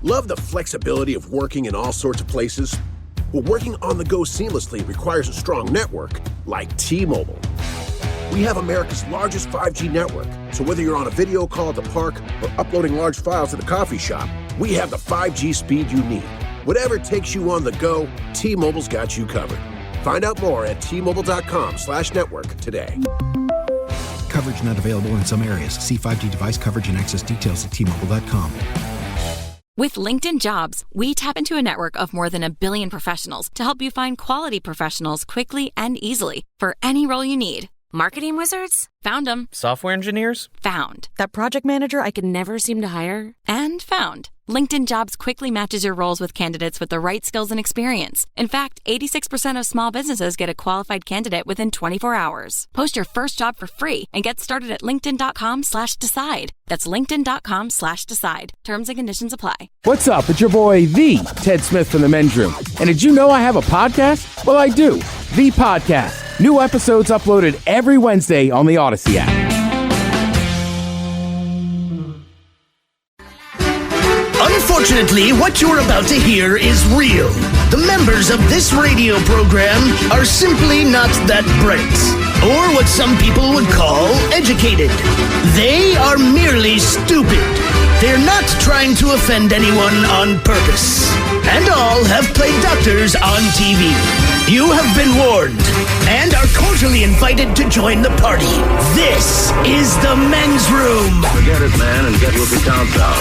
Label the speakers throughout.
Speaker 1: Love the flexibility of working in all sorts of places? Well, working on the go seamlessly requires a strong network like T-Mobile. We have America's largest 5G network, so whether you're on a video call at the park or uploading large files at the coffee shop, we have the 5G speed you need. Whatever takes you on the go, T-Mobile's got you covered. Find out more at T-Mobile.com/network today.
Speaker 2: Coverage not available in some areas. See 5G device coverage and access details at T-Mobile.com.
Speaker 3: With LinkedIn Jobs, we tap into a network of more than 1 billion professionals to help you find quality professionals quickly and easily for any role you need. Marketing wizards? Found them.
Speaker 4: Software engineers?
Speaker 3: Found.
Speaker 5: That project manager I could never seem to hire?
Speaker 3: And found. LinkedIn Jobs quickly matches your roles with candidates with the right skills and experience. In fact, 86% of small businesses get a qualified candidate within 24 hours. Post your first job for free and get started at linkedin.com/decide. That's linkedin.com/decide. Terms and conditions apply.
Speaker 6: What's up? It's your boy, the Ted Smith from the Men's Room. And did you know I have a podcast? Well, I do. The Podcast. New episodes uploaded every Wednesday on the Odyssey app.
Speaker 7: Unfortunately, what you're about to hear is real. The members of this radio program are simply not that bright, or what some people would call educated. They are merely stupid. They're not trying to offend anyone on purpose. And all have played doctors on TV. You have been warned and are cordially invited to join the party. This is the Men's Room.
Speaker 8: Forget it, man, and get with the countdown.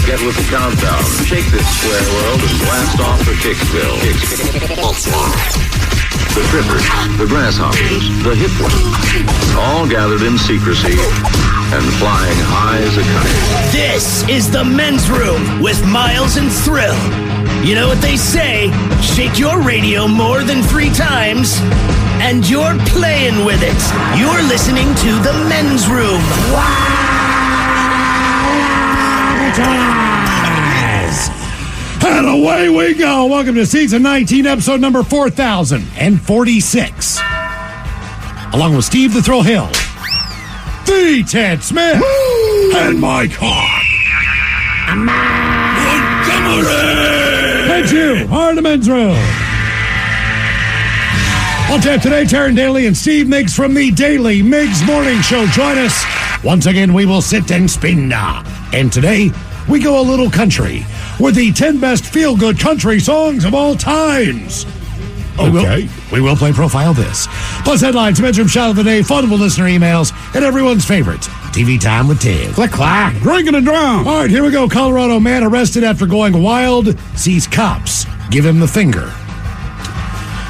Speaker 8: Get with the countdown. Shake this square world and blast off for Kicksville. The trippers, the grasshoppers, the hip ones, all gathered in secrecy and flying high as a kite.
Speaker 7: This is the Men's Room with Miles and Thrill. You know what they say, shake your radio more than 3 times, and you're playing with it. You're listening to the Men's Room.
Speaker 9: And away we go. Welcome to season 19, episode number 4046. Along with Steve the Thrill Hill, the Ted Smith, and Mike Hart. And you are the Men's Room. On tap today, Taryn Daly and Steve Miggs from the Daily Miggs Morning Show. Join us. Once again, we will sit and spin. And today, we go a little country with the 10 best feel-good country songs of all times. Okay. We will play Profile This. Plus headlines, bedroom shot of the day, fun with listener emails, and everyone's favorite, TV Time with Ted. Click, clack, drinking a drum. All right, here we go. Colorado man arrested after going wild, sees cops give him the finger.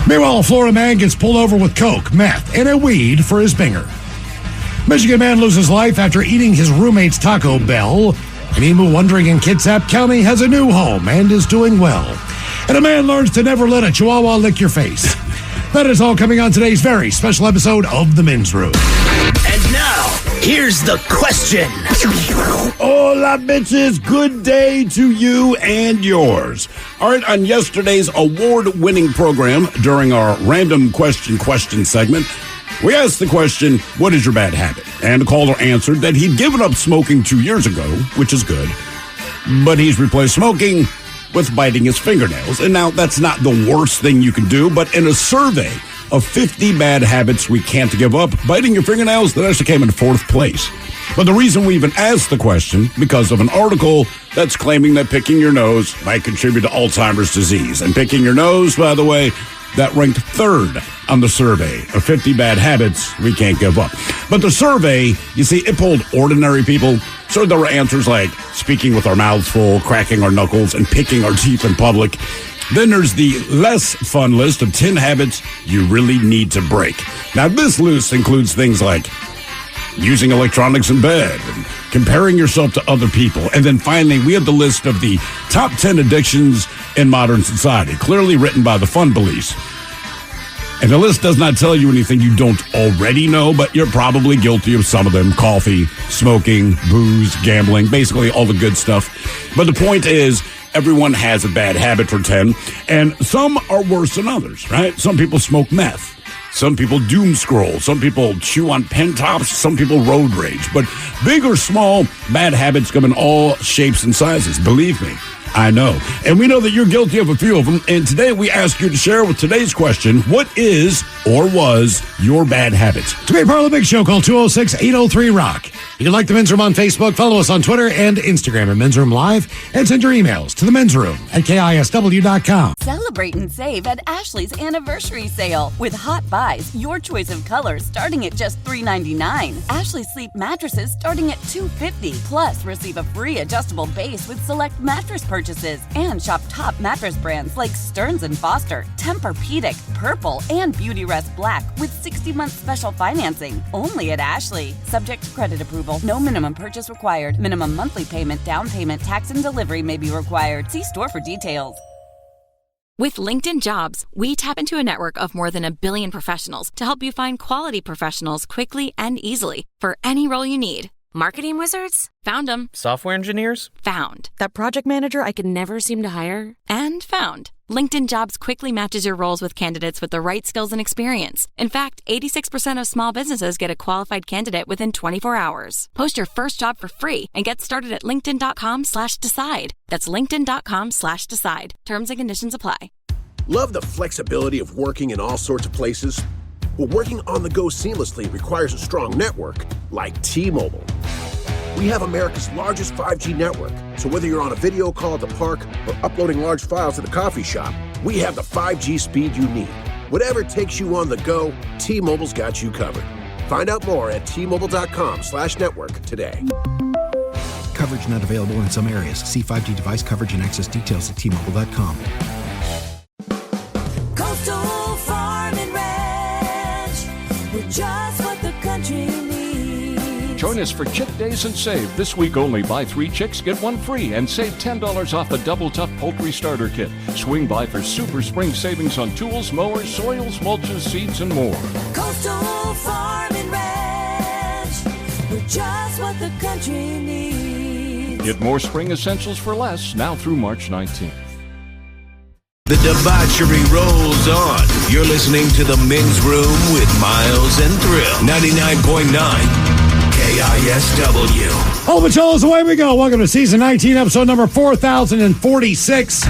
Speaker 9: Meanwhile, a Florida man gets pulled over with coke, meth, and a weed for his finger. Michigan man loses life after eating his roommate's Taco Bell. An emu wandering in Kitsap County has a new home and is doing well. And a man learns to never let a chihuahua lick your face. That is all coming on today's very special episode of The Men's Room.
Speaker 7: And now, here's the question.
Speaker 10: Hola, bitches. Good day to you and yours. All right, on yesterday's award-winning program, during our random question segment, we asked the question, what is your bad habit? And the caller answered that he'd given up smoking 2 years ago, which is good. But he's replaced smoking with biting his fingernails. And now that's not the worst thing you can do, but in a survey of 50 bad habits we can't give up, biting your fingernails, that actually came in 4th place. But the reason we even asked the question, because of an article that's claiming that picking your nose might contribute to Alzheimer's disease. And picking your nose, by the way, that ranked 3rd on the survey of 50 bad habits we can't give up. But the survey, you see, it polled ordinary people. So there were answers like speaking with our mouths full, cracking our knuckles, and picking our teeth in public. Then there's the less fun list of 10 habits you really need to break. Now, this list includes things like using electronics in bed and comparing yourself to other people. And then finally, we have the list of the top 10 addictions in modern society, clearly written by the Fun Police. And the list does not tell you anything you don't already know, but you're probably guilty of some of them. Coffee, smoking, booze, gambling, basically all the good stuff. But the point is, everyone has a bad habit for 10, and some are worse than others, right? Some people smoke meth. Some people doom scroll. Some people chew on pen tops. Some people road rage. But big or small, bad habits come in all shapes and sizes. Believe me, I know. And we know that you're guilty of a few of them. And today we ask you to share with today's question, what is or was your bad habit?
Speaker 9: To be a part of the big show, call 206-803-ROCK. You can like the Men's Room on Facebook, follow us on Twitter and Instagram at Men's Room Live, and send your emails to the Men's Room at KISW.com.
Speaker 4: Celebrate and save at Ashley's Anniversary Sale. With Hot Buys, your choice of colors starting at just $3.99. Ashley Sleep mattresses starting at $2.50. Plus, receive a free adjustable base with select mattress purchases. And shop top mattress brands like Stearns & Foster, Tempur-Pedic, Purple, and Beautyrest Black with 60-month special financing. Only at Ashley. Subject to credit approval. No minimum purchase required. Minimum monthly payment, down payment, tax, and delivery may be required. See store for details.
Speaker 3: With LinkedIn Jobs, we tap into a network of more than 1 billion professionals to help you find quality professionals quickly and easily for any role you need. Marketing wizards? Found them.
Speaker 11: Software engineers?
Speaker 3: Found.
Speaker 5: That project manager I could never seem to hire?
Speaker 3: And found. LinkedIn Jobs quickly matches your roles with candidates with the right skills and experience. In fact, 86% of small businesses get a qualified candidate within 24 hours. Post your first job for free and get started at linkedin.com/decide. That's linkedin.com/decide. Terms and conditions apply.
Speaker 1: Love the flexibility of working in all sorts of places? Well, working on the go seamlessly requires a strong network like T-Mobile. We have America's largest 5G network, so whether you're on a video call at the park or uploading large files at the coffee shop, we have the 5G speed you need. Whatever takes you on the go, T-Mobile's got you covered. Find out more at T-Mobile.com/network today.
Speaker 2: Coverage not available in some areas. See 5G device coverage and access details at T-Mobile.com.
Speaker 12: Coastal Farm and Ranch, with just what the country needs.
Speaker 13: Join us for Chick Days and Save. This week only, buy 3 chicks, get 1 free, and save $10 off the Double Tough Poultry Starter Kit. Swing by for super spring savings on tools, mowers, soils, mulches, seeds, and more.
Speaker 12: Coastal Farm and Ranch, with just what the country needs.
Speaker 13: Get more spring essentials for less, now through March 19th.
Speaker 14: The debauchery rolls on. You're listening to the Men's Room with Miles and Thrill. 99.9 KISW.
Speaker 9: Oh, Machella's away we go. Welcome to season 19, episode number 4046.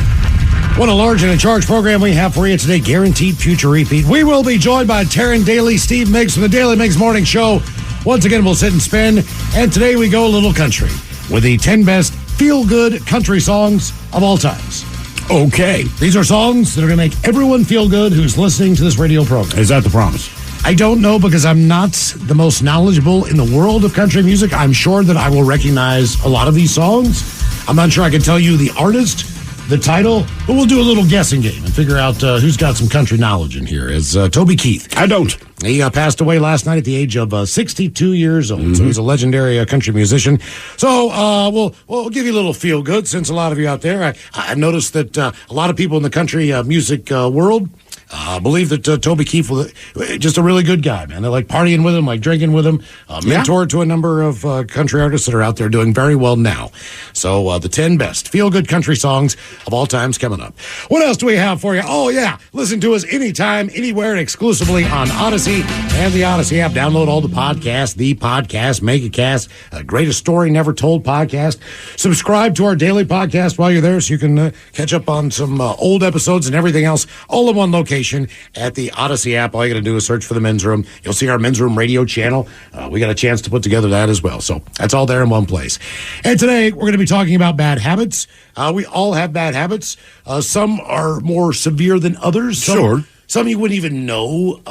Speaker 9: What a large and in charge program we have for you today. Guaranteed future repeat. We will be joined by Taryn Daly, Steve Miggs from the Daily Miggs Morning Show. Once again, we'll sit and spin. And today we go a little country with the 10 best feel-good country songs of all times.
Speaker 10: Okay.
Speaker 9: These are songs that are going to make everyone feel good who's listening to this radio program.
Speaker 10: Is that the promise?
Speaker 9: I don't know, because I'm not the most knowledgeable in the world of country music. I'm sure that I will recognize a lot of these songs. I'm not sure I can tell you the artist, the title, but we'll do a little guessing game and figure out who's got some country knowledge in here. It's Toby Keith.
Speaker 10: I don't.
Speaker 9: He passed away last night at the age of 62 years old. So he's a legendary country musician. So we'll give you a little feel good, since a lot of you out there, I noticed that a lot of people in the country music world believe that Toby Keith was just a really good guy, man. They like partying with him, like drinking with him. Mentor to a number of country artists that are out there doing very well now. So the 10 best feel-good country songs of all times coming up. What else do we have for you? Oh, yeah. Listen to us anytime, anywhere, and exclusively on Odyssey and the Odyssey app. Download all the podcasts, the podcast, Megacast, Greatest Story Never Told podcast. Subscribe to our daily podcast while you're there, so you can catch up on some old episodes and everything else, all in one location at the Odyssey app. All you got to do is search for the Men's Room. You'll see our Men's Room radio channel. We got a chance to put together that as well. So that's all there in one place. And today we're going to be talking about bad habits. We all have bad habits. Some are more severe than others. Some you wouldn't even know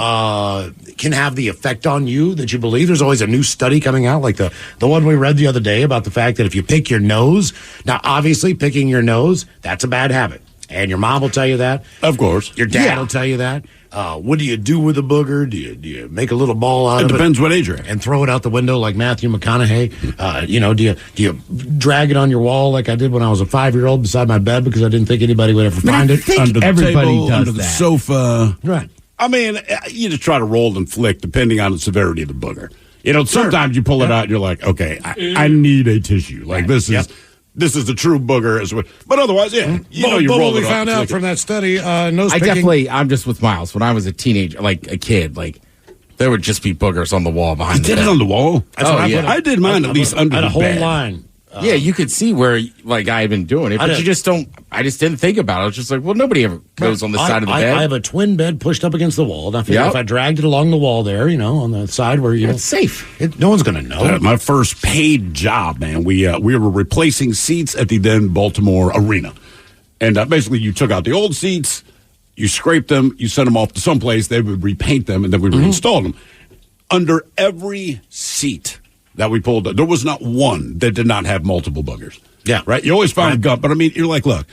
Speaker 9: can have the effect on you that you believe. There's always a new study coming out, like the one we read the other day about the fact that if you pick your nose, now obviously picking your nose, that's a bad habit. And your mom will tell you that.
Speaker 10: Of course.
Speaker 9: Your dad will tell you that. What do you do with a booger? Do you make a little ball out of it?
Speaker 10: It depends what age you're at.
Speaker 9: And throw it out the window like Matthew McConaughey? Do you drag it on your wall like I did when I was a 5-year-old beside my bed because I didn't think anybody would ever find it?
Speaker 10: Under the table, under the sofa.
Speaker 9: Right.
Speaker 10: I mean, you just try to roll and flick depending on the severity of the booger. Sometimes you pull it out and you're like, okay, I need a tissue. Like this is this is the true booger. But otherwise, yeah. You
Speaker 9: But
Speaker 10: roll
Speaker 9: what we
Speaker 10: it up.
Speaker 9: found out from that study, nose picking.
Speaker 6: I'm just with Miles. When I was a teenager, like a kid, like there would just be boogers on the wall behind the
Speaker 10: did
Speaker 6: bed.
Speaker 10: it on the wall?
Speaker 6: I
Speaker 10: did mine at least under the
Speaker 9: a whole
Speaker 10: bed.
Speaker 9: line.
Speaker 6: Yeah, you could see where like I had been doing it, but you just don't. I just didn't think about it. I was just like, well, nobody ever goes on the side of the bed.
Speaker 9: I have a twin bed pushed up against the wall. And I figure
Speaker 6: Yep.
Speaker 9: if I dragged it along the wall there, on the side where
Speaker 6: it's safe.
Speaker 9: No one's going to know.
Speaker 10: My first paid job, man. We were replacing seats at the then Baltimore Arena, and basically you took out the old seats, you scraped them, you sent them off to someplace. They would repaint them, and then we reinstalled them. Under every seat that we pulled, there was not one that did not have multiple boogers.
Speaker 9: Yeah.
Speaker 10: Right? You always found a gut, but I mean, you're like, look,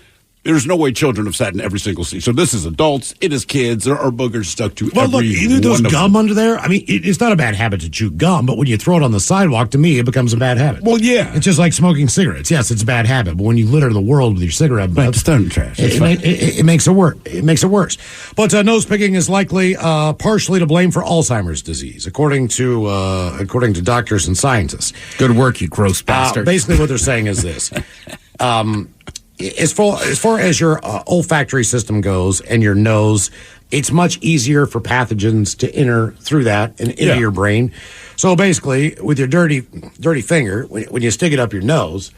Speaker 10: there's no way children have sat in every single seat. So this is adults, it is kids, there are boogers stuck to
Speaker 9: Well,
Speaker 10: every
Speaker 9: look, either those
Speaker 10: one of
Speaker 9: gum
Speaker 10: them.
Speaker 9: under there. I mean, it's not a bad habit to chew gum, but when you throw it on the sidewalk, to me, it becomes a bad habit.
Speaker 10: Well, yeah.
Speaker 9: It's just like smoking cigarettes. Yes, it's a bad habit, but when you litter the world with your cigarette butts,
Speaker 10: it's done trash.
Speaker 9: it makes it worse. It makes it worse. But nose picking is likely partially to blame for Alzheimer's disease, according to doctors and scientists.
Speaker 6: Good work, you gross bastard.
Speaker 9: Basically, what they're saying is this. As far as your olfactory system goes and your nose, it's much easier for pathogens to enter through that and into your brain. So basically, with your dirty finger, when you stick it up your nose,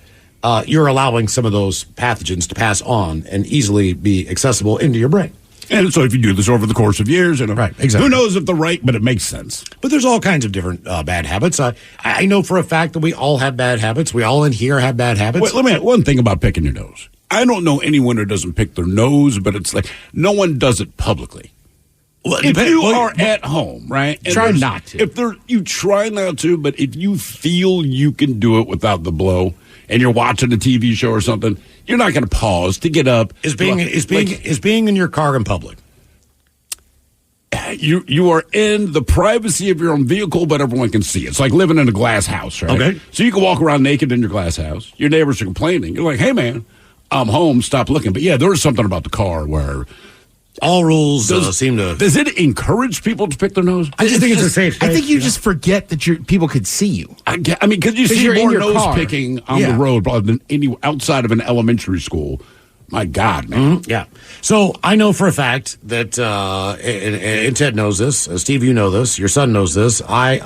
Speaker 9: you're allowing some of those pathogens to pass on and easily be accessible into your brain.
Speaker 10: And so if you do this over the course of years,
Speaker 9: right, exactly.
Speaker 10: Who knows if they're right, but it makes sense.
Speaker 9: But there's all kinds of different bad habits. I know for a fact that we all have bad habits. We all in here have bad habits.
Speaker 10: Wait, let me add one thing about picking your nose. I don't know anyone who doesn't pick their nose, but it's like no one does it publicly.
Speaker 9: Well,
Speaker 10: if you are at home, right? and
Speaker 6: Try not to.
Speaker 10: You try not to, but if you feel you can do it without the blow, and you're watching a TV show or something, you're not going to pause to get up.
Speaker 9: Is being in your car in public.
Speaker 10: You are in the privacy of your own vehicle, but everyone can see it. It's like living in a glass house, right?
Speaker 9: Okay.
Speaker 10: So you can walk around naked in your glass house. Your neighbors are complaining. You're like, hey, man, I'm home. Stop looking. But, yeah, there is something about the car where
Speaker 9: all rules seem to...
Speaker 10: Does it encourage people to pick their nose?
Speaker 9: I just think it's a safe space.
Speaker 6: I think you just forget that people could see you.
Speaker 10: I mean, because you see
Speaker 6: you're in
Speaker 10: more
Speaker 6: your
Speaker 10: nose
Speaker 6: car.
Speaker 10: picking on the road probably than any outside of an elementary school. My God, man.
Speaker 9: Yeah. So I know for a fact that, and Ted knows this, Steve, you know this, your son knows this, I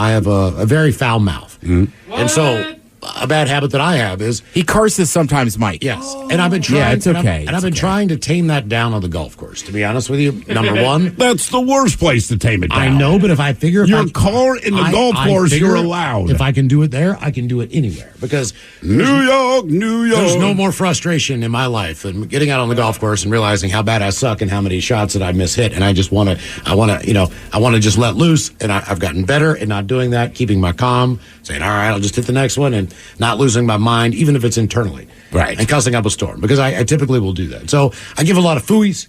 Speaker 9: have a very foul mouth. And so a bad habit that I have is...
Speaker 6: He curses sometimes, Mike.
Speaker 9: Yes. And I've been trying...
Speaker 6: Yeah, it's okay.
Speaker 9: And I've been trying to tame that down on the golf course, to be honest with you. Number one...
Speaker 10: That's the worst place to tame it down.
Speaker 9: I know, but if I figure...
Speaker 10: Your car in the golf course, you're allowed.
Speaker 9: If I can do it there, I can do it anywhere. Because...
Speaker 10: New York.
Speaker 9: There's no more frustration in my life than getting out on the golf course and realizing how bad I suck and how many shots that I mishit. And I just want to just let loose. And I've gotten better at not doing that, keeping my calm, saying, all right, I'll just hit the next one, and not losing my mind, even if it's internally.
Speaker 10: Right.
Speaker 9: And cussing up a storm, because I typically will do that. So I give a lot of phooies.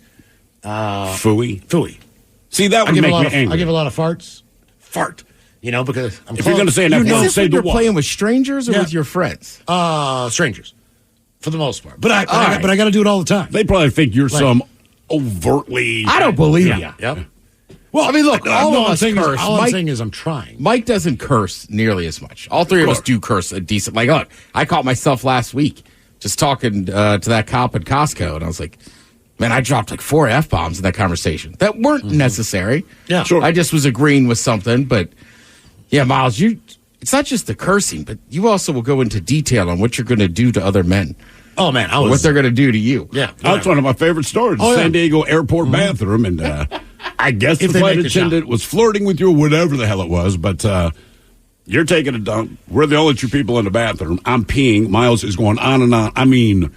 Speaker 10: Phooey. See, that would make me angry.
Speaker 9: I give a lot of farts. Fart. Because I'm
Speaker 10: if you're going to say enough,
Speaker 6: is this
Speaker 10: say
Speaker 6: when
Speaker 10: the
Speaker 6: you're
Speaker 10: what?
Speaker 6: playing with strangers or with your friends?
Speaker 9: Strangers, for the most part. But I got to do it all the time.
Speaker 10: They probably think you're some overtly...
Speaker 6: I don't believe you.
Speaker 9: Yep.
Speaker 6: Well, I mean, look, all of us curse.
Speaker 9: All I'm saying is I'm trying.
Speaker 6: Mike doesn't curse nearly as much. All three of us do curse a decent. Like, look, I caught myself last week just talking to that cop at Costco, and I was like, man, I dropped like 4 F-bombs in that conversation that weren't necessary.
Speaker 9: Yeah, sure.
Speaker 6: I just was agreeing with something, but yeah, Miles, it's not just the cursing, but you also will go into detail on what you're going to do to other men.
Speaker 9: Oh, man.
Speaker 6: What they're going to do to you.
Speaker 9: Yeah.
Speaker 10: That's one of my favorite stories. The San Diego airport bathroom. And I guess the flight attendant was flirting with you or whatever the hell it was. But you're taking a dump. We're the only 2 people in the bathroom. I'm peeing. Miles is going on and on. I mean,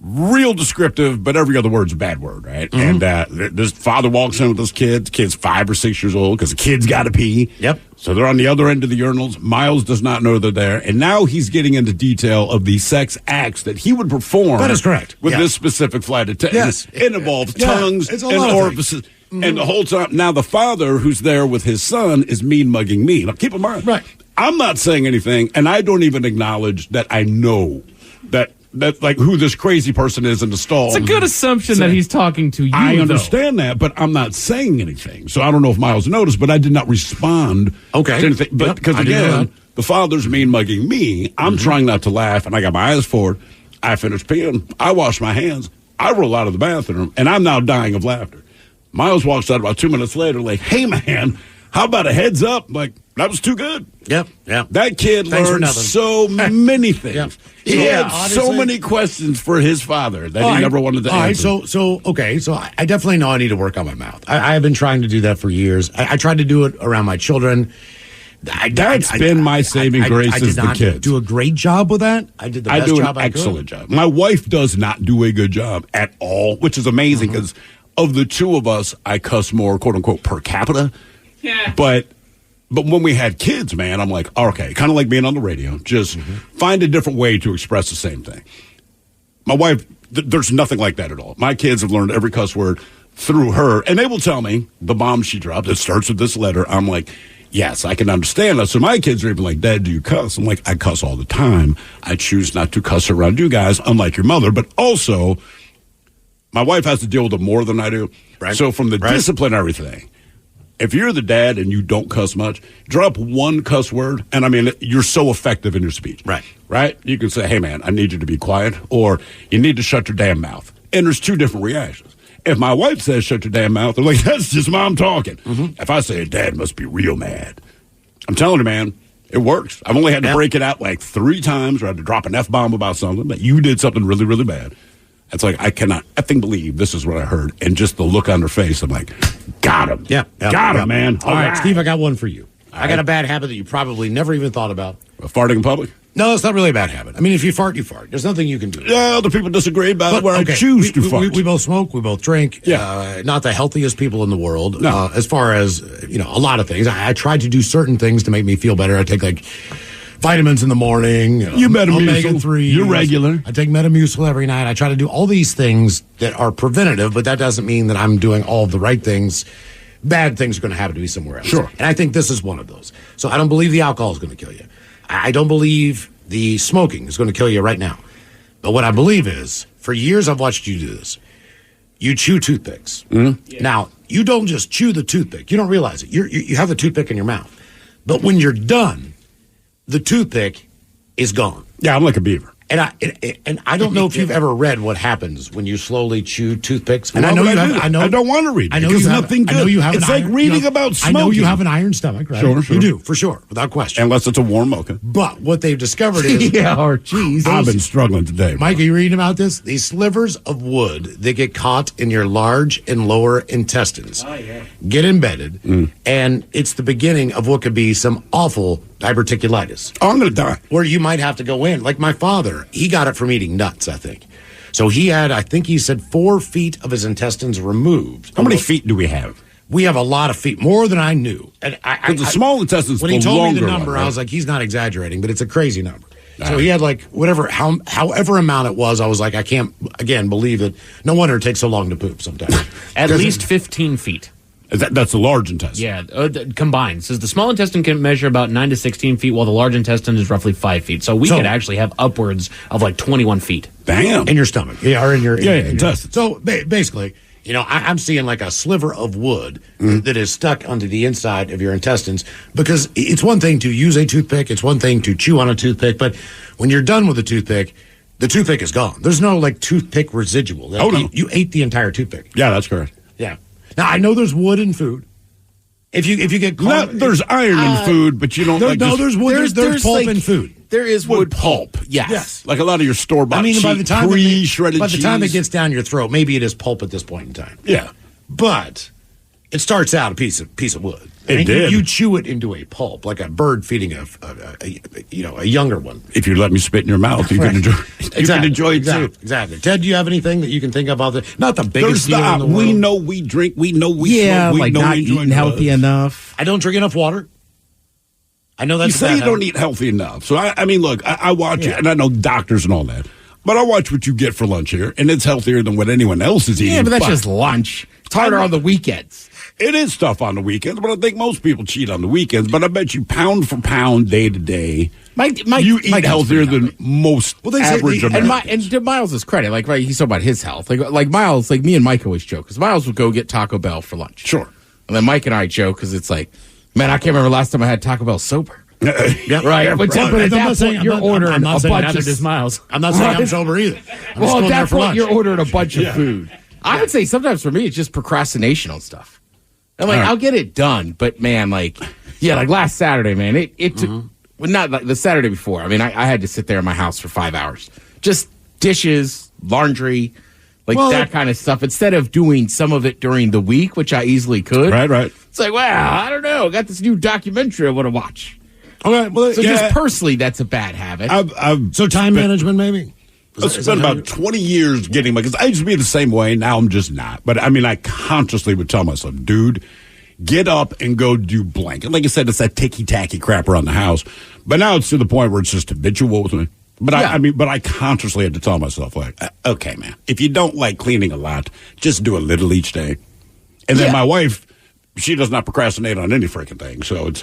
Speaker 10: real descriptive, but every other word's a bad word, right? And this father walks in with his kids. Kid's 5 or 6 years old because the kid's got to pee.
Speaker 9: Yep.
Speaker 10: So they're on the other end of the urinals. Miles does not know they're there. And now he's getting into detail of the sex acts that he would perform.
Speaker 9: That is correct.
Speaker 10: With this specific flight attendant.
Speaker 9: Yes.
Speaker 10: It involves tongues
Speaker 9: it's a
Speaker 10: and
Speaker 9: lot of
Speaker 10: orifices. And the whole time, now the father who's there with his son is mean-mugging me. Now, keep in mind, I'm not saying anything, and I don't even acknowledge that I know that like who this crazy person is in the stall.
Speaker 11: It's a good assumption that he's talking to you.
Speaker 10: I understand that, but I'm not saying anything. So I don't know if Miles noticed, but I did not respond to anything. But because again, The father's mean mugging me. I'm trying not to laugh, and I got my eyes forward. I finish peeing. I wash my hands. I roll out of the bathroom, and I'm now dying of laughter. Miles walks out about 2 minutes later like, hey, man, how about a heads up? I'm like, that was too good.
Speaker 9: Yep.
Speaker 10: That kid learned so many things. He had so many questions for his father that he never wanted to answer.
Speaker 9: So I definitely know I need to work on my mouth. I have been trying to do that for years. I tried to do it around my children.
Speaker 10: That's been my saving grace as the kids.
Speaker 9: I do a great job with that. I did the best job I could.
Speaker 10: Excellent job. My wife does not do a good job at all, which is amazing because of the two of us, I cuss more, quote unquote, per capita. Yeah. But when we had kids, man, I'm like, okay, kind of like being on the radio. Just find a different way to express the same thing. My wife, there's nothing like that at all. My kids have learned every cuss word through her, and they will tell me the bomb she dropped. It starts with this letter. I'm like, yes, I can understand that. So my kids are even like, Dad, do you cuss? I'm like, I cuss all the time. I choose not to cuss around you guys, unlike your mother. But also, my wife has to deal with it more than I do. Right. So from the disciplinary thing, if you're the dad and you don't cuss much, drop one cuss word, and I mean, you're so effective in your speech. Right? You can say, hey, man, I need you to be quiet, or you need to shut your damn mouth. And there's two different reactions. If my wife says, shut your damn mouth, they're like, that's just mom talking. If I say, Dad must be real mad, I'm telling you, man, it works. I've only had to break it out like 3 times, or I had to drop an F-bomb about something, but you did something really, really bad. It's like, I cannot effing believe this is what I heard. And just the look on her face, I'm like, got him. Got him, man.
Speaker 9: All right, Steve, I got one for you. I got a bad habit that you probably never even thought about.
Speaker 10: Farting in public?
Speaker 9: No, it's not really a bad habit. I mean, if you fart, you fart. There's nothing you can do.
Speaker 10: Yeah, other people disagree about where I choose to fart.
Speaker 9: We both smoke. We both drink.
Speaker 10: Yeah.
Speaker 9: Not the healthiest people in the world.
Speaker 10: No.
Speaker 9: As far as, a lot of things. I tried to do certain things to make me feel better. I take, vitamins in the morning.
Speaker 10: You Metamucil.
Speaker 9: Omega-3.
Speaker 10: You're regular.
Speaker 9: I take Metamucil every night. I try to do all these things that are preventative, but that doesn't mean that I'm doing all the right things. Bad things are going to happen to me somewhere else.
Speaker 10: Sure.
Speaker 9: And I think this is one of those. So I don't believe the alcohol is going to kill you. I don't believe the smoking is going to kill you right now. But what I believe is, for years I've watched you do this. You chew toothpicks. Now, you don't just chew the toothpick. You don't realize it. You have the toothpick in your mouth. But when you're done, the toothpick is gone.
Speaker 10: Yeah, I'm like a beaver.
Speaker 9: And I don't know if you've ever read what happens when you slowly chew toothpicks. And
Speaker 10: I don't want to read.
Speaker 9: I know
Speaker 10: because
Speaker 9: you have
Speaker 10: nothing good.
Speaker 9: I know you have
Speaker 10: it's like reading about smoking.
Speaker 9: I know you have an iron stomach, right?
Speaker 10: Sure.
Speaker 9: You do, for sure, without question.
Speaker 10: Unless it's a warm mocha.
Speaker 9: But what they've discovered is,
Speaker 10: I've been struggling today.
Speaker 9: Mike, are you reading about this? These slivers of wood that get caught in your large and lower intestines get embedded, and it's the beginning of what could be some awful diverticulitis.
Speaker 10: Oh, I'm going to die.
Speaker 9: Where you might have to go in. Like my father, he got it from eating nuts, I think. So he had, I think he said 4 feet of his intestines removed.
Speaker 10: How many feet do we have?
Speaker 9: We have a lot of feet, more than I knew. And
Speaker 10: the small intestines.
Speaker 9: When he told me the number, I was like, he's not exaggerating, but it's a crazy number. So he had however amount it was. I was like, I can't again believe it. No wonder it takes so long to poop sometimes.
Speaker 11: At least 15 feet.
Speaker 10: That's the large intestine.
Speaker 11: Yeah, combined. Says the small intestine can measure about 9 to 16 feet, while the large intestine is roughly 5 feet. So we could actually have upwards of 21 feet.
Speaker 10: Damn.
Speaker 9: In your stomach. Yeah, or in your
Speaker 10: intestines.
Speaker 9: So basically, I'm seeing like a sliver of wood that is stuck onto the inside of your intestines, because it's one thing to use a toothpick. It's one thing to chew on a toothpick. But when you're done with the toothpick is gone. There's no toothpick residual.
Speaker 10: No.
Speaker 9: You ate the entire toothpick.
Speaker 10: Yeah, that's correct.
Speaker 9: Yeah. Now, I know there's wood in food. If you get caught,
Speaker 10: there's iron in food, but you don't.
Speaker 9: There's wood. There's pulp in food.
Speaker 6: There is wood pulp. Yes.
Speaker 10: Like a lot of your store bought.
Speaker 9: I mean, by the time
Speaker 10: pre-shredded
Speaker 9: by the time it
Speaker 10: cheese.
Speaker 9: gets down your throat, maybe it is pulp at this point in time.
Speaker 10: Yeah,
Speaker 9: but it starts out a piece of wood.
Speaker 10: It did.
Speaker 9: You chew it into a pulp, like a bird feeding a younger one.
Speaker 10: If you let me spit in your mouth, you can enjoy. You can enjoy it too.
Speaker 9: Exactly. Ted, do you have anything that you can think of? Not the biggest deal in the world.
Speaker 10: We know we drink. We know we smoke. We know
Speaker 6: not
Speaker 10: we
Speaker 6: eating healthy enough.
Speaker 9: I don't drink enough water. I know that's
Speaker 10: you say you don't eat healthy enough. So I mean, look, I watch it, and I know doctors and all that. But I watch what you get for lunch here, and it's healthier than what anyone else is eating.
Speaker 6: Yeah, but that's just lunch. It's harder on the weekends.
Speaker 10: It is tough on the weekends, but I think most people cheat on the weekends. But I bet you pound for pound, day to day, you eat healthier than most average Americans.
Speaker 6: And to Miles' credit, he's talking about his health. Like Miles, me and Mike always joke, because Miles would go get Taco Bell for lunch.
Speaker 10: Sure.
Speaker 6: And then Mike and I joke, because it's like, man, I can't remember last time I had Taco Bell sober.
Speaker 11: Yeah,
Speaker 6: right. But at that point, you're ordering
Speaker 11: I'm not
Speaker 6: a
Speaker 11: saying
Speaker 6: bunch
Speaker 11: neither
Speaker 6: of
Speaker 11: does Miles.
Speaker 9: I'm not saying I'm sober either.
Speaker 6: Well, at that point, you're ordering a bunch of
Speaker 10: Yeah.
Speaker 6: food. I would say sometimes for me, it's just procrastination on stuff. I'm like,
Speaker 10: All right.
Speaker 6: I'll get it done, but man, like last Saturday, man, it took, well, not like the Saturday before. I mean, I had to sit there in my house for 5 hours. Just dishes, laundry, that kind of stuff, instead of doing some of it during the week, which I easily could.
Speaker 10: Right.
Speaker 6: It's like, wow, I don't know. Got this new documentary I want to watch.
Speaker 10: Okay, well,
Speaker 6: So just personally, that's a bad habit.
Speaker 9: So time management, maybe?
Speaker 10: I've spent about 20 years getting because I used to be the same way. Now I'm just not. But I mean, I consciously would tell myself, dude, get up and go do blank. And like I said, it's that ticky-tacky crap around the house. But now it's to the point where it's just habitual with me. But I consciously had to tell myself, like, okay, man, if you don't like cleaning a lot, just do a little each day. And then my wife, she does not procrastinate on any freaking thing. So it's,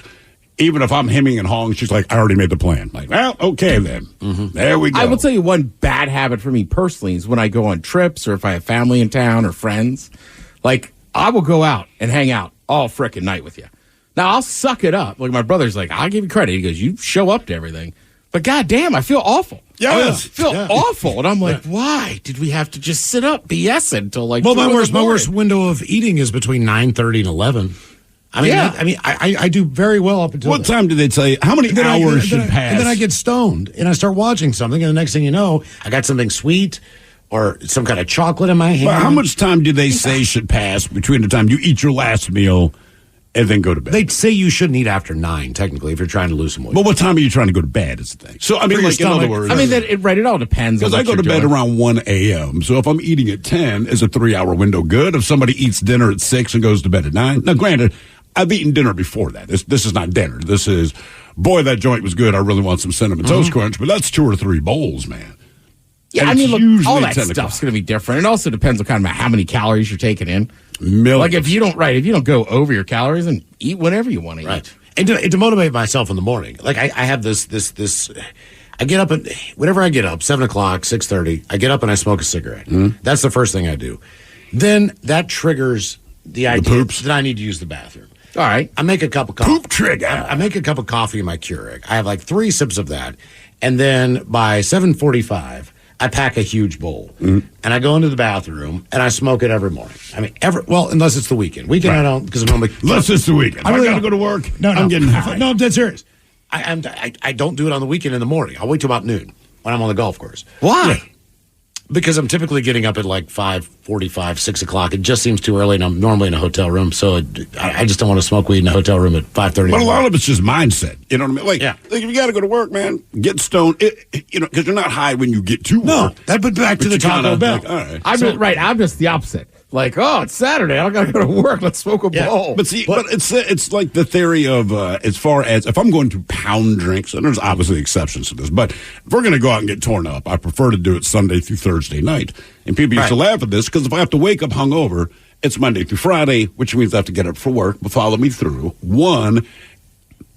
Speaker 10: even if I'm hemming and hawing, she's like, I already made the plan. Like, well, okay then. There we go.
Speaker 6: I will tell you one bad habit for me personally is when I go on trips or if I have family in town or friends, like, I will go out and hang out all frickin' night with you. Now, I'll suck it up. Like, my brother's like, I'll give you credit. He goes, you show up to everything. But goddamn, I feel awful.
Speaker 10: Yes.
Speaker 6: I feel awful. And I'm like, why did we have to just sit up BS until like
Speaker 9: my worst window of eating is between 9:30 and 11. I mean, I do very well up until
Speaker 10: what time do they tell you? How many hours should pass?
Speaker 9: And then I get stoned and I start watching something, and the next thing you know, I got something sweet or some kind of chocolate in my hand.
Speaker 10: But how much time do they say should pass between the time you eat your last meal and then go to bed?
Speaker 9: They say you shouldn't eat after 9, technically, if you're trying to lose some weight.
Speaker 10: But what time are you trying to go to bed is the thing. So, I mean, like, in other words.
Speaker 6: I mean, it all depends.
Speaker 10: Because I go to bed around 1 a.m. So if I'm eating at 10, is a 3-hour window good? If somebody eats dinner at 6 and goes to bed at 9? Now, granted, I've eaten dinner before that. This is not dinner. This is, boy, that joint was good. I really want some Cinnamon Toast Crunch. But that's 2 or 3 bowls, man.
Speaker 6: Yeah,
Speaker 10: And
Speaker 6: I mean,
Speaker 10: it's
Speaker 6: look, all
Speaker 10: usually
Speaker 6: that
Speaker 10: 10
Speaker 6: stuff's going to be different. It also depends on kind of how many calories you're taking in.
Speaker 10: Millions.
Speaker 6: Like if you don't go over your calories, and eat whatever you want to eat.
Speaker 9: And to motivate myself in the morning, like I have this. I get up whenever I get up, 7 o'clock, 6:30. I get up and I smoke a cigarette. That's the first thing I do. Then that triggers the idea that I need to use the bathroom.
Speaker 6: All right,
Speaker 9: I make a cup of coffee.
Speaker 10: Poop trigger.
Speaker 9: I make a cup of coffee in my Keurig. I have like 3 sips of that, and then by 7:45. I pack a huge bowl, and I go into the bathroom, and I smoke it every morning. I mean, unless it's the weekend. Weekend I don't, because normally...
Speaker 10: Unless it's the weekend. I got to go to work.
Speaker 9: No,
Speaker 10: I'm getting high.
Speaker 9: No, I'm dead serious. I don't do it on the weekend in the morning. I'll wait till about noon when I'm on the golf course.
Speaker 6: Why?
Speaker 9: Yeah. Because I'm typically getting up at like 5:45, 6 o'clock. It just seems too early, and I'm normally in a hotel room, so I just don't want to smoke weed in a hotel room at 5:30.
Speaker 10: But a lot of it's just mindset. You know what I mean? Like if you got to go to work, man, get stoned. Because you're not high when you get to work.
Speaker 9: But back to the Taco Bell.
Speaker 10: Like, all right.
Speaker 6: I'm just the opposite. Like, oh, it's Saturday. I don't got to go to work. Let's smoke a bowl.
Speaker 10: But see, but it's like the theory of as far as if I'm going to pound drinks, and there's obviously exceptions to this, but if we're going to go out and get torn up, I prefer to do it Sunday through Thursday night. And people used to laugh at this because if I have to wake up hungover, it's Monday through Friday, which means I have to get up for work. But follow me through. One,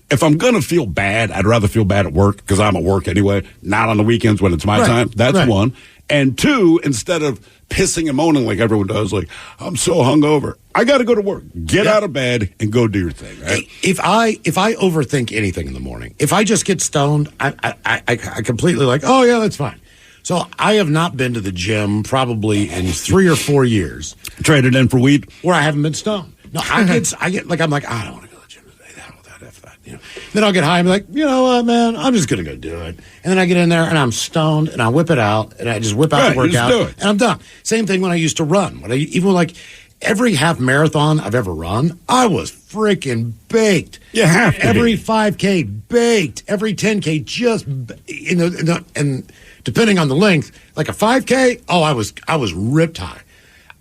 Speaker 10: if I'm going to feel bad, I'd rather feel bad at work because I'm at work anyway, not on the weekends when it's my time. That's one. And 2, instead of pissing and moaning like everyone does, like, I'm so hungover, I got to go to work. Get out of bed and go do your thing, right?
Speaker 9: If I overthink anything in the morning, if I just get stoned, I completely like, oh, yeah, that's fine. So I have not been to the gym probably in 3 or 4 years.
Speaker 10: Traded in for weed?
Speaker 9: Where I haven't been stoned. No, I get like, I'm like, I don't want to go to the gym today. You know. Then I'll get high and be like, you know what, man, I'm just going to go do it. And then I get in there and I'm stoned and I whip it out and I just whip out the workout and I'm done. Same thing when I used to run. Even like every half marathon I've ever run, I was freaking baked.
Speaker 10: You have to
Speaker 9: Every 5K baked. Every 10K just, and depending on the length, like a 5K, I was ripped high.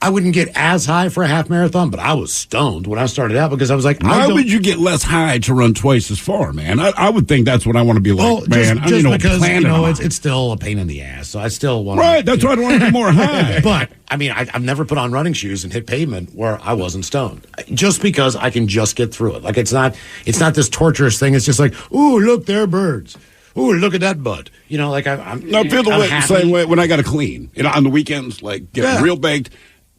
Speaker 9: I wouldn't get as high for a half marathon, but I was stoned when I started out because I was like,
Speaker 10: why would you get less high to run twice as far, man? I would think that's what I want to be like,
Speaker 9: well,
Speaker 10: man.
Speaker 9: Just because, it's still a pain in the ass, so I still want
Speaker 10: to. Right, that's why I want to be more high.
Speaker 9: But, I mean, I've never put on running shoes and hit pavement where I wasn't stoned. Just because I can just get through it. Like, it's not this torturous thing. It's just like, ooh, look, there are birds. Ooh, look at that butt. You know, like, I
Speaker 10: feel the same way when I got to clean. You know, on the weekends, like, get real baked.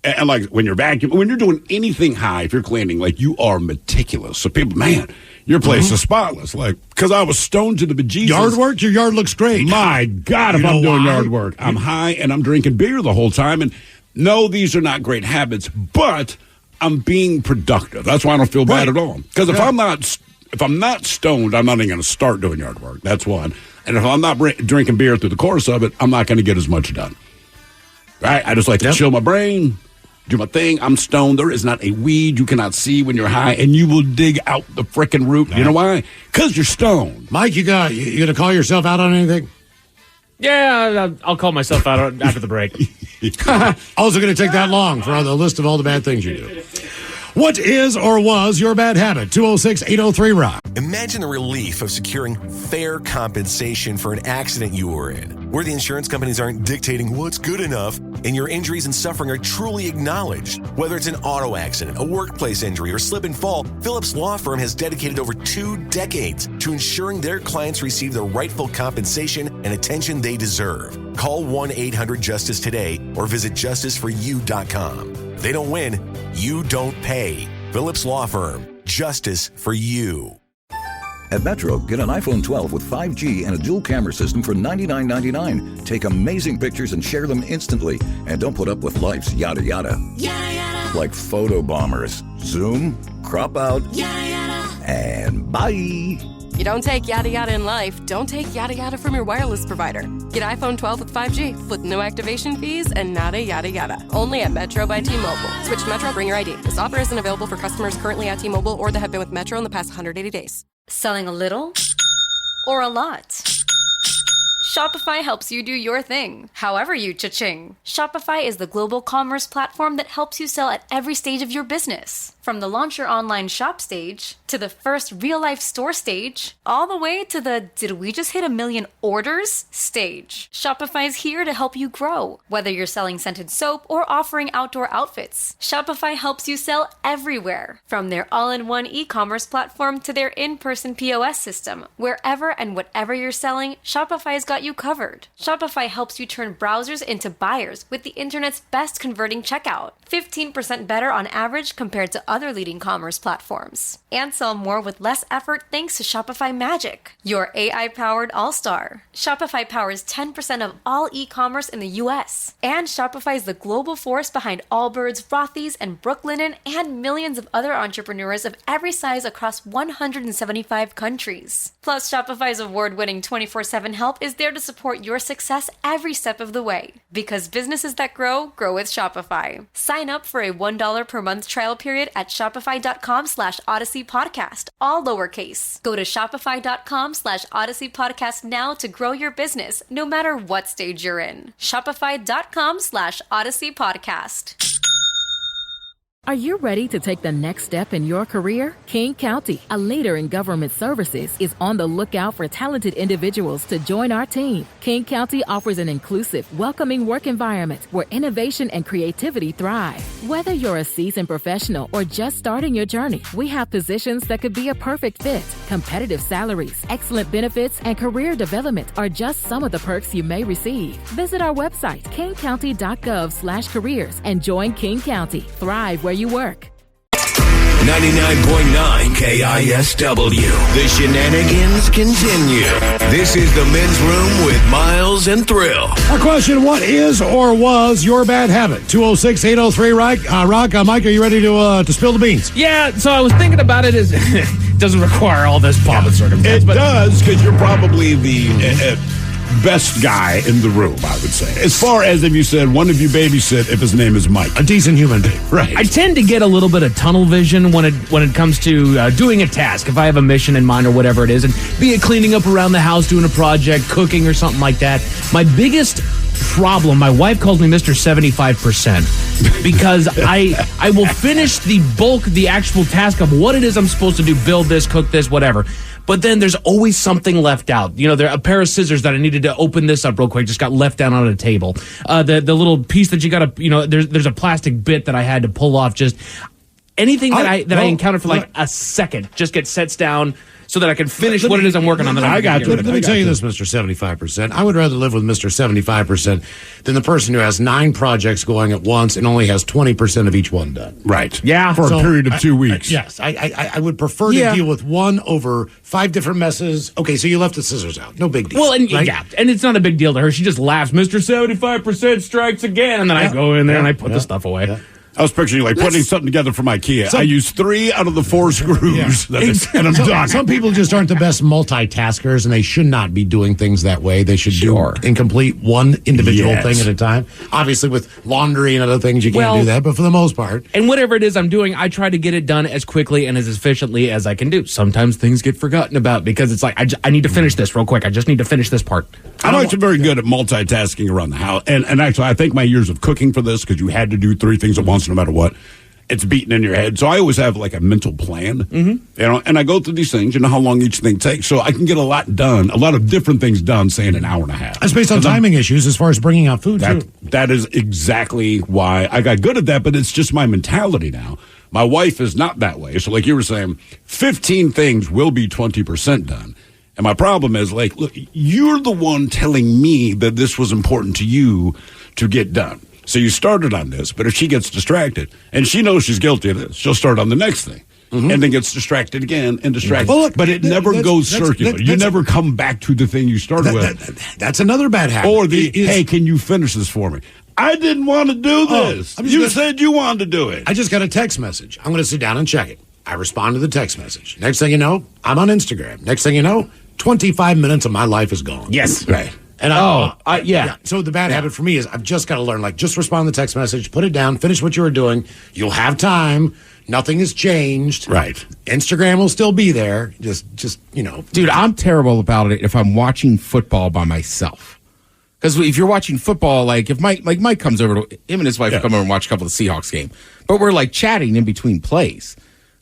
Speaker 10: And like when you're vacuuming, when you're doing anything high, if you're cleaning, like you are meticulous. So people, man, Your place is spotless, like, because I was stoned to the bejesus.
Speaker 9: Yard work? Your yard looks great.
Speaker 10: My God, if I'm doing yard work. I'm high and I'm drinking beer the whole time. And no, these are not great habits, but I'm being productive. That's why I don't feel bad at all. Because if I'm not stoned, I'm not even going to start doing yard work. That's one. And if I'm not drinking beer through the course of it, I'm not going to get as much done. Right? I just like to chill my brain, do my thing. I'm stoned. There is not a weed you cannot see when you're high, and you will dig out the frickin' root. You know why? Because you're stoned.
Speaker 9: Mike, you going to call yourself out on anything?
Speaker 11: Yeah, I'll call myself out after the break.
Speaker 9: Also going to take that long for the list of all the bad things you do. What is or was your bad habit? 206-803-ROCK.
Speaker 14: Imagine the relief of securing fair compensation for an accident you were in, where the insurance companies aren't dictating what's good enough and your injuries and suffering are truly acknowledged. Whether it's an auto accident, a workplace injury, or slip and fall, Phillips Law Firm has dedicated over 2 decades to ensuring their clients receive the rightful compensation and attention they deserve. Call 1-800-JUSTICE today or visit justiceforyou.com. They don't win, you don't pay. Phillips Law Firm. Justice for you.
Speaker 15: At Metro, get an iPhone 12 with 5G and a dual camera system for $99.99. Take amazing pictures and share them instantly. And don't put up with life's yada yada.
Speaker 12: Yada yada.
Speaker 15: Like photo bombers. Zoom, crop out,
Speaker 12: Yada yada.
Speaker 15: and bye.
Speaker 16: You don't take yada yada in life, don't take yada yada from your wireless provider. Get iPhone 12 with 5G with no activation fees and nada yada yada. Only at Metro by T-Mobile. Switch to Metro, bring your ID. This offer isn't available for customers currently at T-Mobile or that have been with Metro in the past 180 days.
Speaker 17: Selling a little or a lot? Shopify helps you do your thing, however you cha-ching. Shopify is the global commerce platform that helps you sell at every stage of your business. From the launch your online shop stage, to the first real-life store stage, all the way to the did we just hit 1 million orders stage. Shopify is here to help you grow. Whether you're selling scented soap or offering outdoor outfits, Shopify helps you sell everywhere. From their all-in-one e-commerce platform to their in-person POS system. Wherever and whatever you're selling, Shopify's got you covered. Shopify helps you turn browsers into buyers with the internet's best converting checkout. 15% better on average compared to other leading commerce platforms. And sell more with less effort thanks to Shopify Magic, your AI-powered all-star. Shopify powers 10% of all e-commerce in the US. And Shopify is the global force behind Allbirds, Rothy's, and Brooklinen, and millions of other entrepreneurs of every size across 175 countries. Plus, Shopify's award-winning 24/7 help is there to support your success every step of the way. Because businesses that grow, grow with Shopify. Sign up for a $1 per month trial period at shopify.com/Odyssey Podcast, all lowercase. Go to shopify.com/Odyssey Podcast now to grow your business, no matter what stage you're in. Shopify.com/Odyssey Podcast.
Speaker 18: Are you ready to take the next step in your career? King County, a leader in government services, is on the lookout for talented individuals to join our team. King County offers an inclusive, welcoming work environment where innovation and creativity thrive. Whether you're a seasoned professional or just starting your journey, we have positions that could be a perfect fit. Competitive salaries, excellent benefits, and career development are just some of the perks you may receive. Visit our website, kingcounty.gov/careers, and join King County. Thrive where you work.
Speaker 14: 99.9 KISW. The shenanigans continue. This is the Men's Room with Miles and Thrill.
Speaker 9: Our question, what is or was your bad habit? 206-803-ROCK. Mike, are you ready to spill the beans?
Speaker 11: Yeah, so I was thinking about it. It doesn't require all this pomp and circumstance.
Speaker 10: It does, because you're probably the best guy in the room, I would say. As far as if you said one of you babysit if his name is Mike.
Speaker 9: A decent human being.
Speaker 10: Right.
Speaker 11: I tend to get a little bit of tunnel vision when it comes to doing a task. If I have a mission in mind or whatever it is, and be it cleaning up around the house, doing a project, cooking or something like that. My biggest problem, my wife calls me Mr. 75% because I will finish the actual task of what it is I'm supposed to do, build this, cook this, whatever. But then there's always something left out. You know, there a pair of scissors that I needed to open this up real quick just got left down on a table. The little piece that you got to, there's a plastic bit that I had to pull off. Just anything that I encounter for like a second just gets sets down so that I can finish what it is I'm working on.
Speaker 9: I got you. Let me tell you this, Mr. 75%. I would rather live with Mr. 75% than the person who has 9 projects going at once and only has 20% of each one done.
Speaker 10: Right.
Speaker 11: Yeah.
Speaker 10: For a period of 2 weeks.
Speaker 9: Yes. I would prefer to deal with one over 5 different messes. Okay, so you left the scissors out. No big deal.
Speaker 11: Well, and
Speaker 9: right?
Speaker 11: and it's not a big deal to her. She just laughs. Mr. 75% strikes again. And then I go in there and I put the stuff away.
Speaker 9: Yeah.
Speaker 10: I was picturing like putting something together from IKEA. I use 3 out of the 4 screws, and I'm done.
Speaker 9: Some people just aren't the best multitaskers, and they should not be doing things that way. They should do incomplete one individual thing at a time. Obviously, with laundry and other things, you can't do that, but for the most part.
Speaker 11: And whatever it is I'm doing, I try to get it done as quickly and as efficiently as I can do. Sometimes things get forgotten about because it's like, I need to finish this real quick. I just need to finish this part.
Speaker 10: I'm actually very good at multitasking around the house. And actually, I think my years of cooking for this, because you had to do 3 things at once no matter what, it's beaten in your head. So I always have like a mental plan, you know, and I go through these things, you know how long each thing takes. So I can get a lot done, a lot of different things done, say in an hour and a half.
Speaker 9: That's based on timing issues as far as bringing out food, too.
Speaker 10: That is exactly why I got good at that, but it's just my mentality now. My wife is not that way. So like you were saying, 15 things will be 20% done. And my problem is, like, look, you're the one telling me that this was important to you to get done. So you started on this, but if she gets distracted, and she knows she's guilty of this, she'll start on the next thing. And then gets distracted again and distracted.
Speaker 9: Well, look,
Speaker 10: but it never goes circular. You never come back to the thing you started with.
Speaker 9: That's another bad habit.
Speaker 10: Or hey, can you finish this for me? I didn't want to do this. You said you wanted to do it.
Speaker 9: I just got a text message. I'm going to sit down and check it. I respond to the text message. Next thing you know, I'm on Instagram. Next thing you know, 25 minutes of my life is gone.
Speaker 11: Yes.
Speaker 10: Right.
Speaker 9: And
Speaker 11: yeah.
Speaker 9: So the bad habit for me is I've just got to learn, like, just respond to the text message, put it down, finish what you were doing. You'll have time. Nothing has changed.
Speaker 10: Right.
Speaker 9: Instagram will still be there. Just you know.
Speaker 6: Dude, I'm terrible about it if I'm watching football by myself. Because if you're watching football, like if Mike comes over, him and his wife come over and watch a couple of the Seahawks game, but we're like chatting in between plays.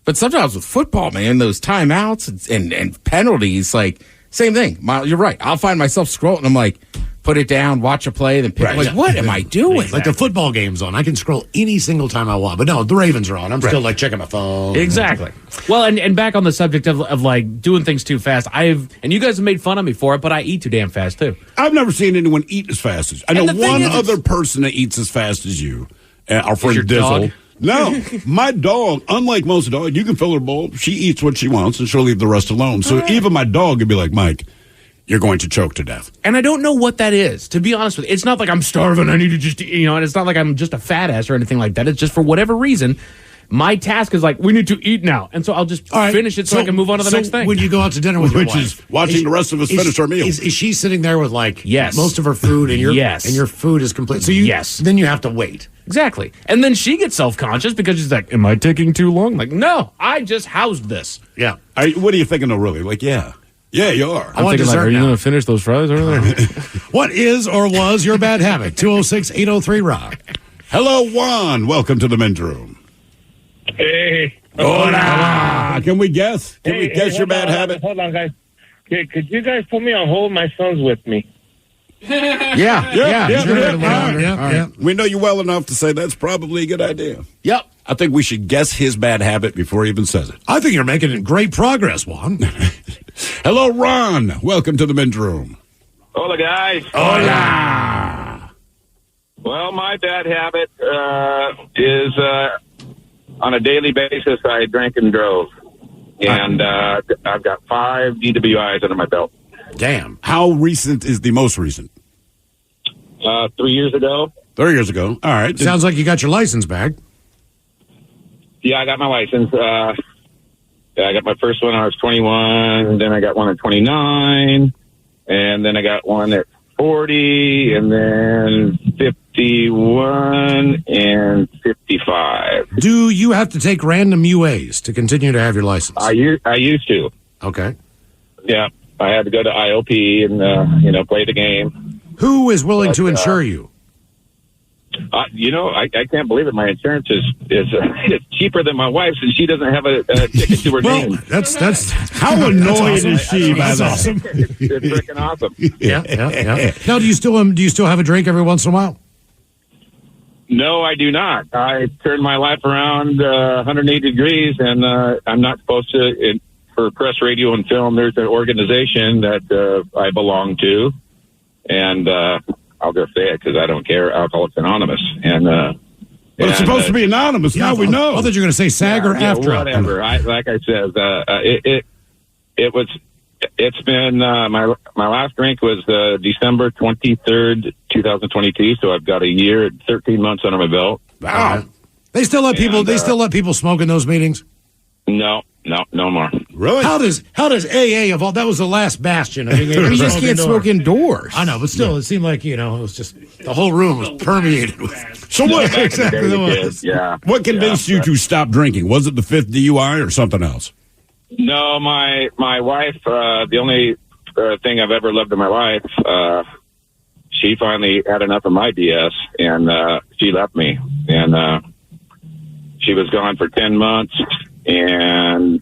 Speaker 6: But sometimes with football, man, those timeouts and penalties, like same thing. You're right. I'll find myself scrolling. I'm like, put it down, watch a play, then pick. Right. Like, what am I doing?
Speaker 9: Exactly. Like the football game's on. I can scroll any single time I want. But no, the Ravens are on. I'm still like checking my phone.
Speaker 11: Exactly. Well, and back on the subject of like doing things too fast, and you guys have made fun of me for it, but I eat too damn fast too.
Speaker 10: I've never seen anyone eat as fast as I know one other person that eats as fast as you. Our friend Dizzle.
Speaker 11: Dog?
Speaker 10: No, my dog, unlike most dogs, you can fill her bowl. She eats what she wants, and she'll leave the rest alone. So even my dog would be like, Mike, you're going to choke to death.
Speaker 11: And I don't know what that is, to be honest with you. It's not like I'm starving, I need to just eat, and it's not like I'm just a fat ass or anything like that. It's just for whatever reason, my task is like, we need to eat now. And so I'll just finish it so I can move on to the next thing.
Speaker 9: When you go out to dinner with your wife,
Speaker 10: which is watching the rest of us finish our meal.
Speaker 9: Is she sitting there with like
Speaker 11: Yes.
Speaker 9: most of her food and your
Speaker 11: Yes.
Speaker 9: and your food is complete? So then you have to wait.
Speaker 11: Exactly. And then she gets self-conscious because she's like, am I taking too long? Like, no, I just housed this.
Speaker 9: Yeah.
Speaker 10: What are you thinking though, really? Like, yeah, you are.
Speaker 11: I'm thinking like, are you going to finish those fries over there?
Speaker 9: What is or was your bad habit? 206-803-ROCK.
Speaker 10: Hello, Juan. Welcome to the men's room.
Speaker 19: Hey.
Speaker 10: Hola. Can we guess? Can we guess your bad habit?
Speaker 19: Hold on, guys. Okay, could you guys put me on hold? My son's with me.
Speaker 10: Yeah. We know you well enough to say that's probably a good idea.
Speaker 11: Yep.
Speaker 10: I think we should guess his bad habit before he even says it.
Speaker 9: I think you're making great progress, Juan.
Speaker 10: Hello, Ron. Welcome to the men's room.
Speaker 19: Hola, guys.
Speaker 10: Hola.
Speaker 19: Well, my bad habit is on a daily basis, I drank and drove. And I've got 5 DWIs under my belt.
Speaker 10: Damn. How recent is the most recent?
Speaker 19: 3 years ago.
Speaker 10: 3 years ago. All right.
Speaker 9: Sounds like you got your license back.
Speaker 19: Yeah, I got my license. I got my first one when I was 21. Then I got one at 29. And then I got one at 40. And then 51 and 55.
Speaker 9: Do you have to take random UAs to continue to have your license?
Speaker 19: I used to.
Speaker 9: Okay.
Speaker 19: Yeah. I had to go to IOP and, play the game.
Speaker 9: Who is willing to insure you?
Speaker 19: I can't believe it. My insurance is cheaper than my wife's, and she doesn't have a ticket to her name.
Speaker 9: That's
Speaker 10: how annoyed is she? That's awesome.
Speaker 19: It's freaking awesome.
Speaker 9: Yeah. Now, do you still have a drink every once in a while?
Speaker 19: No, I do not. I turned my life around 180 degrees, and I'm not supposed to. For press, radio, and film, there's an organization that I belong to, and I'll just say it because I don't care. Alcoholics Anonymous, and
Speaker 10: but it's supposed to be anonymous. Now we know.
Speaker 9: I thought you were going to say SAG or AFTRA.
Speaker 19: Whatever. Like I said, it's been my last drink was December 23rd, 2022. So I've got a year and 13 months under my belt.
Speaker 9: Wow. They still let people. They still let people smoke in those meetings.
Speaker 19: No more.
Speaker 10: Really?
Speaker 9: How does AA evolve? That was the last bastion of being able to
Speaker 6: You just can't smoke indoors.
Speaker 9: I know, but still, it seemed like, it was just the whole room was permeated with.
Speaker 10: So what
Speaker 19: exactly that was? Yeah.
Speaker 10: What convinced you to stop drinking? Was it the 5th DUI or something else?
Speaker 19: No, my wife. The only thing I've ever loved in my life. She finally had enough of my BS, and she left me. And she was gone for 10 months. And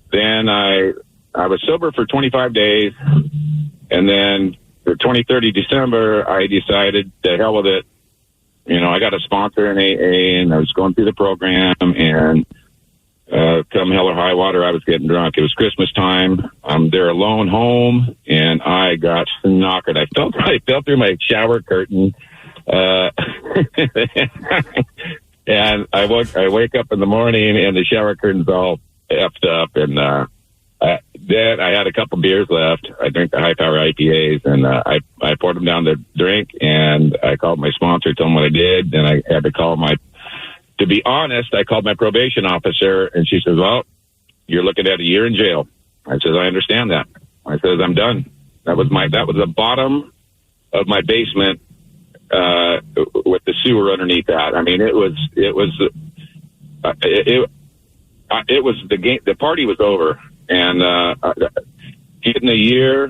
Speaker 19: then I was sober for 25 days, and then the 23rd of December, I decided to hell with it. I got a sponsor in AA, and I was going through the program, and come hell or high water, I was getting drunk. It was Christmas time. I'm there alone home, and I got knockered. I fell through my shower curtain. And I wake up in the morning and the shower curtain's all effed up. And then I had a couple beers left. I drank the high power IPAs, and I poured them down the drink. And I called my sponsor, told him what I did. Then I had to to be honest, I called my probation officer, and she says, "Well, you're looking at a year in jail." I says, "I understand that." I says, "I'm done." That was the bottom of my basement. With the sewer underneath that. I mean, it was the game. The party was over, and getting a year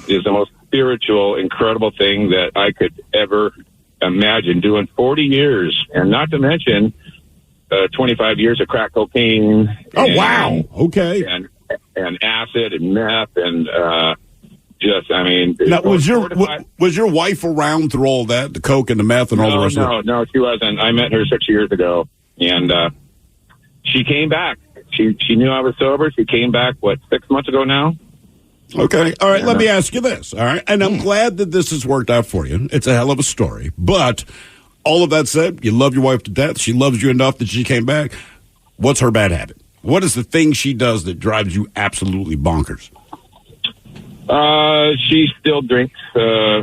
Speaker 19: is the most spiritual, incredible thing that I could ever imagine. Doing 40 years, and not to mention 25 years of crack cocaine.
Speaker 10: Oh, wow! Okay,
Speaker 19: and acid and meth and.
Speaker 10: Now, was your wife around through all that, the coke and the meth and all the rest of it?
Speaker 19: No, she wasn't. I met her 6 years ago, and she came back. She knew I was sober. She came back, 6 months ago now?
Speaker 10: Okay. All right, let me ask you this, all right? And I'm glad that this has worked out for you. It's a hell of a story. But all of that said, you love your wife to death. She loves you enough that she came back. What's her bad habit? What is the thing she does that drives you absolutely bonkers?
Speaker 19: She still drinks, and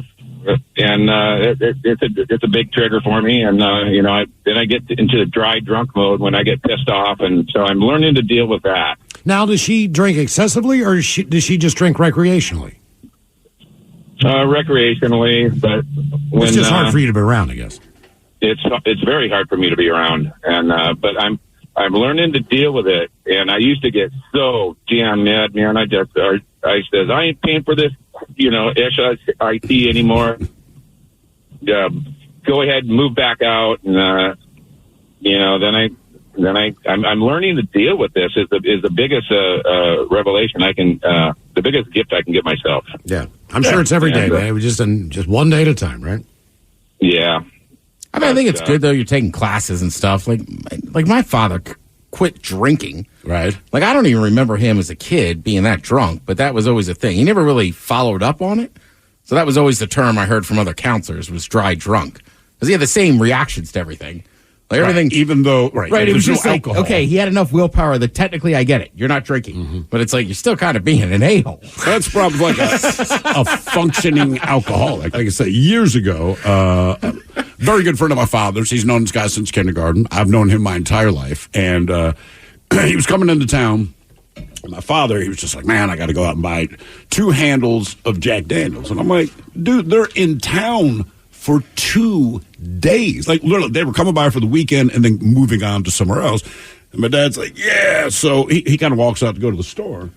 Speaker 19: it's a big trigger for me. And then I get into the dry drunk mode when I get pissed off, and so I'm learning to deal with that.
Speaker 9: Now, does she drink excessively, or does she just drink recreationally?
Speaker 19: Recreationally, but
Speaker 9: it's just hard for you to be around, I guess.
Speaker 19: It's very hard for me to be around, and but I'm learning to deal with it. And I used to get so damn mad, man. I says, I ain't paying for this, SIT anymore. Go ahead and move back out. And, I'm learning to deal with this is the biggest, revelation the biggest gift I can give myself.
Speaker 9: Yeah. I'm sure it's every day, man. Just one day at a time, right?
Speaker 19: Yeah.
Speaker 6: I think it's good though. You're taking classes and stuff. Like my father quit drinking.
Speaker 10: Right.
Speaker 6: Like I don't even remember him as a kid being that drunk, but that was always a thing. He never really followed up on it. So that was always the term I heard from other counselors was dry drunk because he had the same reactions to everything. Like everything,
Speaker 10: even though
Speaker 6: it was just like alcohol. Okay, he had enough willpower that technically I get it. You're not drinking, but it's like you're still kind of being an a-hole.
Speaker 10: That's probably like a functioning alcoholic. Like I said, years ago, a very good friend of my father's. He's known this guy since kindergarten. I've known him my entire life, and he was coming into town. And my father, he was just like, man, I got to go out and buy 2 handles of Jack Daniels, and I'm like, dude, they're in town for 2 days. Like, literally, they were coming by for the weekend and then moving on to somewhere else. And my dad's like, yeah. So he kind of walks out to go to the store.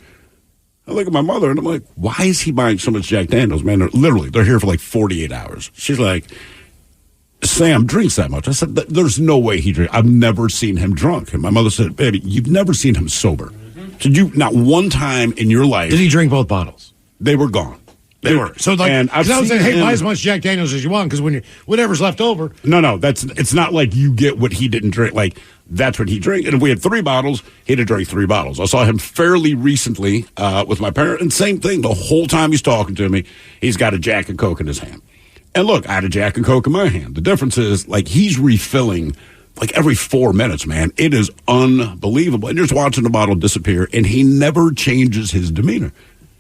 Speaker 10: I look at my mother, and I'm like, why is he buying so much Jack Daniels, man? They're here for like 48 hours. She's like, Sam drinks that much. I said, there's no way he drinks. I've never seen him drunk. And my mother said, baby, you've never seen him sober. Did you, not one time in your life.
Speaker 9: Did he drink both bottles?
Speaker 10: They were gone.
Speaker 9: They were. So, like,
Speaker 10: and
Speaker 9: I was saying, hey, buy as much Jack Daniels as you want, because whatever's left over.
Speaker 10: No, it's not like you get what he didn't drink. Like, that's what he drank. And if we had 3 bottles, he'd have drank 3 bottles. I saw him fairly recently with my parents, and same thing. The whole time he's talking to me, he's got a Jack and Coke in his hand. And look, I had a Jack and Coke in my hand. The difference is, like, he's refilling like every 4 minutes, man. It is unbelievable. And you're just watching the bottle disappear, and he never changes his demeanor.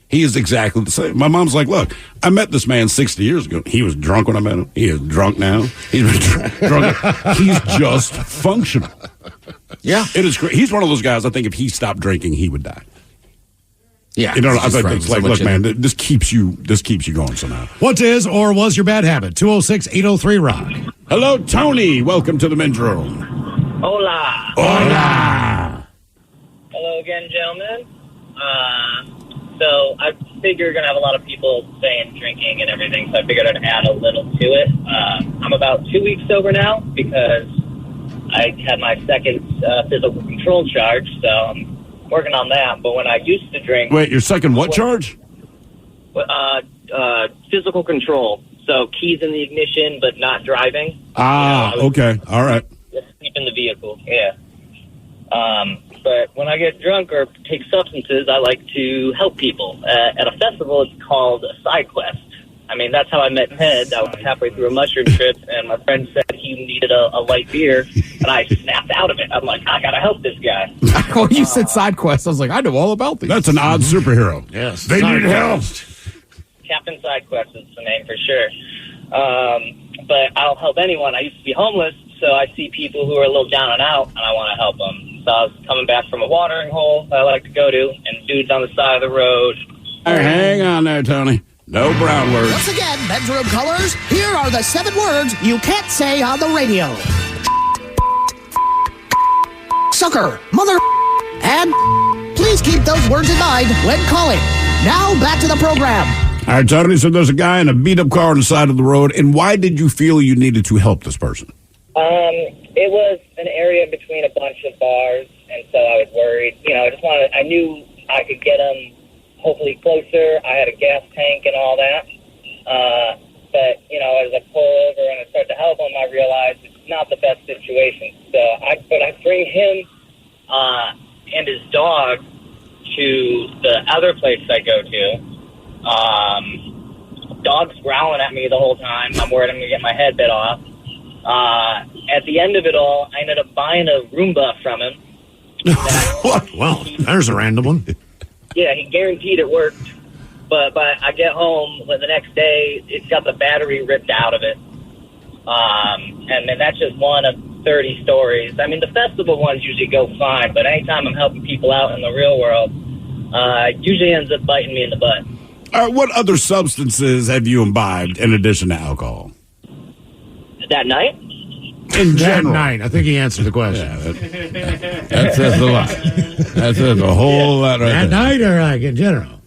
Speaker 10: He is exactly the same. My mom's like, look, I met this man 60 years ago. He was drunk when I met him. He is drunk now. He's been drunk. He's just functional.
Speaker 6: Yeah.
Speaker 10: It is great. He's one of those guys, I think if he stopped drinking, he would die.
Speaker 6: Yeah.
Speaker 10: You know, I think it's like, look, man, this keeps you going somehow.
Speaker 9: What is or was your bad habit? 206-803-ROCK.
Speaker 10: Hello, Tony. Welcome to the men's room.
Speaker 20: Hola.
Speaker 10: Hola.
Speaker 20: Hello again, gentlemen. So I figure you're going to have a lot of people saying drinking and everything, so I figured I'd add a little to it. I'm about 2 weeks sober now because I had my second physical control charge, so I'm working on that. But when I used to drink...
Speaker 10: Wait, your second what charge?
Speaker 20: Physical control. So keys in the ignition, but not driving.
Speaker 10: Okay. All right.
Speaker 20: Just sleep in the vehicle, yeah. But when I get drunk or take substances, I like to help people. At a festival, it's called a side quest. I mean, that's how I met Ted. I was halfway through a mushroom trip, and my friend said he needed a light beer, and I snapped out of it. I'm like, I got to help this guy.
Speaker 6: Well, you said side quest. I was like, I know all about these.
Speaker 10: That's an odd superhero.
Speaker 9: Yes.
Speaker 10: They need help.
Speaker 20: Captain Sidequest is the name for sure. But I'll help anyone. I used to be homeless, so I see people who are a little down and out, and I want to help them. So I was coming back from a watering hole that I like to go to, and dudes on the side of the road.
Speaker 10: Hey, hang on there, Tony. No brown words.
Speaker 7: Once again, bedroom colors, here are the 7 words you can't say on the radio. Sucker, mother, and please keep those words in mind when calling. Now back to the program.
Speaker 10: All right, Tony, so there's a guy in a beat-up car on the side of the road, and why did you feel you needed to help this person?
Speaker 20: It was an area between a bunch of bars, and so I was worried. You know, I knew I could get them hopefully closer. I had a gas tank and all that. But, you know, as I pull over and I start to help him, I realized it's not the best situation. So I bring him and his dog to the other place I go to. Dog's growling at me the whole time. I'm worried I'm going to get my head bit off. At the end of it all, I ended up buying a Roomba from him.
Speaker 9: Well, there's a random one.
Speaker 20: Yeah, he guaranteed it worked. But I get home the next day, it's got the battery ripped out of it. And then that's just one of 30 stories. I mean, the festival ones usually go fine, but anytime I'm helping people out in the real world, it usually ends up biting me in the butt.
Speaker 10: All right, what other substances have you imbibed in addition to alcohol?
Speaker 20: That night?
Speaker 10: In general.
Speaker 9: That night. I think he answered the question.
Speaker 10: Yeah, that says a lot. That says a whole lot right
Speaker 9: That
Speaker 10: there.
Speaker 9: night or like in general?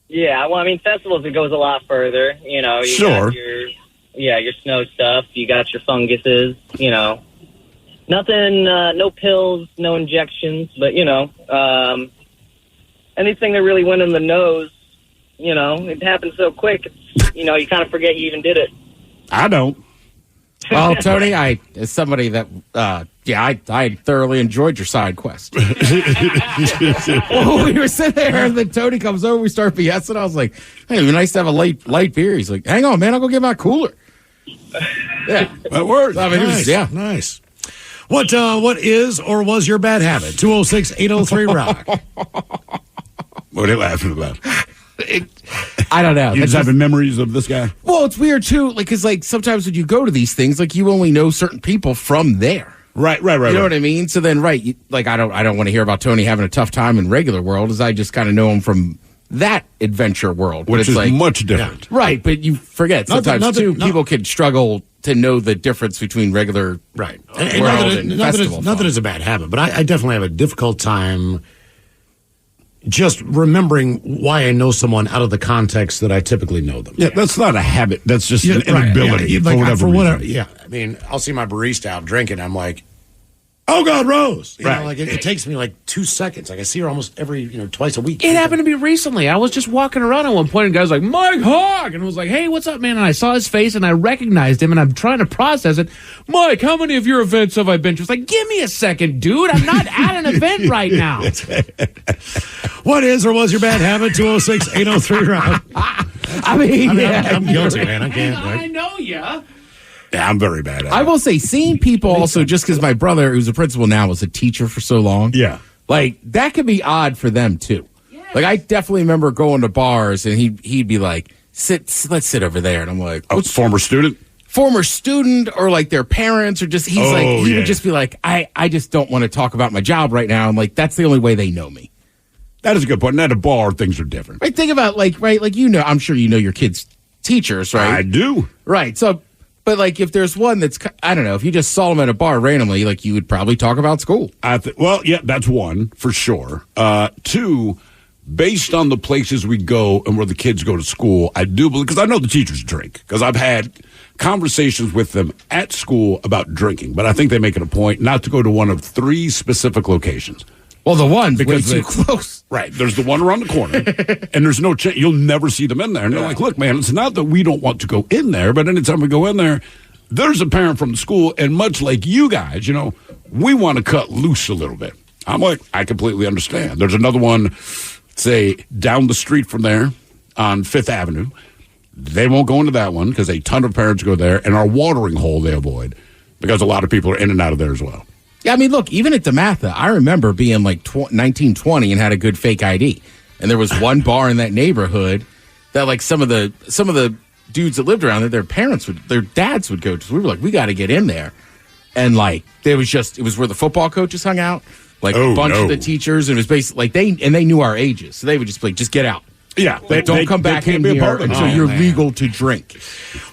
Speaker 20: Yeah, well, I mean, festivals, it goes a lot further. You know, you got your snow stuff. You got your funguses, you know. Nothing, no pills, no injections, but, you know, anything that really went in the nose, you know, it happened so quick, you know, you kind of forget you even did it.
Speaker 10: I don't.
Speaker 6: Well, Tony, as somebody that, I thoroughly enjoyed your side quest. We were sitting there, and then Tony comes over, we start BSing. I was like, hey, it'd be nice to have a light beer. He's like, hang on, man, I'll go get my cooler. Yeah,
Speaker 10: that works.
Speaker 6: I mean,
Speaker 9: Nice.
Speaker 6: Nice.
Speaker 9: What is or was your bad habit? 206-803-ROCK.
Speaker 10: What are they laughing about?
Speaker 6: I don't know.
Speaker 10: You just having memories of this guy?
Speaker 6: Well, it's weird, too, like, because, like, sometimes when you go to these things, like, you only know certain people from there.
Speaker 10: Right.
Speaker 6: You know what I mean? So then, I don't want to hear about Tony having a tough time in regular world, as I just kind of know him from that adventure world.
Speaker 10: Which is
Speaker 6: like,
Speaker 10: much different.
Speaker 6: Yeah. Right, but you forget sometimes, people can struggle to know the difference between regular
Speaker 9: world
Speaker 6: and festival.
Speaker 9: Not that it's a bad habit, but I definitely have a difficult time just remembering why I know someone out of the context that I typically know them.
Speaker 10: Yeah, that's not a habit. That's just an inability for whatever reason.
Speaker 9: Yeah, I mean, I'll see my barista out drinking. I'm like, Oh God, Rose! You
Speaker 11: Right.
Speaker 9: know, like it takes me like 2 seconds. Like I see her almost every twice a week.
Speaker 11: It happened to me recently. I was just walking around at one point, and a guy was like, Mike Hogg! And I was like, hey, what's up, man? And I saw his face, and I recognized him, and I'm trying to process it. Mike, how many of your events have I been to? It's like, give me a second, dude. I'm not at an event right now.
Speaker 9: What is or was your bad habit? 206-803-ROB.
Speaker 11: I mean,
Speaker 9: I'm guilty, man. I can't.
Speaker 11: I know ya.
Speaker 10: Yeah, I'm very bad at it.
Speaker 6: I will say, seeing people also, just because my brother, who's a principal now, was a teacher for so long.
Speaker 10: Yeah.
Speaker 6: Like, that could be odd for them, too. Yes. Like, I definitely remember going to bars, and he'd be like, let's sit over there. And I'm like,
Speaker 10: oh, former student?
Speaker 6: Former student, or like their parents, or just, he would just be like, I just don't want to talk about my job right now. I'm like, that's the only way they know me.
Speaker 10: That is a good point. And at a bar, things are different.
Speaker 6: Right, think about, like, I'm sure you know your kids' teachers, right?
Speaker 10: I do.
Speaker 6: Right, so... But, like, if there's one that's, I don't know, if you just saw them at a bar randomly, like, you would probably talk about school.
Speaker 10: Well, yeah, that's one, for sure. Two, based on the places we go and where the kids go to school, I do believe, because I know the teachers drink, because I've had conversations with them at school about drinking, but I think they make it a point not to go to one of 3 specific locations.
Speaker 6: Well, the one's way too close.
Speaker 10: Right. There's the one around the corner, and there's no chance. You'll never see them in there. And they're like, look, man, it's not that we don't want to go in there, but anytime we go in there, there's a parent from the school, and much like you guys, we want to cut loose a little bit. I'm like, I completely understand. There's another one, say, down the street from there on 5th Avenue. They won't go into that one because a ton of parents go there, and our watering hole they avoid because a lot of people are in and out of there as well.
Speaker 6: Yeah, I mean, look, even at DeMatha, I remember being like 19, 20 and had a good fake ID. And there was one bar in that neighborhood that like some of the dudes that lived around there, their dads would go to. So we were like, we got to get in there. And like, it was where the football coaches hung out, like a bunch of the teachers. And it was basically like they knew our ages. So they would just be like, just get out.
Speaker 10: Yeah.
Speaker 6: Don't come back in here until you're legal to drink.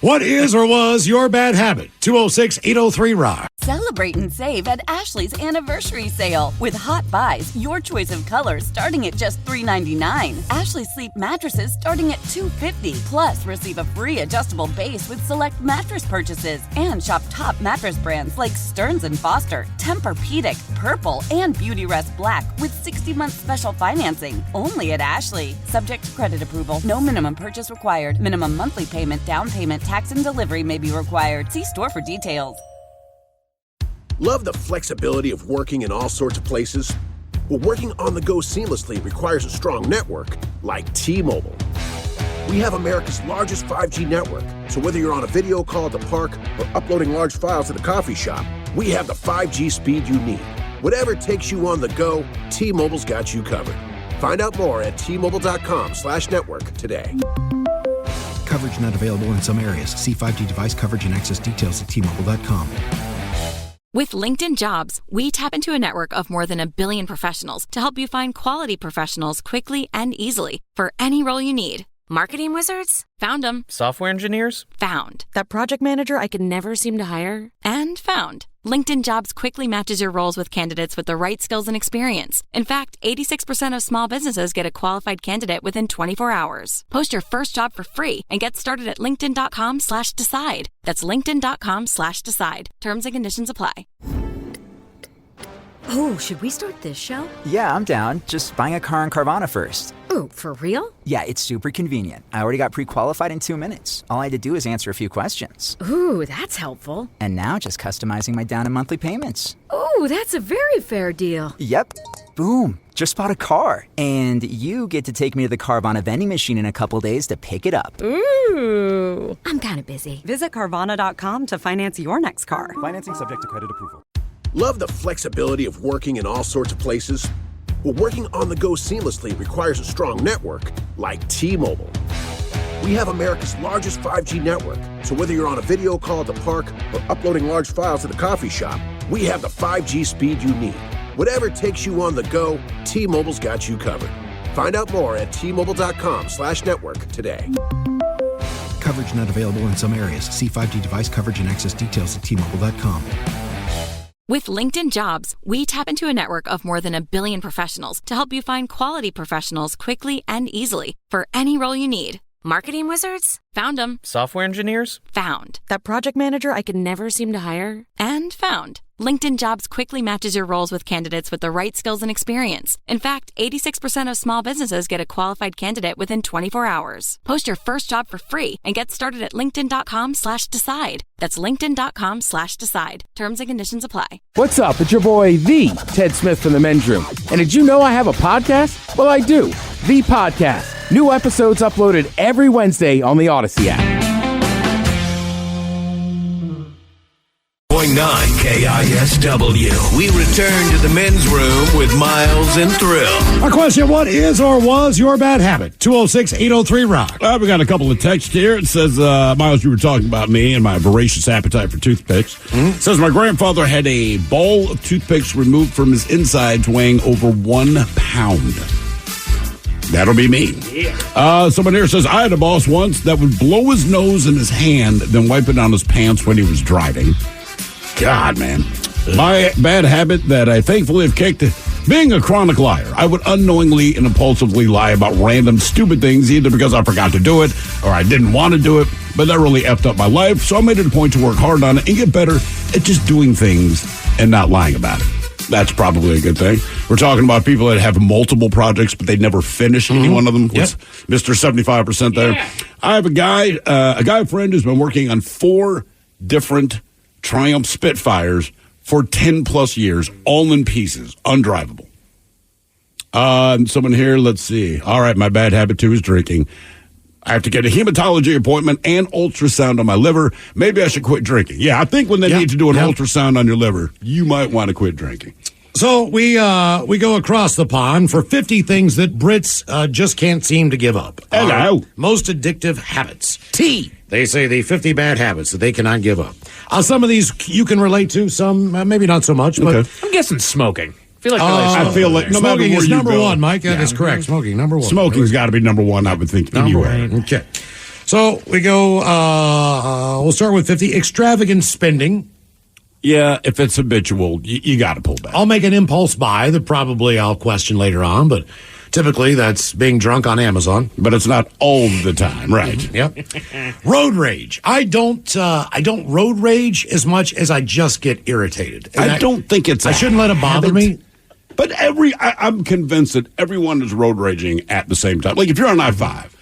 Speaker 9: What is or was your bad habit? 206-803-ROB.
Speaker 4: Celebrate and save at Ashley's Anniversary Sale. With Hot Buys, your choice of colors starting at just $3.99. Ashley Sleep mattresses starting at $2.50. Plus, receive a free adjustable base with select mattress purchases. And shop top mattress brands like Stearns & Foster, Tempur-Pedic, Purple, and Beautyrest Black with 60-month special financing. Only at Ashley. Subject to credit approval. No minimum purchase required. Minimum monthly payment, down payment, tax, and delivery may be required. See store for details.
Speaker 1: Love the flexibility of working in all sorts of places? Well, working on the go seamlessly requires a strong network like T-Mobile. We have America's largest 5G network, so whether you're on a video call at the park or uploading large files at the coffee shop, we have the 5G speed you need. Whatever takes you on the go, T-Mobile's got you covered. Find out more at T-Mobile.com/network today.
Speaker 2: Coverage not available in some areas. See 5G device coverage and access details at T-Mobile.com.
Speaker 3: With LinkedIn Jobs, we tap into a network of more than 1 billion professionals to help you find quality professionals quickly and easily for any role you need. Marketing wizards? Found them.
Speaker 21: Software engineers?
Speaker 3: Found.
Speaker 5: That project manager I could never seem to hire?
Speaker 3: And found. LinkedIn Jobs quickly matches your roles with candidates with the right skills and experience. In fact, 86% of small businesses get a qualified candidate within 24 hours. Post your first job for free and get started at linkedin.com/decide. That's linkedin.com/decide. Terms and conditions apply.
Speaker 22: Oh, should we start this show?
Speaker 23: Yeah, I'm down. Just buying a car on Carvana first.
Speaker 22: Ooh, for real?
Speaker 23: Yeah, it's super convenient. I already got pre-qualified in 2 minutes. All I had to do is answer a few questions.
Speaker 22: Ooh, that's helpful.
Speaker 23: And now just customizing my down and monthly payments.
Speaker 22: Ooh, that's a very fair deal.
Speaker 23: Yep. Boom. Just bought a car. And you get to take me to the Carvana vending machine in a couple days to pick it up.
Speaker 22: Ooh. I'm kind of busy.
Speaker 24: Visit Carvana.com to finance your next car.
Speaker 23: Financing subject to credit approval.
Speaker 1: Love the flexibility of working in all sorts of places? Well, working on the go seamlessly requires a strong network like T-Mobile. We have America's largest 5G network, so whether you're on a video call at the park or uploading large files at the coffee shop, we have the 5G speed you need. Whatever takes you on the go, T-Mobile's got you covered. Find out more at T-Mobile.com/network today.
Speaker 2: Coverage not available in some areas. See 5G device coverage and access details at T-Mobile.com.
Speaker 3: With LinkedIn Jobs, we tap into a network of more than 1 billion professionals to help you find quality professionals quickly and easily for any role you need. Marketing wizards? Found them.
Speaker 21: Software engineers?
Speaker 3: Found.
Speaker 5: That project manager I could never seem to hire?
Speaker 3: And found. LinkedIn Jobs quickly matches your roles with candidates with the right skills and experience. In fact, 86% of small businesses get a qualified candidate within 24 hours. Post your first job for free and get started at linkedin.com/decide. That's linkedin.com/decide. Terms and conditions apply.
Speaker 8: What's up? It's your boy, the Ted Smith from the Men's Room. And did you know I have a podcast? Well, I do. The Podcast. New episodes uploaded every Wednesday on the Odyssey app.
Speaker 7: 9 KISW. We return to the men's room with Miles and Thrill.
Speaker 9: Our question, what is or was your bad habit? 206-803-ROCK.
Speaker 10: We got a couple of texts here. It says, Miles, you were talking about me and my voracious appetite for toothpicks. It says, my grandfather had a bowl of toothpicks removed from his insides weighing over 1 pound. That'll be me. Yeah. Someone here says, I had a boss once that would blow his nose in his hand, then wipe it on his pants when he was driving. God, man. My bad habit that I thankfully have kicked, being a chronic liar. I would unknowingly and impulsively lie about random stupid things, either because I forgot to do it or I didn't want to do it, but that really effed up my life, so I made it a point to work hard on it and get better at just doing things and not lying about it. That's probably a good thing. We're talking about people that have multiple projects, but they never finish any one of them. Yep. Mr. 75% there. Yeah. I have a guy friend who's been working on 4 different Triumph Spitfires for 10 plus years, all in pieces, undrivable. Someone here, let's see. All right, my bad habit too is drinking. I have to get a hematology appointment and ultrasound on my liver. Maybe I should quit drinking. Yeah, I think when they need to do an ultrasound on your liver, you might want to quit drinking.
Speaker 9: So we go across the pond for 50 things that Brits just can't seem to give up.
Speaker 10: Hello.
Speaker 9: Most addictive habits. Tea. They say the 50 bad habits that they cannot give up. Some of these you can relate to, some maybe not so much. But
Speaker 11: I'm guessing smoking.
Speaker 10: I feel like no matter
Speaker 9: smoking
Speaker 10: where
Speaker 9: is
Speaker 10: you
Speaker 9: number
Speaker 10: go,
Speaker 9: one, Mike. That is correct. Smoking, number one.
Speaker 10: Smoking's got to be number one, I would think, anywhere.
Speaker 9: Okay. So we go, we'll start with 50. Extravagant spending.
Speaker 10: Yeah, if it's habitual, you got to pull back.
Speaker 9: I'll make an impulse buy that probably I'll question later on, but typically that's being drunk on Amazon.
Speaker 10: But it's not all the time, right?
Speaker 9: Yep. Road rage. I don't road rage as much as I just get irritated. And
Speaker 10: I don't think it's
Speaker 9: I shouldn't let it bother me.
Speaker 10: But I'm convinced that everyone is road raging at the same time. Like if you're on I-5,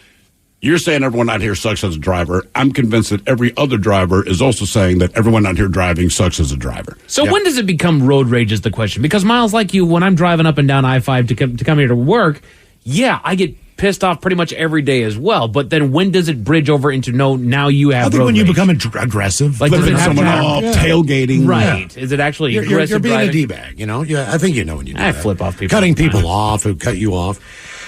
Speaker 10: you're saying everyone out here sucks as a driver. I'm convinced that every other driver is also saying that everyone out here driving sucks as a driver.
Speaker 11: So when does it become road rage is the question? Because Miles, like you, when I'm driving up and down I-5 to come here to work, yeah, I get pissed off pretty much every day as well. But then when does it bridge over into now you have
Speaker 9: I think
Speaker 11: road
Speaker 9: when you
Speaker 11: rage?
Speaker 9: become aggressive.
Speaker 11: Like
Speaker 10: flipping someone off, tailgating.
Speaker 11: Right. Yeah. Is it actually
Speaker 9: you're
Speaker 11: aggressive
Speaker 9: being
Speaker 11: driving?
Speaker 9: a D-bag, you know? Yeah, I think you know when you do that.
Speaker 11: flip off people.
Speaker 9: Cutting people off who cut you off.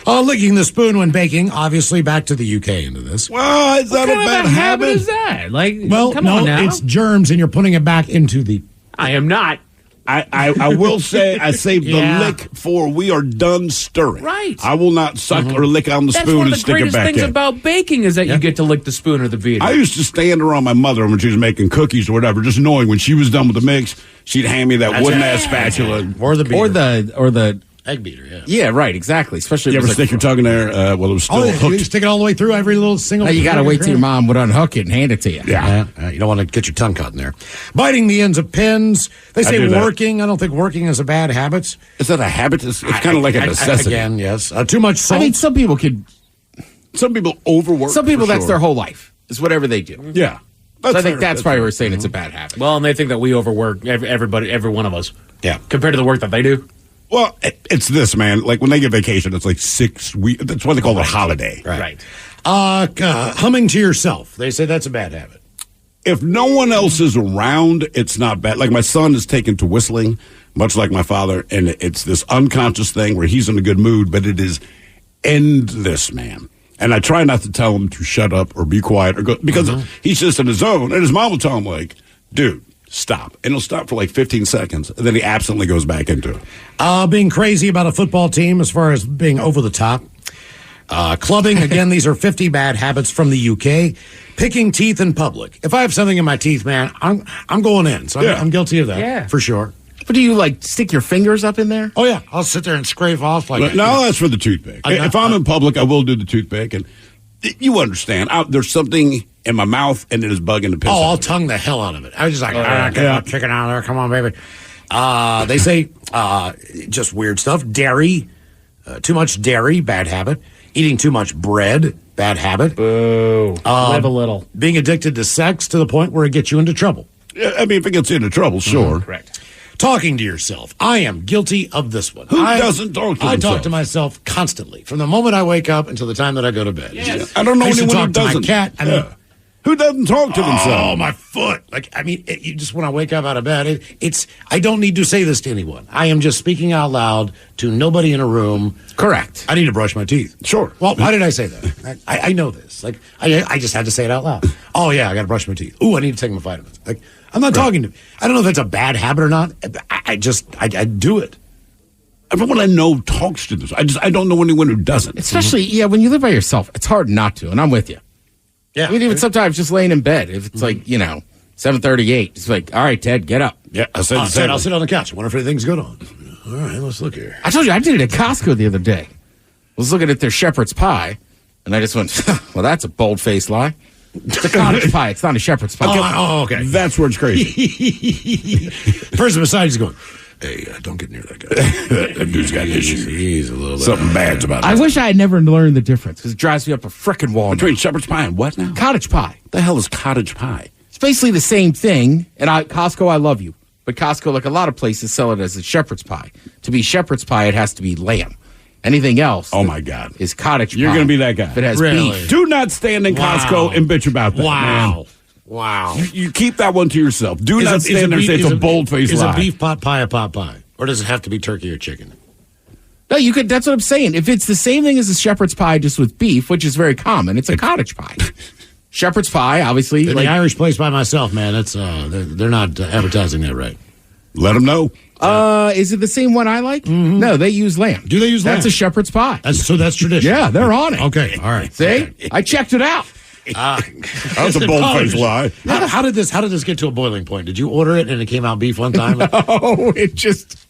Speaker 9: Licking the spoon when baking, obviously back to the UK into this.
Speaker 10: Well, is that a bad habit?
Speaker 11: Is that? Like,
Speaker 9: well,
Speaker 11: come
Speaker 9: no,
Speaker 11: on now.
Speaker 9: it's germs and you're putting it back into the...
Speaker 11: I am not.
Speaker 10: I will say I saved the lick for we are done stirring.
Speaker 11: Right.
Speaker 10: I will not suck or lick on the
Speaker 11: That's
Speaker 10: spoon
Speaker 11: one
Speaker 10: and
Speaker 11: of the
Speaker 10: stick it
Speaker 11: greatest
Speaker 10: back
Speaker 11: things
Speaker 10: in.
Speaker 11: about baking is that you get to lick the spoon or the beater.
Speaker 10: I used to stand around my mother when she was making cookies or whatever, just knowing when she was done with the mix, she'd hand me that wooden-ass spatula.
Speaker 9: Or the beater.
Speaker 6: Or the
Speaker 9: egg beater, yeah.
Speaker 6: Yeah, right, exactly. Especially
Speaker 10: You
Speaker 6: if
Speaker 10: ever
Speaker 6: it was
Speaker 10: stick your tongue in there? Well, it was still
Speaker 9: You
Speaker 10: hooked.
Speaker 9: stick it all the way through every little single...
Speaker 6: Now you got to wait till your mom would unhook it and hand it to you.
Speaker 10: Yeah.
Speaker 9: You don't want to get your tongue caught in there. Biting the ends of pens. They say
Speaker 10: do that.
Speaker 9: working. I don't think working is a bad habit.
Speaker 10: Is that a habit? It's kind of like a necessity.
Speaker 9: Again, yes. Too much salt.
Speaker 6: I mean, some people
Speaker 10: overwork.
Speaker 6: Some people,
Speaker 10: for
Speaker 6: that's
Speaker 10: sure.
Speaker 6: their whole life. It's whatever they do.
Speaker 10: Yeah.
Speaker 6: So I think
Speaker 10: fair.
Speaker 6: that's why we're saying it's a bad habit.
Speaker 11: Well, and they think that we overwork every one of us.
Speaker 9: Yeah.
Speaker 11: Compared to the work that they do.
Speaker 10: Well, it's this, man. Like when they get vacation, it's like 6 weeks. That's why they call it a holiday.
Speaker 9: Right. Humming to yourself. They say that's a bad habit.
Speaker 10: If no one else is around, it's not bad. Like my son is taken to whistling, much like my father, and it's this unconscious thing where he's in a good mood, but it is endless, man. And I try not to tell him to shut up or be quiet or go because he's just in his zone. And his mom will tell him, like, dude, stop. And he'll stop for like 15 seconds, and then he absently goes back into it.
Speaker 9: Being crazy about a football team as far as being over the top. Clubbing, again, these are 50 bad habits from the UK. Picking teeth in public. If I have something in my teeth, man, I'm going in. So I'm guilty of that.
Speaker 11: Yeah.
Speaker 9: For sure.
Speaker 6: But do you, like, stick your fingers up in there?
Speaker 9: Oh, yeah. I'll sit there and scrape off like that.
Speaker 10: No, that's for the toothpick. If I'm in public, I will do the toothpick. And you understand. There's something in my mouth, and it is bugging the piss.
Speaker 9: Oh, I'll tongue the hell out of it. I was just like, get that chicken out of there. Come on, baby. They say just weird stuff. Dairy, too much dairy, bad habit. Eating too much bread, bad habit.
Speaker 11: Boo. Live a little.
Speaker 9: Being addicted to sex to the point where it gets you into trouble.
Speaker 10: Yeah, I mean, if it gets you into trouble, sure.
Speaker 11: Correct.
Speaker 9: Talking to yourself. I am guilty of this one.
Speaker 10: Who doesn't talk to
Speaker 9: I
Speaker 10: themselves?
Speaker 9: talk to myself constantly, from the moment I wake up until the time that I go to bed.
Speaker 10: Yes. I don't know
Speaker 9: used to
Speaker 10: anyone who
Speaker 9: talk to
Speaker 10: doesn't.
Speaker 9: my cat. I mean,
Speaker 10: Who doesn't talk to themselves?
Speaker 9: Oh, my foot. Like, I mean, you just when I wake up out of bed, I don't need to say this to anyone. I am just speaking out loud to nobody in a room.
Speaker 6: Correct.
Speaker 9: I need to brush my teeth.
Speaker 10: Sure.
Speaker 9: Well, why did I say that? I know this. Like, I just had to say it out loud. Oh, yeah, I got to brush my teeth. Ooh, I need to take my vitamins. Like, I'm not talking to, I don't know if that's a bad habit or not. I do it.
Speaker 10: Everyone I know talks to this. I don't know anyone who doesn't.
Speaker 6: Especially, when you live by yourself, it's hard not to, and I'm with you.
Speaker 9: Yeah.
Speaker 6: I mean, even sometimes just laying in bed, if it's like, 7:38, it's like, all right, Ted, get up.
Speaker 10: Yeah,
Speaker 9: I'll sit on the couch. I wonder if anything's good on. All right, let's look here.
Speaker 6: I told you, I did it at Costco the other day. I was looking at their shepherd's pie, and I just went, well, that's a bold-faced lie. It's a cottage pie. It's not a shepherd's pie.
Speaker 9: Okay.
Speaker 10: That's where it's crazy.
Speaker 9: Person beside you's going, hey, don't get near that guy.
Speaker 10: That dude's got issues.
Speaker 9: He's a little bit.
Speaker 10: Something bad's about
Speaker 6: I
Speaker 10: that.
Speaker 6: wish I had never learned the difference, because it drives me up a frickin' wall.
Speaker 10: Between shepherd's pie and what now?
Speaker 6: Cottage pie.
Speaker 10: The hell is cottage pie?
Speaker 6: It's basically the same thing. And Costco, I love you. But Costco, like a lot of places, sell it as a shepherd's pie. To be shepherd's pie, it has to be lamb. Anything else,
Speaker 10: oh my God,
Speaker 6: is cottage pie.
Speaker 10: You're going to be that guy.
Speaker 6: If it has beef.
Speaker 10: Do not stand in Costco and bitch about that.
Speaker 9: Wow.
Speaker 10: Man.
Speaker 9: Wow.
Speaker 10: You keep that one to yourself. Do not stand there and say it's a bold-faced lie.
Speaker 9: Is a beef pot pie a pot pie? Or does it have to be turkey or chicken?
Speaker 6: No, you could. That's what I'm saying. If it's the same thing as a shepherd's pie, just with beef, which is very common, it's a cottage pie. Shepherd's pie, obviously.
Speaker 9: The Irish place by myself, man. That's they're not advertising that right.
Speaker 10: Let them know.
Speaker 6: Is it the same one I like? Mm-hmm. No, they use lamb.
Speaker 9: Do they use lamb?
Speaker 6: That's a shepherd's pie.
Speaker 9: That's tradition.
Speaker 6: Yeah, they're on it.
Speaker 9: Okay, all right.
Speaker 6: See,
Speaker 9: okay.
Speaker 6: I checked it out.
Speaker 10: That's a bold-faced lie.
Speaker 9: How did this get to a boiling point? Did you order it and it came out beef one time?
Speaker 6: No, it just.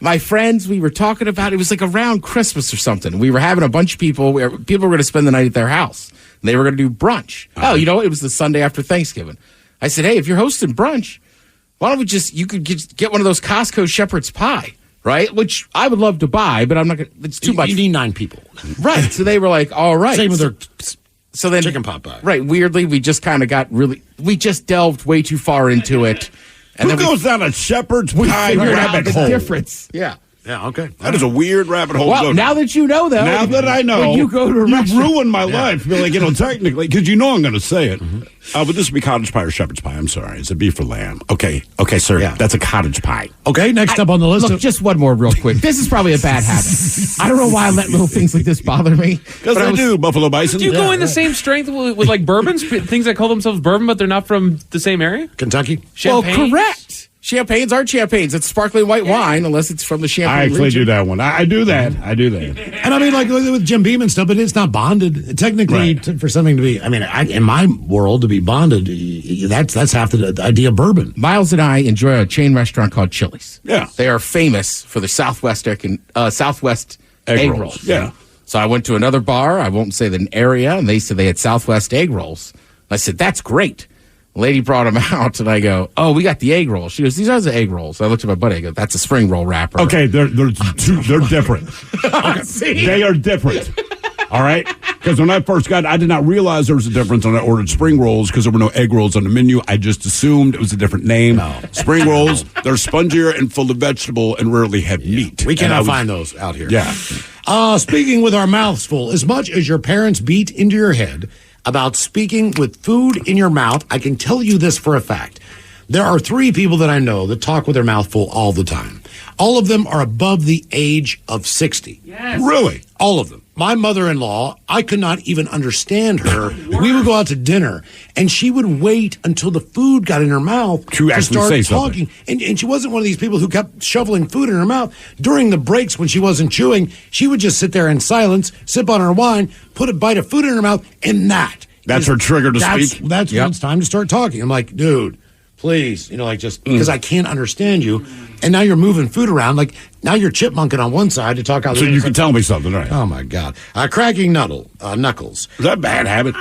Speaker 6: My friends, we were talking about it was like around Christmas or something. We were having a bunch of people where people were going to spend the night at their house. And they were going to do brunch. Oh, you know what? It was the Sunday after Thanksgiving. I said, hey, if you're hosting brunch, why don't we you could get one of those Costco shepherd's pie, right? Which I would love to buy, but I'm not going to, it's too much.
Speaker 9: You need 9 people.
Speaker 6: Right. So they were like, all right.
Speaker 9: Same with their
Speaker 6: so then,
Speaker 9: chicken pot pie.
Speaker 6: Right. Weirdly, we just kind of we just delved way too far into it.
Speaker 10: And who goes down a shepherd's pie rabbit hole?
Speaker 6: Difference. Yeah.
Speaker 9: Yeah, okay.
Speaker 10: That is a weird rabbit hole.
Speaker 6: Well, now that you know, though.
Speaker 10: Now that I know.
Speaker 6: When you go to a restaurant.
Speaker 10: You've ruined my life. Like, technically, because you know I'm going to say it. Mm-hmm. Would this be cottage pie or shepherd's pie? I'm sorry. Is it beef or lamb? Okay, sir. Yeah. That's a cottage pie.
Speaker 9: Okay, next up on the list.
Speaker 6: Look, just one more real quick. This is probably a bad habit. I don't know why I let little things like this bother me.
Speaker 10: Because I do, Buffalo Bison.
Speaker 11: Do you go in the same strength with like bourbons? Things that call themselves bourbon, but they're not from the same area?
Speaker 9: Kentucky?
Speaker 11: Champagne?
Speaker 6: Well, correct. Champagnes aren't champagnes. It's sparkling white wine, unless it's from the Champagne
Speaker 10: I actually
Speaker 6: region.
Speaker 10: do that one. I do that.
Speaker 9: And I mean, like with Jim Beam and stuff, but it's not bonded. Technically,
Speaker 10: Right.
Speaker 9: for something to be, I mean, in my world, to be bonded, that's half the idea of bourbon.
Speaker 6: Miles and I enjoy a chain restaurant called Chili's.
Speaker 10: Yeah.
Speaker 6: They are famous for the Southwest egg rolls.
Speaker 10: Yeah.
Speaker 6: So I went to another bar. I won't say the area, and they said they had Southwest egg rolls. I said, that's great. The lady brought them out, and I go, oh, we got the egg rolls. She goes, these are the egg rolls. So I looked at my buddy. I go, that's a spring roll wrapper.
Speaker 10: Okay, they're different. Okay. They are different. All right? Because when I first I did not realize there was a difference when I ordered spring rolls because there were no egg rolls on the menu. I just assumed it was a different name. No. Spring rolls, they're spongier and full of vegetable and rarely have meat.
Speaker 9: We cannot find those out here.
Speaker 10: Yeah.
Speaker 9: Speaking with our mouths full, as much as your parents beat into your head about speaking with food in your mouth, I can tell you this for a fact. There are 3 people that I know that talk with their mouth full all the time. All of them are above the age of 60.
Speaker 11: Yes.
Speaker 9: Really? All of them. My mother-in-law, I could not even understand her. We would go out to dinner, and she would wait until the food got in her mouth
Speaker 10: to actually
Speaker 9: start
Speaker 10: say
Speaker 9: talking. And she wasn't one of these people who kept shoveling food in her mouth. During the breaks when she wasn't chewing, she would just sit there in silence, sip on her wine, put a bite of food in her mouth, and
Speaker 10: that's her trigger to speak?
Speaker 9: That's when it's time to start talking. I'm like, dude, please, just because I can't understand you. And now you're moving food around. Like, now you're chipmunking on one side to talk out the
Speaker 10: So
Speaker 9: other
Speaker 10: you
Speaker 9: side.
Speaker 10: can tell me something, right?
Speaker 9: Oh, my God. Cracking knuckles.
Speaker 10: Is that a bad habit?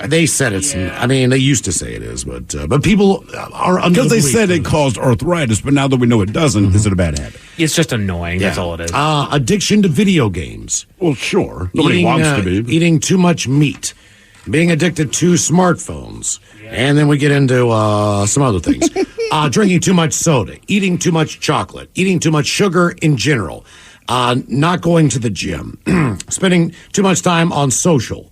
Speaker 9: They said it's. I mean, they used to say it is, but people are under
Speaker 10: because
Speaker 9: the
Speaker 10: they
Speaker 9: belief
Speaker 10: said it caused arthritis, but now that we know it doesn't, is it a bad habit?
Speaker 11: It's just annoying. That's all it is.
Speaker 9: Addiction to video games.
Speaker 10: Well, sure. Nobody wants to be.
Speaker 9: Eating too much meat. Being addicted to smartphones. And then we get into some other things. Drinking too much soda. Eating too much chocolate. Eating too much sugar in general. Not going to the gym. Spending too much time on social.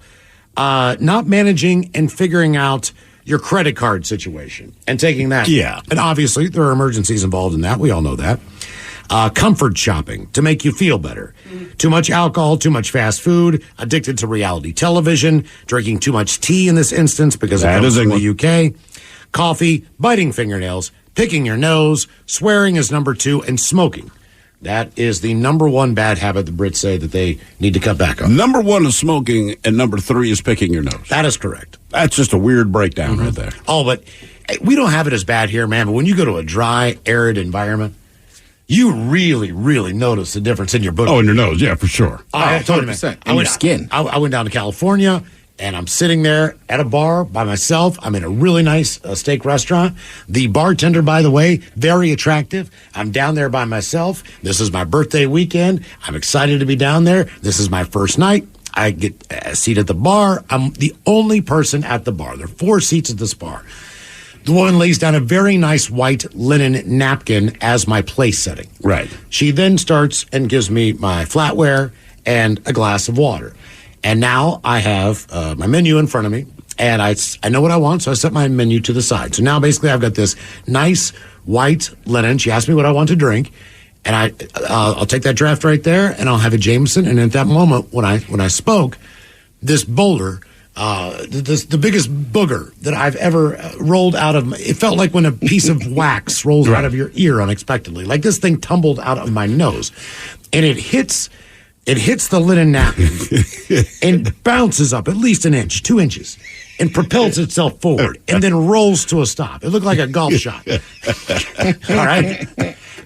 Speaker 9: Not managing and figuring out your credit card situation and taking that.
Speaker 10: Yeah.
Speaker 9: And obviously, there are emergencies involved in that. We all know that. Comfort shopping to make you feel better. Too much alcohol, too much fast food, addicted to reality television, drinking too much tea in this instance because it comes from the UK. Coffee, biting fingernails, picking your nose, swearing is number 2, and smoking. That is the number 1 bad habit the Brits say that they need to cut back on.
Speaker 10: Number 1 is smoking, and number 3 is picking your nose.
Speaker 9: That is correct.
Speaker 10: That's just a weird breakdown right there.
Speaker 9: Oh, but we don't have it as bad here, man. But when you go to a dry, arid environment, you really, really notice the difference in your booty.
Speaker 10: Oh, in your nose, yeah, for sure.
Speaker 9: I told you, man.
Speaker 6: 100%. And your skin.
Speaker 9: I went down to California, and I'm sitting there at a bar by myself. I'm in a really nice steak restaurant. The bartender, by the way, very attractive. I'm down there by myself. This is my birthday weekend. I'm excited to be down there. This is my first night. I get a seat at the bar. I'm the only person at the bar. There are 4 seats at this bar. The woman lays down a very nice white linen napkin as my place setting.
Speaker 10: Right.
Speaker 9: She then starts and gives me my flatware and a glass of water. And now I have my menu in front of me, and I know what I want, so I set my menu to the side. So now basically I've got this nice white linen. She asked me what I want to drink, and I'll take that draft right there, and I'll have a Jameson. And at that moment, when I spoke, this boulder, the biggest booger that I've ever rolled out of it felt like when a piece of wax rolls out of your ear unexpectedly. Like this thing tumbled out of my nose, and it hits the linen napkin and bounces up at least 1 inch, 2 inches, and propels itself forward and then rolls to a stop. It looked like a golf shot. All right.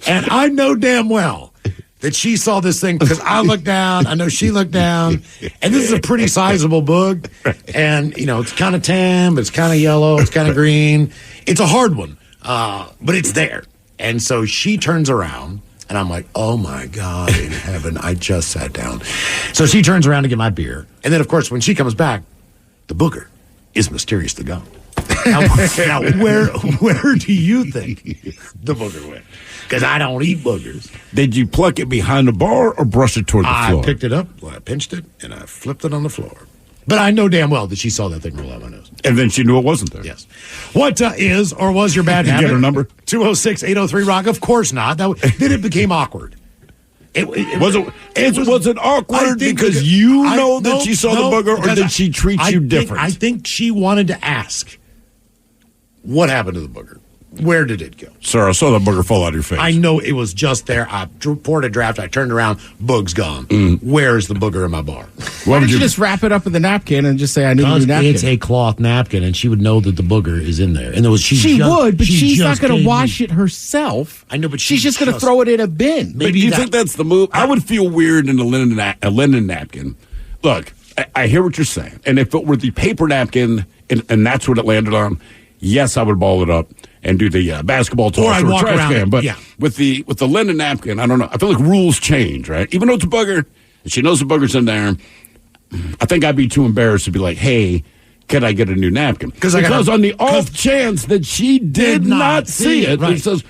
Speaker 9: And I know damn well that she saw this thing because I looked down. I know she looked down. And this is a pretty sizable boog. And, it's kind of tan, but it's kind of yellow. It's kind of green. It's a hard one, but it's there. And so she turns around. And I'm like, oh, my God in heaven, I just sat down. So she turns around to get my beer. And then, of course, when she comes back, the booger is mysteriously gone. Now where do you think the booger went? Because I don't eat boogers.
Speaker 10: Did you pluck it behind the bar or brush it toward the floor?
Speaker 9: I picked it up, I pinched it, and I flipped it on the floor. But I know damn well that she saw that thing roll out my nose.
Speaker 10: And then she knew it wasn't there.
Speaker 9: Yes. What is or was your bad habit?
Speaker 10: Get her number?
Speaker 9: 206-803-ROCK. Of course not. Then it became awkward.
Speaker 10: Was it awkward because you know that she saw the booger, or did she treat you different?
Speaker 9: I think she wanted to ask, what happened to the booger? Where did it go?
Speaker 10: Sir, I saw the booger fall out of your face.
Speaker 9: I know it was just there. I poured a draft. I turned around. Boog's gone. Where's the booger in my bar?
Speaker 6: Why don't you just wrap it up in the napkin and just say, I need a new napkin?
Speaker 9: It's a cloth napkin, and she would know that the booger is in there. And there was
Speaker 6: she would, but she's not going to wash it herself.
Speaker 9: I know, but
Speaker 6: she's just going to throw it in a bin.
Speaker 10: But do you think that's the move? I would feel weird in a linen napkin. Look, I hear what you're saying. And if it were the paper napkin and that's what it landed on, yes, I would ball it up and do the basketball toss or a trash can. But with the linen napkin, I don't know. I feel like rules change, right? Even though it's a booger, and she knows the booger's in there, I think I'd be too embarrassed to be like, hey, can I get a new napkin? Because on the off chance that she did not see it, it says,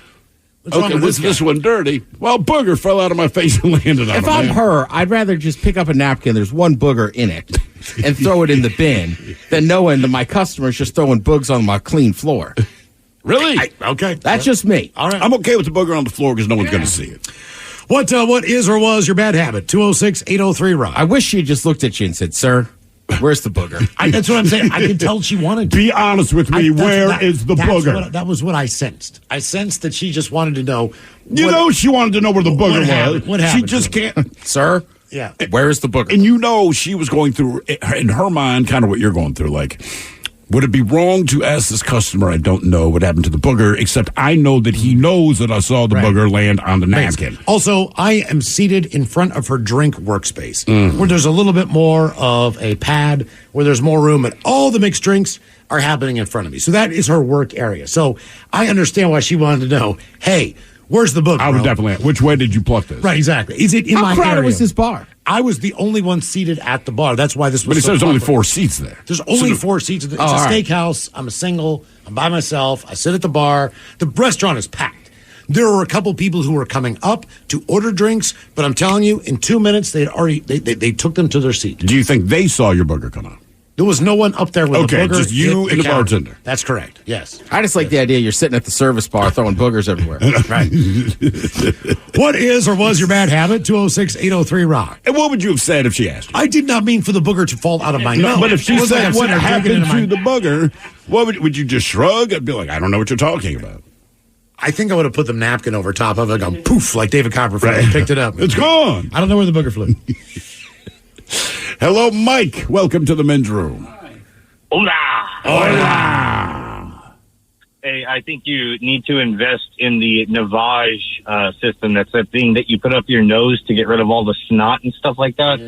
Speaker 10: okay, was this one dirty? Well, booger fell out of my face and landed on
Speaker 6: If I'm her, I'd rather just pick up a napkin, there's one booger in it, and throw it in the bin than knowing that my customer's just throwing boogs on my clean floor.
Speaker 10: Really?
Speaker 9: Okay.
Speaker 6: That's just me.
Speaker 9: All right.
Speaker 10: I'm okay with the booger on the floor because no one's going to see it.
Speaker 9: What is or was your bad habit? 206-803-ROCK.
Speaker 6: I wish she just looked at you and said, sir, where's the booger?
Speaker 9: That's what I'm saying. I can tell she wanted to.
Speaker 10: Be honest with me. Where is the booger?
Speaker 9: That was what I sensed. I sensed that she just wanted to know.
Speaker 10: She wanted to know where the booger was.
Speaker 9: What happened?
Speaker 10: She just can't.
Speaker 6: Sir?
Speaker 9: Yeah.
Speaker 6: Where is the booger?
Speaker 10: And she was going through, in her mind, kind of what you're going through. Like, Would it be wrong to ask this customer, I don't know what happened to the booger, except I know that he knows that I saw the booger land on the napkin.
Speaker 9: Also, I am seated in front of her drink workspace, where there's a little bit more of a pad, where there's more room, and all the mixed drinks are happening in front of me. So that is her work area. So I understand why she wanted to know, hey, where's the booger?
Speaker 10: I would definitely. Which way did you pluck this?
Speaker 9: Right, exactly. Is it in
Speaker 6: How
Speaker 9: my
Speaker 6: crowded
Speaker 9: area?
Speaker 6: was this bar?
Speaker 9: I was the only one seated at the bar. That's why this was
Speaker 10: But it
Speaker 9: so
Speaker 10: says only
Speaker 9: popular.
Speaker 10: 4 seats there.
Speaker 9: There's only 4 seats. It's a steakhouse. I'm a single. I'm by myself. I sit at the bar. The restaurant is packed. There were a couple people who were coming up to order drinks, but I'm telling you, in 2 minutes, they took them to their seat.
Speaker 10: Do you think they saw your booger come out?
Speaker 9: There was no one up there with a booger.
Speaker 10: Okay, just you
Speaker 9: hit
Speaker 10: and the
Speaker 9: counter.
Speaker 10: bartender.
Speaker 9: That's correct. Yes.
Speaker 6: I just like the idea you're sitting at the service bar throwing boogers everywhere.
Speaker 9: Right. What is or was your bad habit? 206-803-ROCK.
Speaker 10: And what would you have said if she asked you?
Speaker 9: I did not mean for the booger to fall out of my
Speaker 10: No,
Speaker 9: mouth.
Speaker 10: but if she
Speaker 9: It wasn't
Speaker 10: said
Speaker 9: like I'm
Speaker 10: what
Speaker 9: sitting there drinking
Speaker 10: happened
Speaker 9: into
Speaker 10: to the booger, what would you just shrug? I'd be like, I don't know what you're talking about.
Speaker 9: I think I would have put the napkin over top of it, gone poof, like David Copperfield, and picked it up.
Speaker 10: It's gone.
Speaker 9: I don't know where the booger flew.
Speaker 10: Hello, Mike. Welcome to the men's room.
Speaker 12: Hola.
Speaker 10: Hola.
Speaker 12: Hey, I think you need to invest in the Navage system. That's that thing that you put up your nose to get rid of all the snot and stuff like that.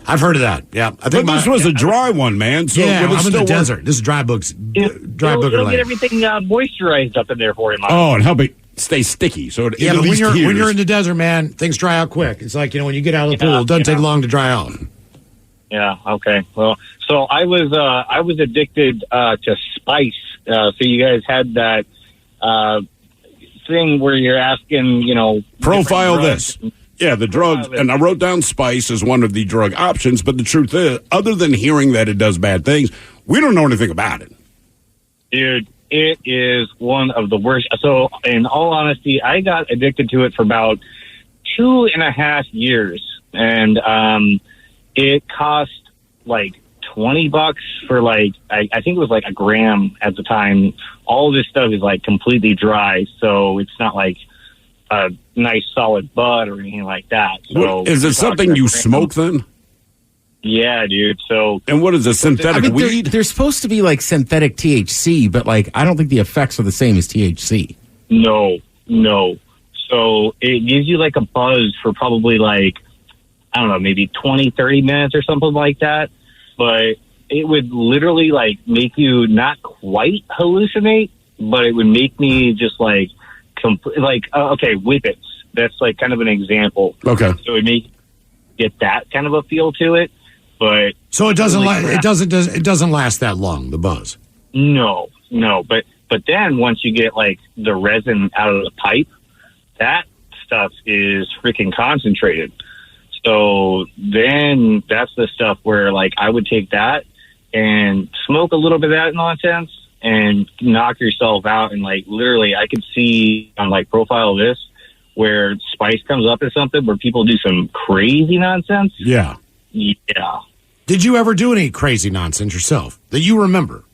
Speaker 9: I've heard of that. Yeah, I
Speaker 10: But this was a dry one, man. So
Speaker 9: yeah,
Speaker 10: would it
Speaker 9: I'm in
Speaker 10: still
Speaker 9: the
Speaker 10: work?
Speaker 9: desert. This is dry booger
Speaker 12: It'll
Speaker 9: land.
Speaker 12: get everything moisturized up in there for you, Mike.
Speaker 10: Oh, and help it stay sticky. So it
Speaker 9: Yeah,
Speaker 10: at
Speaker 9: but when
Speaker 10: least
Speaker 9: you're
Speaker 10: hears.
Speaker 9: in the desert, man, things dry out quick. It's like, when you get out of the
Speaker 12: Yeah,
Speaker 9: pool, it doesn't
Speaker 12: yeah.
Speaker 9: take long to dry out.
Speaker 12: Yeah. Okay. Well, so I was addicted to spice. So you guys had that thing where you're asking,
Speaker 10: Profile
Speaker 12: different
Speaker 10: this.
Speaker 12: drugs.
Speaker 10: Yeah, the drug, and I wrote down spice as one of the drug options, but the truth is, other than hearing that it does bad things, we don't know anything about it.
Speaker 12: Dude, it is one of the worst. So, in all honesty, I got addicted to it for about 2.5 years, and it cost like $20 for I think it was like a gram at the time. All this stuff is like completely dry, so it's not like a nice solid bud or anything like that. So
Speaker 10: Is it something you smoke then?
Speaker 12: Yeah, dude. So,
Speaker 10: and what is a synthetic weed?
Speaker 6: They're supposed to be like synthetic THC, but I don't think the effects are the same as THC.
Speaker 12: No. So it gives you like a buzz for probably I don't know, maybe 20, 30 minutes or something like that. But it would literally make you not quite hallucinate, but it would make me just okay, whippets. That's kind of an example.
Speaker 10: Okay.
Speaker 12: So it make get that kind of a feel to it, but
Speaker 9: So it doesn't
Speaker 12: holy crap.
Speaker 9: it doesn't last that long, the buzz.
Speaker 12: No, but then once you get the resin out of the pipe, that stuff is freaking concentrated. So then that's the stuff where I would take that and smoke a little bit of that nonsense and knock yourself out. And literally I could see on Profile This where spice comes up as something where people do some crazy nonsense.
Speaker 10: Yeah.
Speaker 12: Yeah.
Speaker 9: Did you ever do any crazy nonsense yourself that you remember?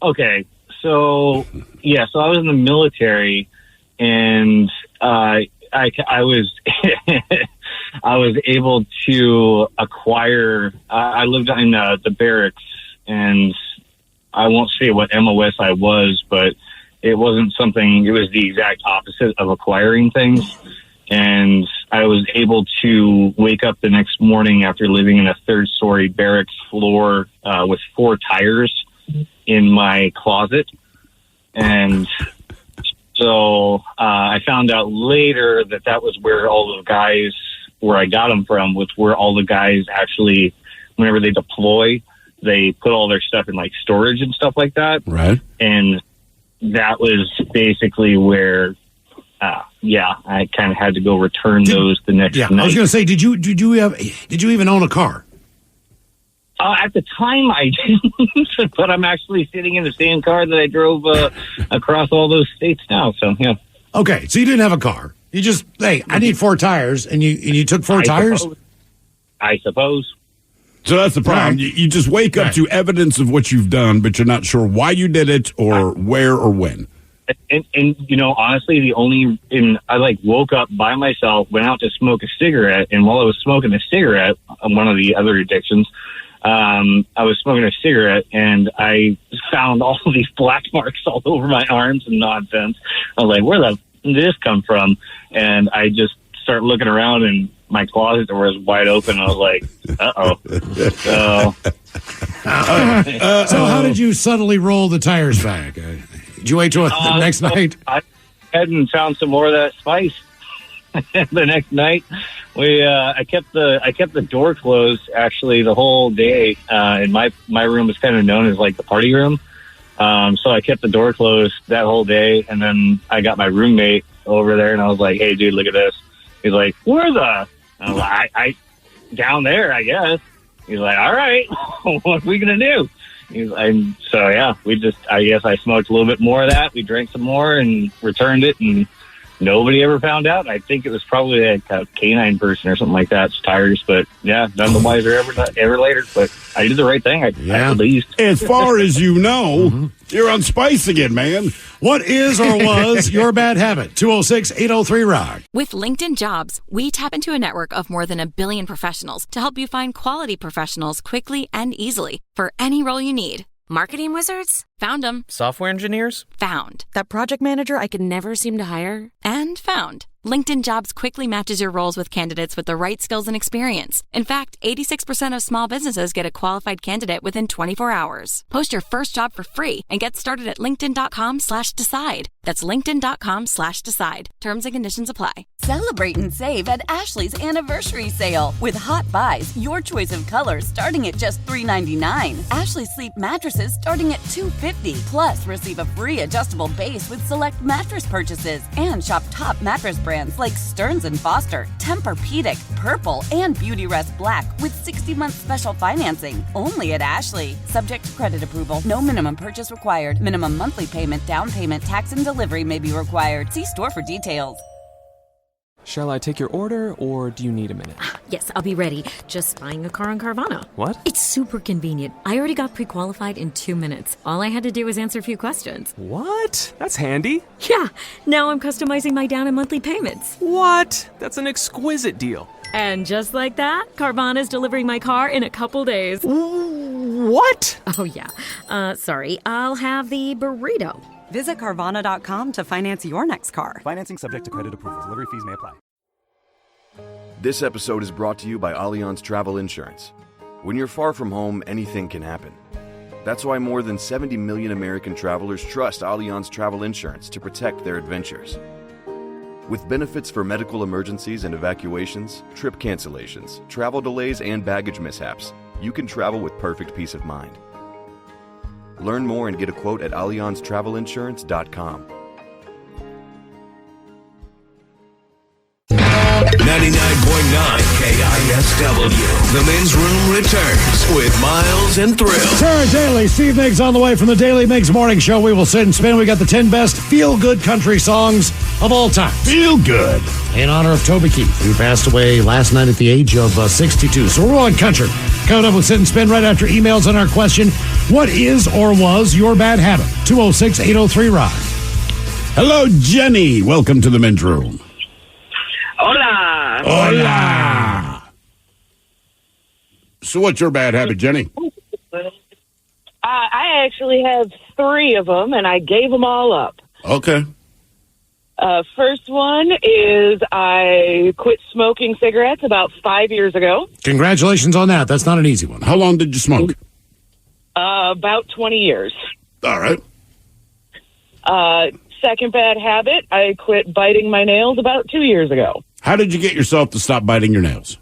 Speaker 12: Okay. So I was in the military and, I was I was able to acquire. I lived in the barracks, and I won't say what MOS I was, but it wasn't something. It was the exact opposite of acquiring things. And I was able to wake up the next morning after living in a 3rd-story barracks floor with 4 tires in my closet, and. So I found out later that was where all the guys, where I got them from, was where all the guys actually, whenever they deploy, they put all their stuff in storage and stuff like that.
Speaker 10: Right.
Speaker 12: And that was basically where, I kind of had to go return those the next night.
Speaker 9: I was going to say, did you even own a car?
Speaker 12: At the time, I didn't, but I'm actually sitting in the same car that I drove across all those states now. So, yeah.
Speaker 9: Okay, so you didn't have a car. You just, hey, I need 4 tires, and you took 4 tires?
Speaker 12: I suppose.
Speaker 10: So that's the problem.
Speaker 9: Right.
Speaker 10: You just wake up to evidence of what you've done, but you're not sure why you did it or where or when.
Speaker 12: And honestly, I woke up by myself, went out to smoke a cigarette, and while I was smoking a cigarette, one of the other addictions, I was smoking a cigarette and I found all of these black marks all over my arms and nonsense. I was like, where the did this come from? And I just started looking around and my closet door was wide open. I was like, uh-oh.
Speaker 9: So how did you suddenly roll the tires back? Did you wait till the next night?
Speaker 12: I hadn't found some more of that spice. The next night, I kept the door closed actually the whole day. And my room was kind of known as like the party room. So I kept the door closed that whole day, and then I got my roommate over there, and I was like, "Hey, dude, look at this." He's like, "Where the?" I was like, I down there, I guess. He's like, "All right, what are we gonna do?" So yeah, I guess I smoked a little bit more of that. We drank some more and returned it, and nobody ever found out. I think it was probably a canine person or something like that's tires, but yeah, none the wiser ever later. But I did the right thing. At least.
Speaker 10: As far as you know, you're on spice again, man.
Speaker 9: What is or was your bad habit? 206-803-ROCK.
Speaker 3: With LinkedIn Jobs, we tap into a network of more than 1 billion professionals to help you find quality professionals quickly and easily for any role you need.
Speaker 5: Marketing wizards?
Speaker 3: Found them.
Speaker 13: Software engineers?
Speaker 3: Found.
Speaker 5: That project manager I could never seem to hire?
Speaker 3: And found. LinkedIn Jobs quickly matches your roles with candidates with the right skills and experience. In fact, 86% of small businesses get a qualified candidate within 24 hours. Post your first job for free and get started at linkedin.com/decide. That's linkedin.com/decide. Terms and conditions apply.
Speaker 4: Celebrate and save at Ashley's Anniversary Sale. With Hot Buys, your choice of colors starting at just $3.99. Ashley Sleep mattresses starting at $2.50. Plus, receive a free adjustable base with select mattress purchases. And shop top mattress brands like Stearns & Foster, Tempur-Pedic, Purple, and Beautyrest Black with 60-month special financing. Only at Ashley. Subject to credit approval. No minimum purchase required. Minimum monthly payment, down payment, tax, and delivery may be required. See store for details.
Speaker 13: Shall I take your order, or do you need a minute?
Speaker 22: Yes, I'll be ready. Just buying a car on Carvana.
Speaker 13: What?
Speaker 22: It's super convenient. I already got pre-qualified in 2 minutes. All I had to do was answer a few questions.
Speaker 13: What? That's handy.
Speaker 22: Yeah, now I'm customizing my down and monthly payments.
Speaker 13: What? That's an exquisite deal.
Speaker 22: And just like that, Carvana's delivering my car in a couple days.
Speaker 13: What?
Speaker 22: Oh, yeah. Sorry, I'll have the burrito.
Speaker 24: Visit Carvana.com to finance your next car.
Speaker 15: Financing subject to credit approval. Delivery fees may apply.
Speaker 16: This episode is brought to you by Allianz Travel Insurance. When you're far from home, anything can happen. That's why more than 70 million American travelers trust Allianz Travel Insurance to protect their adventures. With benefits for medical emergencies and evacuations, trip cancellations, travel delays, and baggage mishaps, you can travel with perfect peace of mind. Learn more and get a quote at AllianzTravelInsurance.com.
Speaker 21: 99.9 KISW. The Men's Room returns with Miles and Thrill.
Speaker 9: Tara Daly, Steve Miggs on the way from the Daily Miggs Morning Show. We will sit and spin. We got the 10 best feel-good country songs of all time.
Speaker 10: Feel good.
Speaker 9: In honor of Toby Keith, who passed away last night at the age of 62. So we're on country. Coming up with Sit and Spin right after emails on our question, what is or was your bad habit? 206-803-ROCK.
Speaker 10: Hello, Jenny. Welcome to the Men's Room.
Speaker 25: Hola.
Speaker 10: Hola. So what's your bad habit, Jenny?
Speaker 25: I actually have 3 of them, and I gave them all up.
Speaker 10: Okay.
Speaker 25: First one is I quit smoking cigarettes about 5 years ago.
Speaker 9: Congratulations on that. That's not an easy one.
Speaker 10: How long did you smoke?
Speaker 25: About 20 years.
Speaker 10: All right.
Speaker 25: Second bad habit, I quit biting my nails about 2 years ago.
Speaker 10: How did you get yourself to stop biting your nails?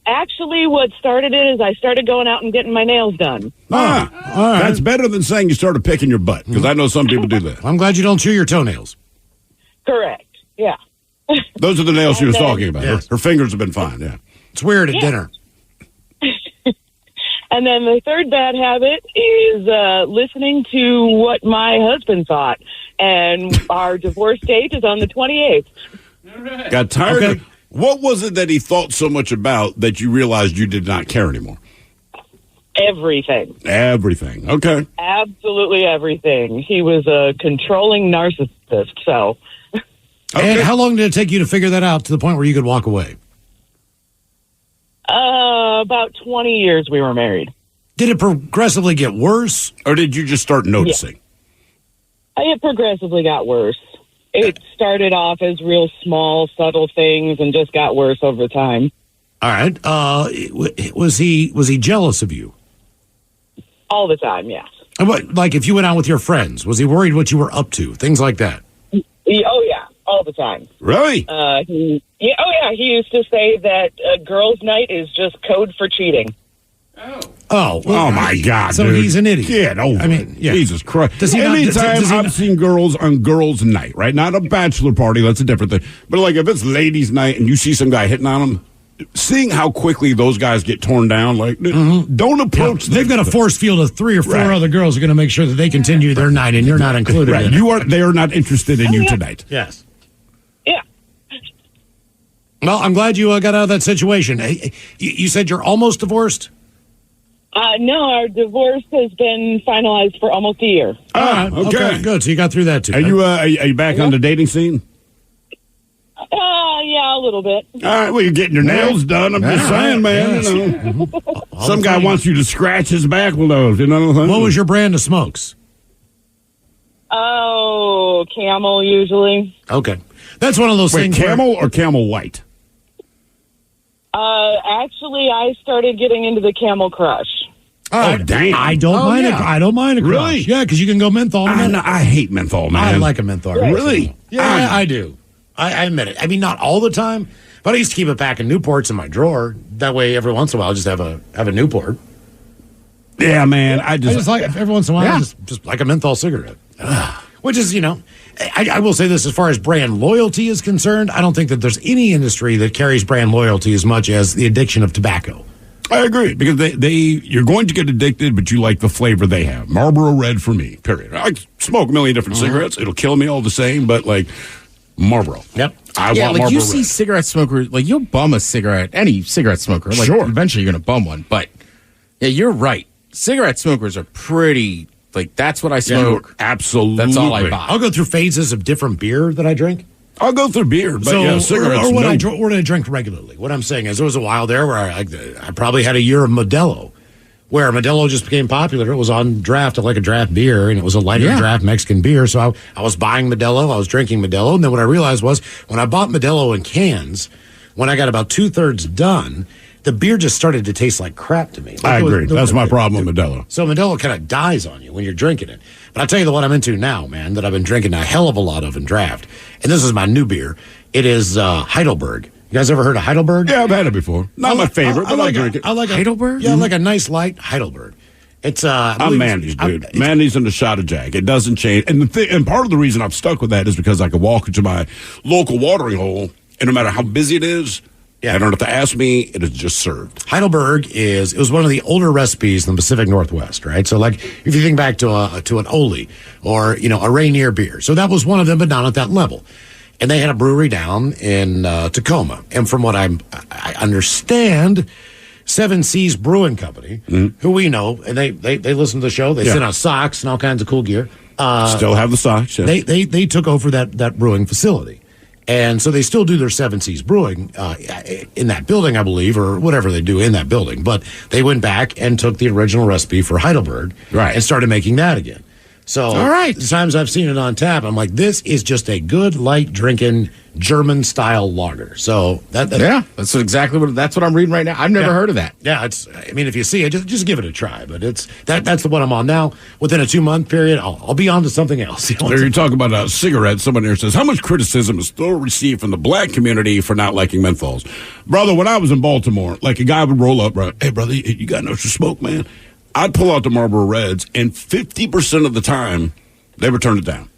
Speaker 25: Actually, what started it is I started going out and getting my nails done.
Speaker 9: All right.
Speaker 10: That's better than saying you started picking your butt, because I know some people do that.
Speaker 9: I'm glad you don't chew your toenails.
Speaker 25: Correct. Yeah.
Speaker 10: Those are the nails she was talking about.
Speaker 9: Yes.
Speaker 10: Her fingers have been fine, yeah.
Speaker 9: It's weird at dinner.
Speaker 25: And then the third bad habit is listening to what my husband thought. And our divorce date is on the 28th.
Speaker 10: Right. Got tired? Okay. What was it that he thought so much about that you realized you did not care anymore?
Speaker 25: Everything.
Speaker 10: Everything. Okay.
Speaker 25: Absolutely everything. He was a controlling narcissist, so.
Speaker 9: Okay. And how long did it take you to figure that out to the point where you could walk away?
Speaker 25: About 20 years we were married.
Speaker 9: Did it progressively get worse, or did you just start noticing?
Speaker 25: Yeah. It progressively got worse. It started off as real small, subtle things and just got worse over time.
Speaker 9: All right. Was he jealous of you?
Speaker 25: All the time, yes.
Speaker 9: What, like if you went out with your friends, was he worried what you were up to? Things like that.
Speaker 25: Oh, yeah. All the time.
Speaker 9: Really?
Speaker 25: He used to say that girls' night is just code for cheating.
Speaker 9: Oh, my God!
Speaker 10: So
Speaker 9: dude.
Speaker 10: he's an idiot. Get over it. Jesus Christ! Anytime I've seen girls on girls' night, right? Not a bachelor party, that's a different thing. But like if it's ladies' night and you see some guy hitting on them, seeing how quickly those guys get torn down, like don't approach them.
Speaker 9: They've got a force field of 3 or 4 other girls who are going to make sure that they continue their night, and you're not included.
Speaker 10: Right?
Speaker 9: In it.
Speaker 10: They are not interested in you tonight.
Speaker 9: Yes.
Speaker 25: Yeah.
Speaker 9: Well, I'm glad you got out of that situation. You said you're almost divorced?
Speaker 25: No, our divorce has been finalized for almost a year.
Speaker 10: Okay.
Speaker 9: Good. So you got through that too.
Speaker 10: Are you back on the dating scene?
Speaker 25: Yeah, a little bit.
Speaker 10: All right, well, you're getting your nails done. I'm just saying, man.
Speaker 9: Yes.
Speaker 10: You know, some guy wants you to scratch his back with those. You know what I'm saying?
Speaker 9: What was your brand of smokes?
Speaker 25: Oh, Camel usually.
Speaker 9: Okay, that's one of those things.
Speaker 10: Camel or Camel White?
Speaker 25: Actually, I started getting into the Camel Crush.
Speaker 10: Oh, damn!
Speaker 9: I don't mind it. I don't mind a crush.
Speaker 10: Really?
Speaker 9: Yeah, because you can go menthol.
Speaker 10: I hate menthol, man.
Speaker 9: I like a menthol.
Speaker 10: Really?
Speaker 9: Yeah, I do. I admit it. I mean, not all the time, but I used to keep a pack of Newports in my drawer. That way, every once in a while, I'll just have a Newport.
Speaker 10: Yeah, man. I just
Speaker 9: like every once in a while, just like a menthol cigarette. Which is, I will say this: as far as brand loyalty is concerned, I don't think that there's any industry that carries brand loyalty as much as the addiction of tobacco.
Speaker 10: I agree, because you're going to get addicted, but you like the flavor they have. Marlboro Red for me, period. I smoke a million different cigarettes. It'll kill me all the same, but like Marlboro.
Speaker 9: Yep.
Speaker 10: I want
Speaker 6: like
Speaker 10: Marlboro
Speaker 6: you see
Speaker 10: Red.
Speaker 6: cigarette smokers, like you'll bum a cigarette, any cigarette smoker. Like
Speaker 10: Sure.
Speaker 6: eventually you're going to bum one. But yeah, you're right. Cigarette smokers are pretty, like that's what I smoke.
Speaker 10: Absolutely.
Speaker 6: That's all I buy.
Speaker 9: I'll go through phases of different beer that I drink.
Speaker 10: I'll go through beer, but cigarettes.
Speaker 9: Or what I drink regularly. What I'm saying is, there was a while there where I probably had a year of Modelo, where Modelo just became popular. It was on draft, like a draft beer, and it was a lighter draft Mexican beer. So I was buying Modelo, I was drinking Modelo, and then what I realized was when I bought Modelo in cans, when I got about 2/3 done, the beer just started to taste like crap to me.
Speaker 10: I agree. That's my problem with Modelo.
Speaker 9: So Modelo kind of dies on you when you're drinking it. But I'll tell you what I'm into now, man, that I've been drinking a hell of a lot of in draft. And this is my new beer. It is Heidelberg. You guys ever heard of Heidelberg?
Speaker 10: Yeah, I've had it before. Not my favorite, but I'll drink it.
Speaker 9: I like
Speaker 6: Heidelberg?
Speaker 9: Yeah, I like a nice light Heidelberg. It's
Speaker 10: I'm Mandy's, dude. Mandy's and a shot of Jack. It doesn't change. And part of the reason I've stuck with that is because I could walk into my local watering hole, and no matter how busy it is, I don't have to ask me. It is just served.
Speaker 9: Heidelberg it was one of the older recipes in the Pacific Northwest, right? So, like, if you think back to an Oli or a Rainier beer, so that was one of them, but not at that level. And they had a brewery down in Tacoma, and from what I understand, Seven Seas Brewing Company, who we know, and they listen to the show. They send out socks and all kinds of cool gear.
Speaker 10: Still have the socks. Yes.
Speaker 9: They took over that brewing facility. And so they still do their Seven Seas Brewing in that building, I believe, or whatever they do in that building. But they went back and took the original recipe for Heidelberg and started making that again. So
Speaker 6: all right.
Speaker 9: The times I've seen it on tap, I'm like, this is just a good, light drinking German-style lager. So
Speaker 6: that's what I'm reading right now. I've never heard of that.
Speaker 9: Yeah, if you see it, just give it a try. But that's the one I'm on now. Within a 2-month period, I'll be on to something else.
Speaker 10: There you talk about cigarettes. Someone here says, how much criticism is still received from the black community for not liking menthols? Brother, when I was in Baltimore, like a guy would roll up, right? Hey, brother, you got no extra smoke, man? I'd pull out the Marlboro Reds, and 50% of the time, they would turn it down.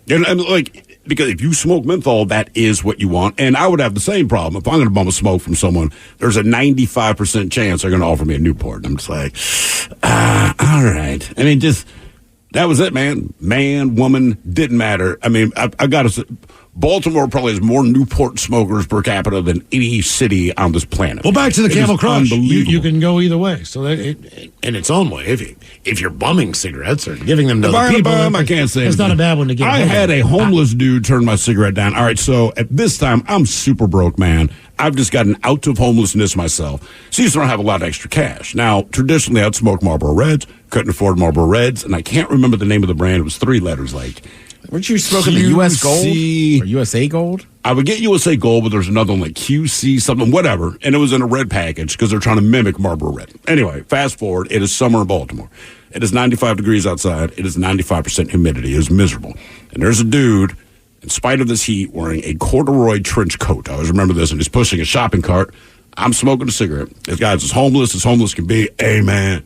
Speaker 10: And because if you smoke menthol, that is what you want. And I would have the same problem. If I'm going to bum a smoke from someone, there's a 95% chance they're going to offer me a Newport. And I'm just like, all right. I mean, that was it, man. Man, woman, didn't matter. I mean, I got to say, Baltimore probably has more Newport smokers per capita than any city on this planet.
Speaker 9: Well, back to the Camel Crush. You can go either way. So in its own way, if you're bumming cigarettes or giving them to other people,
Speaker 10: I can't say
Speaker 9: it's not a bad one to get.
Speaker 10: I had a homeless dude turn my cigarette down. All right, so at this time, I'm super broke, man. I've just gotten out of homelessness myself. So I used to not have a lot of extra cash. Now, traditionally, I'd smoke Marlboro Reds, couldn't afford Marlboro Reds, and I can't remember the name of the brand. It was 3 letters like.
Speaker 6: Weren't you smoking the U.S. Gold or USA Gold?
Speaker 10: I would get USA Gold, but there's another one like QC something, whatever, and it was in a red package because they're trying to mimic Marlboro Red. Anyway, fast forward, it is summer in Baltimore. It is 95 degrees outside. It is 95% humidity. It is miserable. And there's a dude, in spite of this heat, wearing a corduroy trench coat. I always remember this, and he's pushing a shopping cart. I'm smoking a cigarette. This guy's as homeless can be. Hey, man,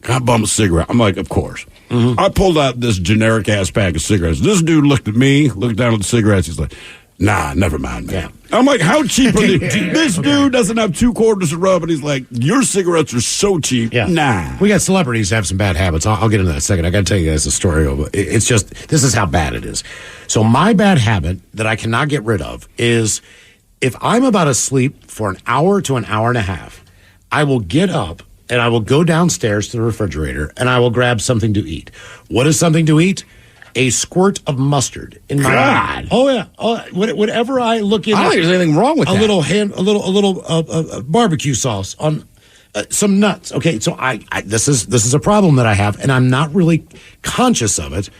Speaker 10: can I bum a cigarette? I'm like, of course. Mm-hmm. I pulled out this generic-ass pack of cigarettes. This dude looked at me, looked down at the cigarettes. He's like, nah, never mind, man. Yeah. I'm like, how cheap are these? This dude doesn't have 2 quarters to rub, and he's like, your cigarettes are so cheap.
Speaker 9: Yeah.
Speaker 10: Nah.
Speaker 9: We got celebrities that have some bad habits. I'll get into that in a second. I got to tell you guys the story of it. It's just, this is how bad it is. So my bad habit that I cannot get rid of is if I'm about to sleep for an hour to an hour and a half, I will get up and I will go downstairs to the refrigerator and I will grab something to eat. What is something to eat? A squirt of mustard in my
Speaker 6: God.
Speaker 9: Oh yeah. Whatever I look in,
Speaker 6: I don't think there's anything wrong with that.
Speaker 9: A little barbecue sauce on some nuts. Okay, so I this is a problem that I have, and I'm not really conscious of it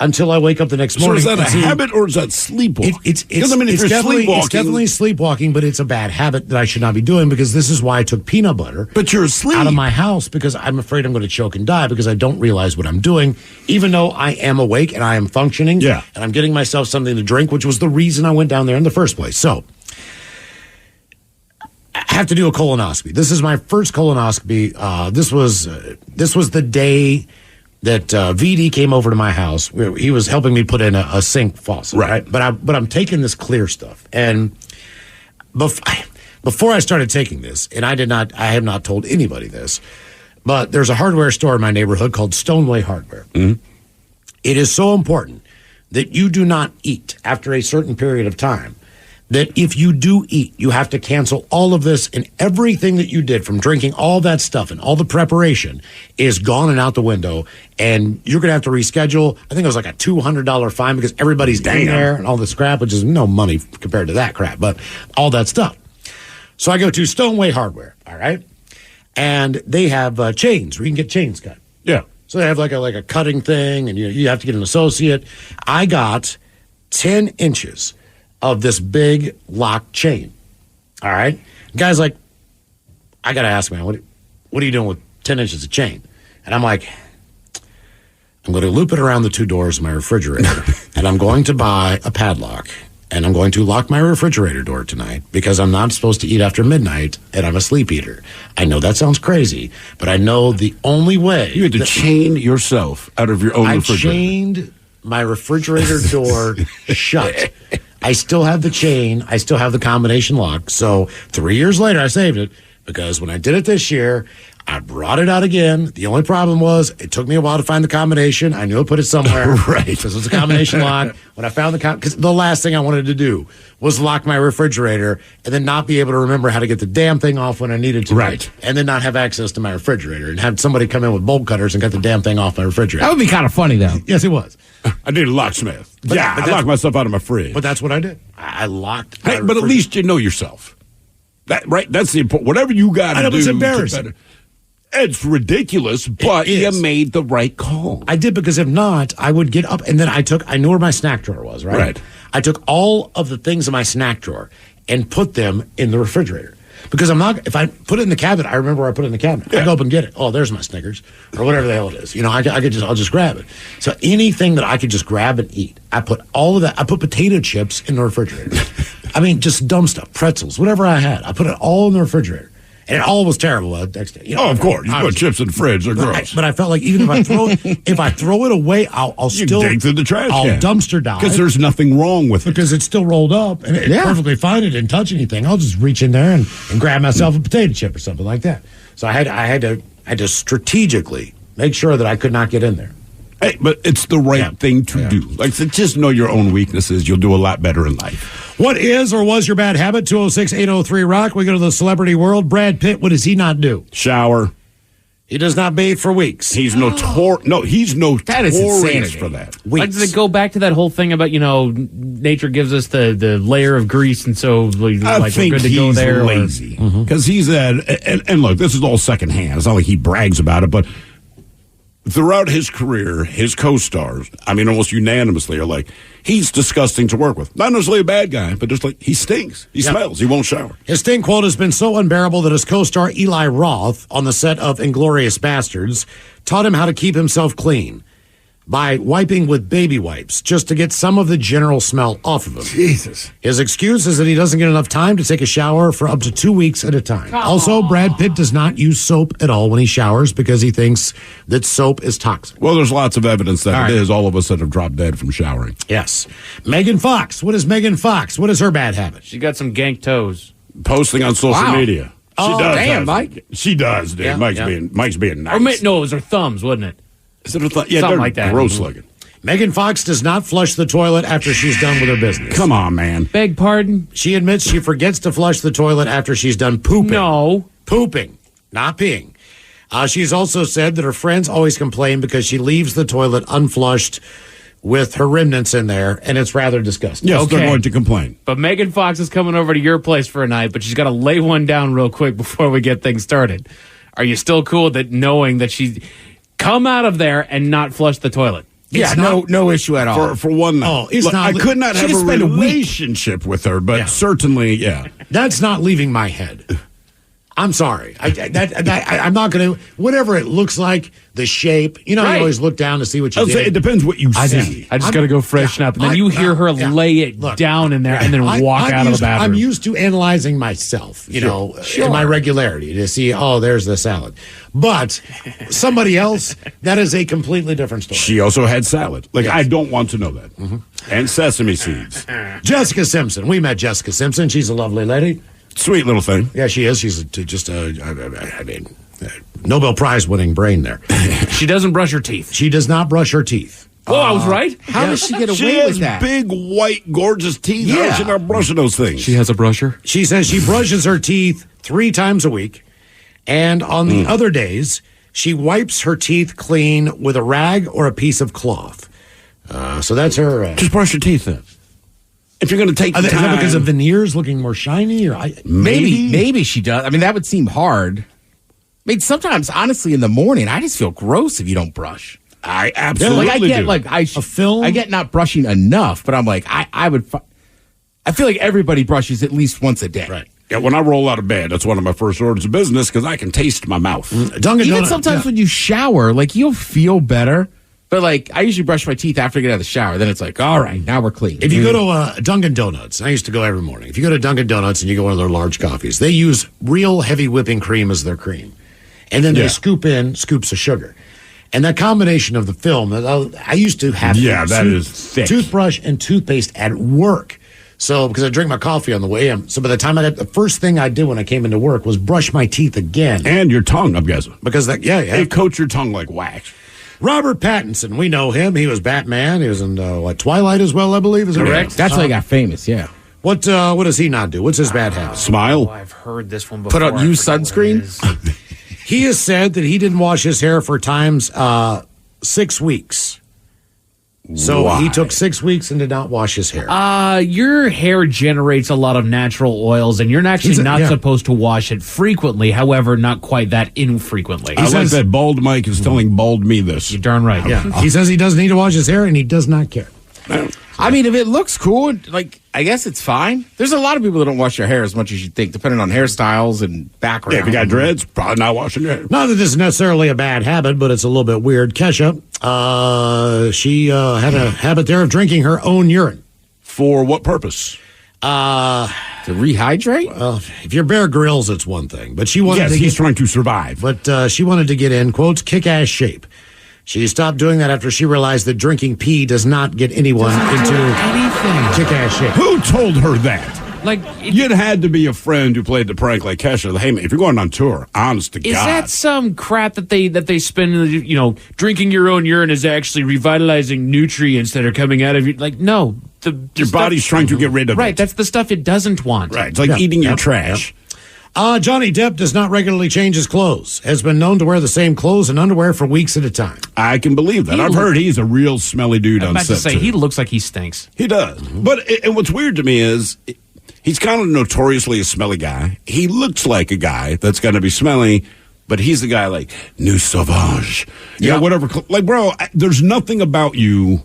Speaker 9: until I wake up the next morning.
Speaker 10: So is that a habit or is that sleepwalking?
Speaker 9: It's definitely sleepwalking, but it's a bad habit that I should not be doing because this is why I took peanut butter.
Speaker 10: But you're asleep.
Speaker 9: Out of my house because I'm afraid I'm going to choke and die because I don't realize what I'm doing, even though I am awake and I am functioning.
Speaker 10: Yeah.
Speaker 9: And I'm getting myself something to drink, which was the reason I went down there in the first place. So I have to do a colonoscopy. This is my first colonoscopy. This was the day that VD came over to my house. He was helping me put in a sink faucet, right? But I'm taking this clear stuff, and before I started taking this, and I have not told anybody this, but there's a hardware store in my neighborhood called Stoneway Hardware.
Speaker 10: Mm-hmm.
Speaker 9: It is so important that you do not eat after a certain period of time. That if you do eat, you have to cancel all of this, and everything that you did from drinking, all that stuff and all the preparation is gone and out the window, and you're going to have to reschedule. I think it was like a $200 fine because everybody's in there and all this crap, which is no money compared to that crap, but all that stuff. So I go to Stoneway Hardware, all right? And they have chains where you can get chains cut.
Speaker 10: Yeah.
Speaker 9: So they have like a cutting thing, and you have to get an associate. I got 10 inches of this big lock chain. All right? The guy's like, I got to ask, man, what are you doing with 10 inches of chain? And I'm like, I'm going to loop it around the 2 doors of my refrigerator, and I'm going to buy a padlock, and I'm going to lock my refrigerator door tonight because I'm not supposed to eat after midnight, and I'm a sleep eater. I know that sounds crazy, but I know the only way.
Speaker 10: You had to chain yourself out of your own refrigerator.
Speaker 9: I chained my refrigerator door shut. I still have the chain. I still have the combination lock. So 3 years later, I saved it because when I did it this year, I brought it out again. The only problem was it took me a while to find the combination. I knew I put it somewhere.
Speaker 10: Right.
Speaker 9: Because it was a combination lock. When I found because the last thing I wanted to do was lock my refrigerator and then not be able to remember how to get the damn thing off when I needed to.
Speaker 10: Right.
Speaker 9: And then not have access to my refrigerator and have somebody come in with bolt cutters and cut the damn thing off my refrigerator.
Speaker 6: That would be kind of funny, though.
Speaker 9: Yes, it was.
Speaker 10: I need a locksmith.
Speaker 9: But
Speaker 10: I locked myself out of my fridge.
Speaker 9: But that's what I did. I locked.
Speaker 10: Hey, but at least you know yourself. That's the important. Whatever you got to do.
Speaker 9: It's embarrassing.
Speaker 10: It's ridiculous, but you made the right call.
Speaker 9: I did, because if not, I would get up and then I knew where my snack drawer was, right?
Speaker 10: Right.
Speaker 9: I took all of the things in my snack drawer and put them in the refrigerator. Because if I put it in the cabinet, I remember where I put it in the cabinet. I go up and get it. Oh, there's my Snickers or whatever the hell it is. You know, I'll just grab it. So anything that I could just grab and eat, I put all of that. I put potato chips in the refrigerator. I mean, just dumb stuff, pretzels, whatever I had. I put it all in the refrigerator. And it all was terrible next day. You know,
Speaker 10: of course. You put chips in the fridge. They're gross.
Speaker 9: But I felt like even if I throw it away, I'll still
Speaker 10: dig through the trash
Speaker 9: I'll
Speaker 10: can.
Speaker 9: Dumpster dive.
Speaker 10: Because there's nothing wrong with it.
Speaker 9: Because it's still rolled up and it's perfectly fine. It didn't touch anything. I'll just reach in there and grab myself a potato chip or something like that. So I had to strategically make sure that I could not get in there.
Speaker 10: Hey, but it's the right thing to do. Like, so just know your own weaknesses. You'll do a lot better in life.
Speaker 9: What is or was your bad habit? 206-803-ROCK. We go to the celebrity world. Brad Pitt, what does he not do?
Speaker 10: Shower.
Speaker 9: He does not bathe for weeks.
Speaker 10: He's notorious. No, he's
Speaker 6: That is
Speaker 10: notorious
Speaker 6: insanity.
Speaker 10: for that.
Speaker 11: Like, does it go back to that whole thing about, nature gives us the layer of grease, and so
Speaker 10: I
Speaker 11: we're
Speaker 10: think
Speaker 11: good to
Speaker 10: he's
Speaker 11: go there?
Speaker 10: lazy because he's and look, this is all secondhand. It's not like he brags about it, but throughout his career, his co-stars, almost unanimously are like, he's disgusting to work with. Not necessarily a bad guy, but just like he stinks. He smells. He won't shower.
Speaker 9: His stink quote has been so unbearable that his co-star Eli Roth on the set of Inglourious Bastards taught him how to keep himself clean by wiping with baby wipes just to get some of the general smell off of him.
Speaker 10: Jesus.
Speaker 9: His excuse is that he doesn't get enough time to take a shower for up to 2 weeks at a time. Also, Brad Pitt does not use soap at all when he showers because he thinks that soap is toxic.
Speaker 10: Well, there's lots of evidence that
Speaker 9: All right.
Speaker 10: it is. All of us that have dropped dead from showering.
Speaker 9: Yes. Megan Fox. What is Megan Fox? What is her bad habit?
Speaker 11: She got some gank toes.
Speaker 10: Posting on social
Speaker 6: Wow.
Speaker 10: media. She
Speaker 6: Oh,
Speaker 10: does.
Speaker 6: damn,
Speaker 10: have-
Speaker 6: Mike.
Speaker 10: She does, dude.
Speaker 11: Yeah,
Speaker 10: Mike's being nice.
Speaker 11: No, it was her thumbs, wasn't it?
Speaker 10: Is it yeah,
Speaker 11: Something
Speaker 10: they're
Speaker 11: like that.
Speaker 10: gross looking.
Speaker 9: Megan Fox does not flush the toilet after she's done with her business.
Speaker 10: Come on, man.
Speaker 11: Beg pardon?
Speaker 9: She admits she forgets to flush the toilet after she's done pooping.
Speaker 11: No.
Speaker 9: Pooping, not peeing. She's also said that her friends always complain because she leaves the toilet unflushed with her remnants in there, and it's rather disgusting.
Speaker 10: Yes,
Speaker 11: Okay.
Speaker 10: they're going to complain.
Speaker 11: But Megan Fox is coming over to your place for a night, but she's got to lay one down real quick before we get things started. Are you still cool with it, knowing that she's come out of there and not flush the toilet?
Speaker 6: Yeah, no issue at all.
Speaker 10: For one night.
Speaker 9: Oh, it's
Speaker 10: Look,
Speaker 9: not.
Speaker 10: I could not
Speaker 9: she
Speaker 10: have
Speaker 9: just
Speaker 10: a
Speaker 9: spent a week.
Speaker 10: relationship with her, but certainly, yeah.
Speaker 9: That's not leaving my head. I'm sorry. I'm not going to. Whatever it looks like, the shape. You know,
Speaker 11: Right.
Speaker 9: you always look down to see what you
Speaker 10: I would
Speaker 9: did.
Speaker 10: say it depends what you see.
Speaker 11: I just got to go freshen up. And then you hear her lay it down in there and then walk out of the bathroom.
Speaker 9: I'm used to analyzing myself, in my regularity to see, there's the salad. But somebody else, that is a completely different story.
Speaker 10: She also had salad. I don't want to know that. And sesame seeds.
Speaker 9: Jessica Simpson. We met Jessica Simpson. She's a lovely lady.
Speaker 10: Sweet little thing.
Speaker 9: Yeah, she is. She's just a Nobel Prize winning brain there.
Speaker 11: She doesn't brush her teeth.
Speaker 9: She does not brush her teeth.
Speaker 11: Oh, I was right?
Speaker 6: How does she get away
Speaker 10: She
Speaker 6: with
Speaker 10: has
Speaker 6: that?
Speaker 10: big, white, gorgeous teeth. How
Speaker 9: Yeah.
Speaker 10: is she not brushing those things?
Speaker 13: She has a brusher.
Speaker 9: She says she brushes her teeth 3 times a week, and on the other days, she wipes her teeth clean with a rag or a piece of cloth. So that's her.
Speaker 10: Just brush your teeth then. If you're going to take the
Speaker 9: Is
Speaker 10: time.
Speaker 9: that because of veneers looking more shiny? Or
Speaker 6: Maybe she does. that would seem hard. Sometimes, honestly, in the morning, I just feel gross if you don't brush.
Speaker 10: I absolutely
Speaker 6: I get
Speaker 10: do.
Speaker 9: a film.
Speaker 6: I get not brushing enough, but I'm like, I would. I feel like everybody brushes at least once a day.
Speaker 9: Right.
Speaker 10: Yeah, when I roll out of bed, that's one of my first orders of business because I can taste my mouth.
Speaker 9: Dunkin'
Speaker 6: Even
Speaker 9: Donuts,
Speaker 6: sometimes when you shower, you'll feel better. But I usually brush my teeth after I get out of the shower. Then it's all right, now we're clean.
Speaker 9: If you go to Dunkin' Donuts, I used to go every morning. If you go to Dunkin' Donuts and you go one of their large coffees, they use real heavy whipping cream as their cream. And then they scoop in scoops of sugar. And that combination of the film, I used to have
Speaker 10: that is thick.
Speaker 9: Toothbrush and toothpaste at work. So, because I drink my coffee on the way in. So by the time the first thing I did when I came into work was brush my teeth again.
Speaker 10: And your tongue, I'm guessing.
Speaker 9: Because
Speaker 10: It coats your tongue like wax.
Speaker 9: Robert Pattinson, we know him. He was Batman. He was in Twilight as well, I believe. Is that
Speaker 6: Correct. That's how he got famous. Yeah.
Speaker 9: What does he not do? What's his bad habit?
Speaker 10: Smile.
Speaker 11: I've heard this one before.
Speaker 6: Use sunscreen.
Speaker 9: He has said that he didn't wash his hair for 6 weeks. So
Speaker 10: Why?
Speaker 9: he took 6 weeks and did not wash his hair.
Speaker 11: Your hair generates a lot of natural oils, and you're actually not supposed to wash it frequently. However, not quite that infrequently.
Speaker 10: I like that Bald Mike is telling Bald me this.
Speaker 11: You're darn right.
Speaker 9: Yeah. He says he doesn't need to wash his hair, and he does not care.
Speaker 6: If it looks cool, I guess it's fine. There's a lot of people that don't wash their hair as much as you think, depending on hairstyles and background.
Speaker 10: Yeah, if you got dreads, probably not washing your hair.
Speaker 9: Not that this is necessarily a bad habit, but it's a little bit weird. Kesha, she had a habit there of drinking her own urine.
Speaker 10: For what purpose?
Speaker 6: To rehydrate?
Speaker 9: Well, if you're Bear Grylls, it's one thing. But she wanted
Speaker 10: he's trying to survive.
Speaker 9: But she wanted to get in, quotes, kick-ass shape. She stopped doing that after she realized that drinking pee does not get anyone into kick-ass shape.
Speaker 10: Who told her that? You'd had to be a friend who played the prank like Kesha. Hey, man, if you're going on tour, honest to
Speaker 11: Is
Speaker 10: God.
Speaker 11: that some crap that they spin? Drinking your own urine is actually revitalizing nutrients that are coming out of you. No,
Speaker 10: your body's trying to get rid of it.
Speaker 11: Right, that's the stuff it doesn't want.
Speaker 10: Right, it's like eating your trash.
Speaker 9: Johnny Depp does not regularly change his clothes. Has been known to wear the same clothes and underwear for weeks at a time.
Speaker 10: I can believe that. I've heard he's a real smelly dude on set.
Speaker 11: I'm about to say, he looks like he stinks.
Speaker 10: He does. But and what's weird to me is he's kind of notoriously a smelly guy. He looks like a guy that's going to be smelly, but he's the guy like, New Sauvage. Yeah, whatever. Like, bro, there's nothing about you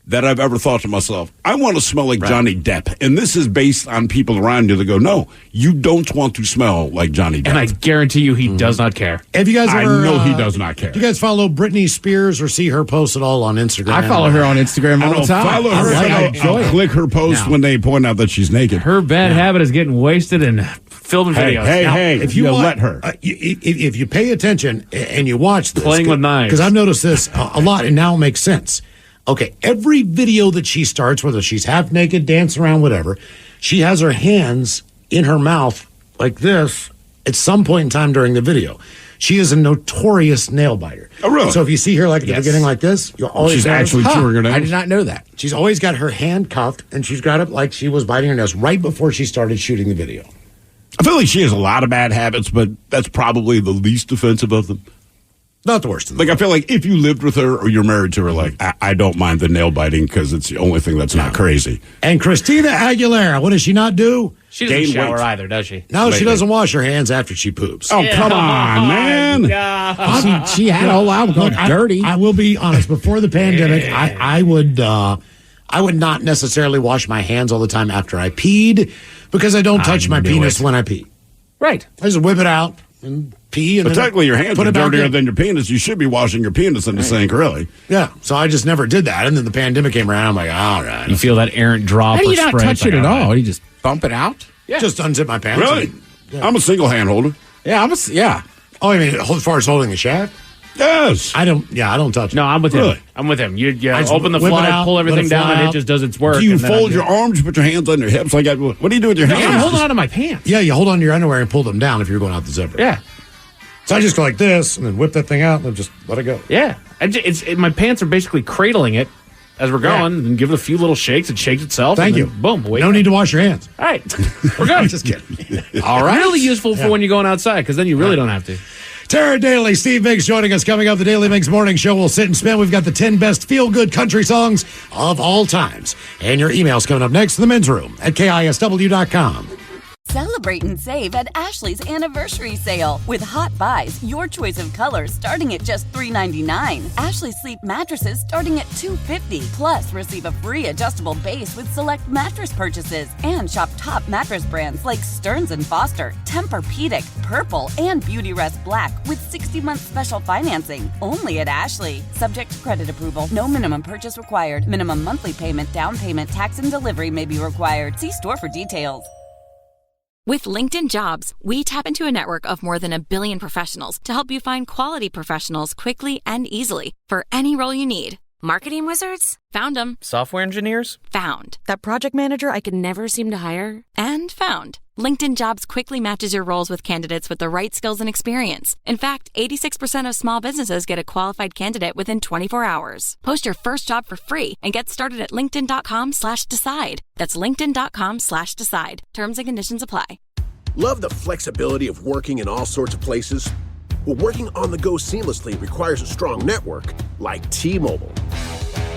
Speaker 10: that I've ever thought to myself, I want to smell like Johnny Depp. And this is based on people around you that go, no, you don't want to smell like Johnny Depp.
Speaker 11: And I guarantee you he does not care.
Speaker 9: Have you guys ever,
Speaker 10: I know he does not care.
Speaker 9: Do you guys follow Britney Spears or see her post at all on Instagram?
Speaker 6: I follow her on Instagram all the time.
Speaker 10: Follow her. I'll click her post when they point out that she's naked.
Speaker 11: Her bad habit is getting wasted and filming videos.
Speaker 10: Hey, if you let her.
Speaker 9: If you pay attention and you watch this.
Speaker 11: Playing with knives.
Speaker 9: Because I've noticed this a lot, and now it makes sense. Okay, every video that she starts, whether she's half naked, dancing around, whatever, she has her hands in her mouth like this at some point in time during the video. She is a notorious nail biter.
Speaker 10: Oh, really?
Speaker 9: So if you see her like at the beginning like this, you'll always
Speaker 10: she's actually chewing her nails.
Speaker 6: I did not know that.
Speaker 9: She's always got her hand cuffed, and she's got it like she was biting her nails right before she started shooting the video.
Speaker 10: I feel like she has a lot of bad habits, but that's probably the least offensive of them.
Speaker 9: Not the worst.
Speaker 10: Like, I feel like if you lived with her or you're married to her, like, I don't mind the nail biting because it's the only thing that's not crazy.
Speaker 9: And Christina Aguilera, what does she not do?
Speaker 11: She doesn't shower either, does she?
Speaker 9: No, she doesn't wash her hands after she poops.
Speaker 10: Oh, come on, man.
Speaker 6: She had a whole album called Dirty.
Speaker 9: I will be honest. Before the pandemic, I would not necessarily wash my hands all the time after I peed because I don't touch my penis when I pee.
Speaker 11: Right.
Speaker 9: I just whip it out and pee. And
Speaker 10: But technically, your hands are dirtier than your penis. You should be washing your penis in the sink, really.
Speaker 9: Yeah, so I just never did that. And then the pandemic came around. I'm like, all right.
Speaker 11: You feel that errant drop
Speaker 6: How do
Speaker 11: or
Speaker 6: you not
Speaker 11: spray.
Speaker 6: touch it at all? You just bump it out?
Speaker 11: Yeah.
Speaker 9: Just unzip my pants.
Speaker 10: Really?
Speaker 9: Yeah.
Speaker 10: I'm a single hand holder.
Speaker 6: Yeah, yeah.
Speaker 9: Oh, you mean as far as holding the shaft?
Speaker 10: Yes.
Speaker 9: I don't touch it.
Speaker 11: No, I'm with
Speaker 10: Really?
Speaker 11: him. I'm with him. You
Speaker 9: I just
Speaker 11: open the
Speaker 9: whip it
Speaker 11: fly,
Speaker 9: out,
Speaker 11: pull
Speaker 9: let
Speaker 11: everything
Speaker 9: it
Speaker 11: down,
Speaker 9: fly
Speaker 11: and it
Speaker 9: out.
Speaker 11: just does its work.
Speaker 10: Do you
Speaker 11: and then
Speaker 10: fold
Speaker 11: I'm
Speaker 10: your
Speaker 11: good.
Speaker 10: arms, put your hands on your hips? Like, what do you do with your hands?
Speaker 11: Yeah, I'm holding on to my pants.
Speaker 9: Yeah, you hold on to your underwear and pull them down if you're going out the zipper.
Speaker 11: Yeah.
Speaker 9: So I just go like this and then whip that thing out and then just let it go.
Speaker 11: Yeah. My pants are basically cradling it as we're going and give it a few little shakes. It shakes itself.
Speaker 9: Thank
Speaker 11: and
Speaker 9: you.
Speaker 11: then boom.
Speaker 9: No need to wash your hands.
Speaker 11: All right. We're good.
Speaker 9: Just kidding.
Speaker 11: All right. Really useful for when you're going outside because then you really don't have to.
Speaker 9: Tara Daly, Steve Miggs joining us. Coming up, the Daily Miggs Morning Show. We'll sit and spin. We've got the 10 best feel-good country songs of all times. And your emails coming up next to the men's room at KISW.com.
Speaker 4: Celebrate and save at Ashley's Anniversary Sale. With Hot Buys, your choice of colors starting at just $3.99. Ashley Sleep mattresses starting at $2.50. Plus, receive a free adjustable base with select mattress purchases. And shop top mattress brands like Stearns & Foster, Tempur-Pedic, Purple, and Beautyrest Black with 60-month special financing. Only at Ashley. Subject to credit approval. No minimum purchase required. Minimum monthly payment, down payment, tax, and delivery may be required. See store for details.
Speaker 3: With LinkedIn Jobs, we tap into a network of more than 1 billion professionals to help you find quality professionals quickly and easily for any role you need.
Speaker 5: Marketing wizards?
Speaker 3: Found them.
Speaker 13: Software engineers?
Speaker 3: Found.
Speaker 5: That project manager I could never seem to hire?
Speaker 3: And found. LinkedIn Jobs quickly matches your roles with candidates with the right skills and experience. In fact, 86% of small businesses get a qualified candidate within 24 hours. Post your first job for free and get started at linkedin.com/decide. That's linkedin.com/decide. Terms and conditions apply.
Speaker 1: Love the flexibility of working in all sorts of places? Well, working on the go seamlessly requires a strong network like T-Mobile.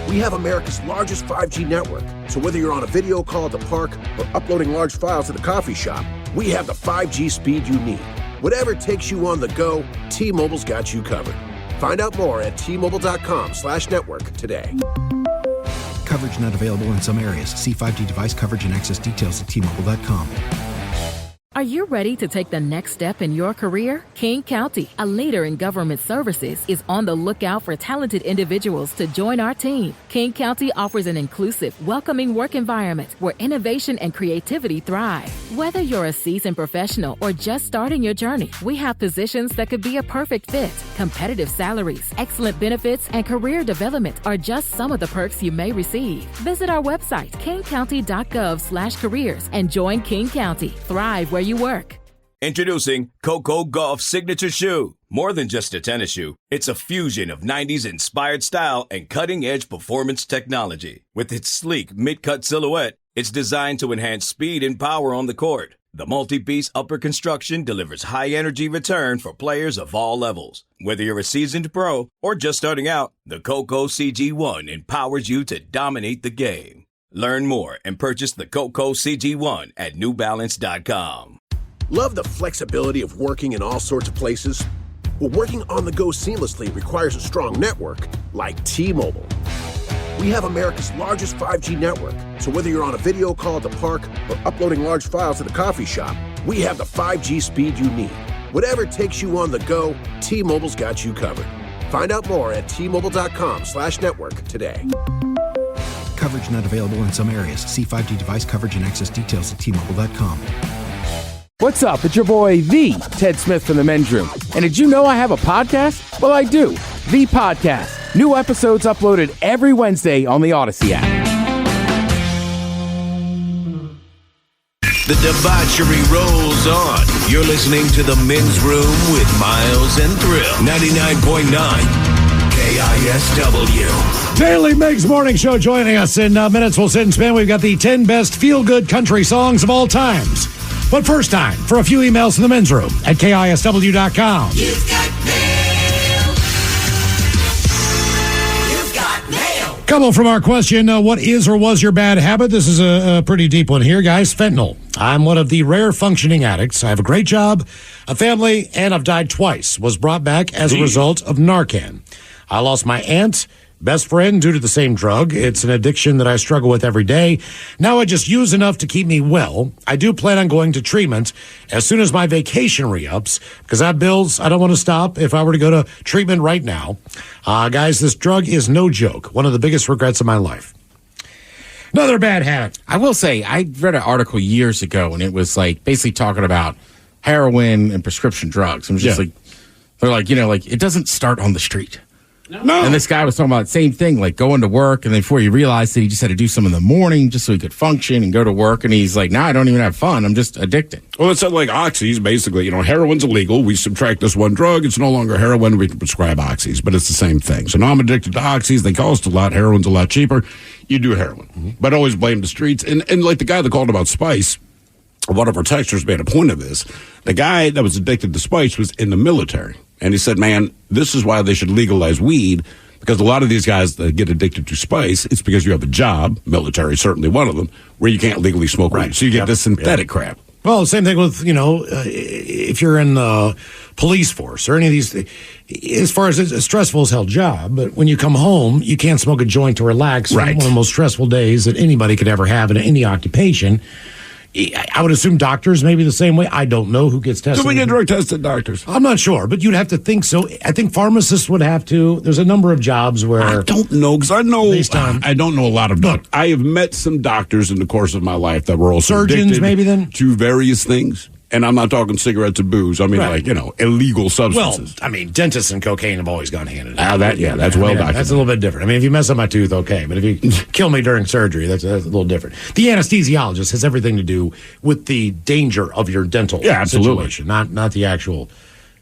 Speaker 1: We have America's largest 5G network, so whether you're on a video call at the park or uploading large files at the coffee shop, we have the 5G speed you need. Whatever takes you on the go, T-Mobile's got you covered. Find out more at T-Mobile.com/network today.
Speaker 2: Coverage not available in some areas. See 5G device coverage and access details at T-Mobile.com.
Speaker 14: Are you ready to take the next step in your career? King County, a leader in government services, is on the lookout for talented individuals to join our team. King County offers an inclusive, welcoming work environment where innovation and creativity thrive. Whether you're a seasoned professional or just starting your journey, we have positions that could be a perfect fit. Competitive salaries, excellent benefits, and career development are just some of the perks you may receive. Visit our website, kingcounty.gov/careers, and join King County. Thrive where you work.
Speaker 17: Introducing Coco Golf's signature shoe. More than just a tennis shoe, it's a fusion of 90s inspired style and cutting-edge performance technology. With its sleek mid-cut silhouette, it's designed to enhance speed and power on the court. The multi-piece upper construction delivers high-energy return for players of all levels. Whether you're a seasoned pro or just starting out, the Coco CG1 empowers you to dominate the game. Learn more and purchase the Coco CG1 at NewBalance.com.
Speaker 1: Love the flexibility of working in all sorts of places? Well, working on the go seamlessly requires a strong network like T-Mobile. We have America's largest 5G network, so whether you're on a video call at the park or uploading large files at a coffee shop, we have the 5G speed you need. Whatever takes you on the go, T-Mobile's got you covered. Find out more at T-Mobile.com/network today.
Speaker 2: Coverage not available in some areas. See 5G device coverage and access details at T-Mobile.com.
Speaker 8: What's up? It's your boy, the Ted Smith from the Men's Room. And did you know I have a podcast? Well, I do. The Podcast. New episodes uploaded every Wednesday on the Odyssey app.
Speaker 21: The debauchery rolls on. You're listening to the Men's Room with Miles and Thrill. 99.9 KISW.
Speaker 9: Daily Mix Morning Show joining us in minutes. We'll sit and spin. We've got the 10 best feel-good country songs of all times. But first time for a few emails to the Men's Room at KISW.com.
Speaker 21: You've got mail.
Speaker 9: You've got mail. Couple from our question, what is or was your bad habit? This is a pretty deep one here, guys. Fentanyl. I'm one of the rare functioning addicts. I have a great job, a family, and I've died twice. Was brought back as a result of Narcan. I lost my aunt, best friend, due to the same drug. It's an addiction that I struggle with every day. Now I just use enough to keep me well. I do plan on going to treatment as soon as my vacation re-ups because I have bills. I don't want to stop if I were to go to treatment right now. Guys, this drug is no joke. One of the biggest regrets of my life. Another bad habit.
Speaker 6: I will say, I read an article years ago, and it was like basically talking about heroin and prescription drugs. It was just like, they're like, it doesn't start on the street.
Speaker 10: No.
Speaker 6: And this guy was talking about the same thing, like going to work, and then before he realized that he just had to do some in the morning just so he could function and go to work, and he's like, now I don't even have fun. I'm just addicted.
Speaker 10: Well, it's like oxys, basically. Heroin's illegal. We subtract this one drug. It's no longer heroin. We can prescribe oxys, but it's the same thing. So now I'm addicted to oxys. They cost a lot. Heroin's a lot cheaper. You do heroin. Mm-hmm. But always blame the streets. And like the guy that called about spice, one of our texters made a point of this. The guy that was addicted to spice was in the military. And he said, man, this is why they should legalize weed, because a lot of these guys that get addicted to spice, it's because you have a job, military certainly one of them, where you can't legally smoke weed. So you get this synthetic crap.
Speaker 9: Well, the same thing with, if you're in the police force or any of these, as far as it's stressful as hell job, but when you come home, you can't smoke a joint to relax. Right. One of the most stressful days that anybody could ever have in any occupation. I would assume doctors maybe the same way. I don't know who gets tested.
Speaker 10: Do we get drug tested doctors?
Speaker 9: I'm not sure, but you'd have to think so. I think pharmacists would have to. There's a number of jobs where
Speaker 10: I don't know, because I don't know a lot of doctors. I have met some doctors in the course of my life that were also
Speaker 9: surgeons, maybe then
Speaker 10: to various things. And I'm not talking cigarettes and booze. I mean, illegal substances.
Speaker 9: Well, dentists and cocaine have always gone hand in
Speaker 10: That's
Speaker 9: hand.
Speaker 10: well documented.
Speaker 9: That's a little bit different. If you mess up my tooth, okay. But if you kill me during surgery, that's a little different. The anesthesiologist has everything to do with the danger of your dental situation, not the actual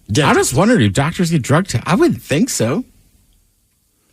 Speaker 9: dentist.
Speaker 6: I just wondered if doctors get drug tested. I wouldn't think so.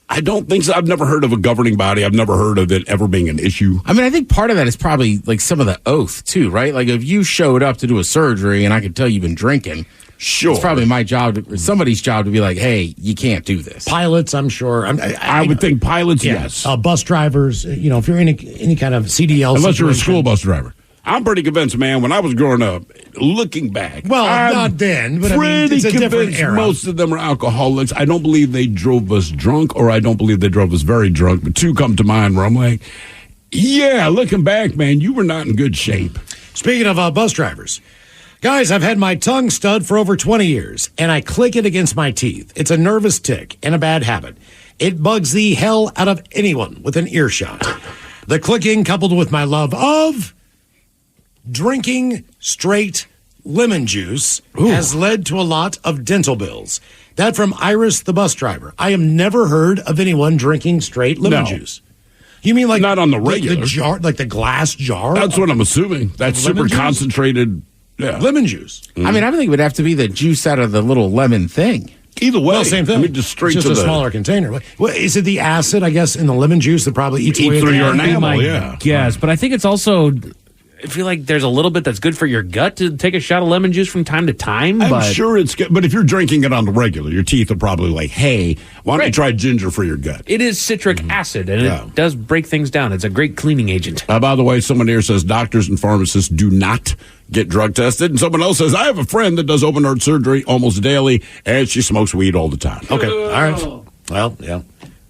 Speaker 10: I don't think so. I've never heard of a governing body. I've never heard of it ever being an issue.
Speaker 6: I think part of that is probably like some of the oath too, right? Like if you showed up to do a surgery and I could tell you've been drinking,
Speaker 10: sure,
Speaker 6: it's probably my job, or somebody's job, to be like, hey, you can't do this.
Speaker 9: Pilots, I'm sure.
Speaker 10: I would think pilots, yes.
Speaker 9: Bus drivers, if you're in any kind of CDL
Speaker 10: unless you're a school bus driver. I'm pretty convinced, man, when I was growing up, looking back.
Speaker 9: Well, not then, but
Speaker 10: it's a
Speaker 9: different era.
Speaker 10: Most of them are alcoholics. I don't believe they drove us drunk, or I don't believe they drove us very drunk, but two come to mind where I'm like, yeah, looking back, man, you were not in good shape.
Speaker 9: Speaking of bus drivers, guys, I've had my tongue stud for over 20 years, and I click it against my teeth. It's a nervous tick and a bad habit. It bugs the hell out of anyone with an earshot. The clicking, coupled with my love of drinking straight lemon juice, has led to a lot of dental bills. That from Iris, the bus driver. I have never heard of anyone drinking straight lemon juice. You mean like
Speaker 10: not on the regular
Speaker 9: the jar, like the glass jar?
Speaker 10: That's what I'm assuming. That's super concentrated
Speaker 9: lemon juice.
Speaker 6: I think it would have to be the juice out of the little lemon thing.
Speaker 10: Either way,
Speaker 9: same thing.
Speaker 10: Just straight
Speaker 9: it's
Speaker 10: to
Speaker 9: just a smaller container. Well, is it the acid, I guess, in the lemon juice that probably eats away
Speaker 10: through your enamel?
Speaker 11: Yes, but I think it's also I feel like there's a little bit that's good for your gut to take a shot of lemon juice from time to time.
Speaker 10: I'm
Speaker 11: but
Speaker 10: sure it's good. But if you're drinking it on the regular, your teeth are probably like, hey, why don't you try ginger for your gut?
Speaker 11: It is citric acid, and it does break things down. It's a great cleaning agent.
Speaker 10: By the way, someone here says doctors and pharmacists do not get drug tested. And someone else says, I have a friend that does open heart surgery almost daily, and she smokes weed all the time.
Speaker 9: Okay, all right. Well, yeah.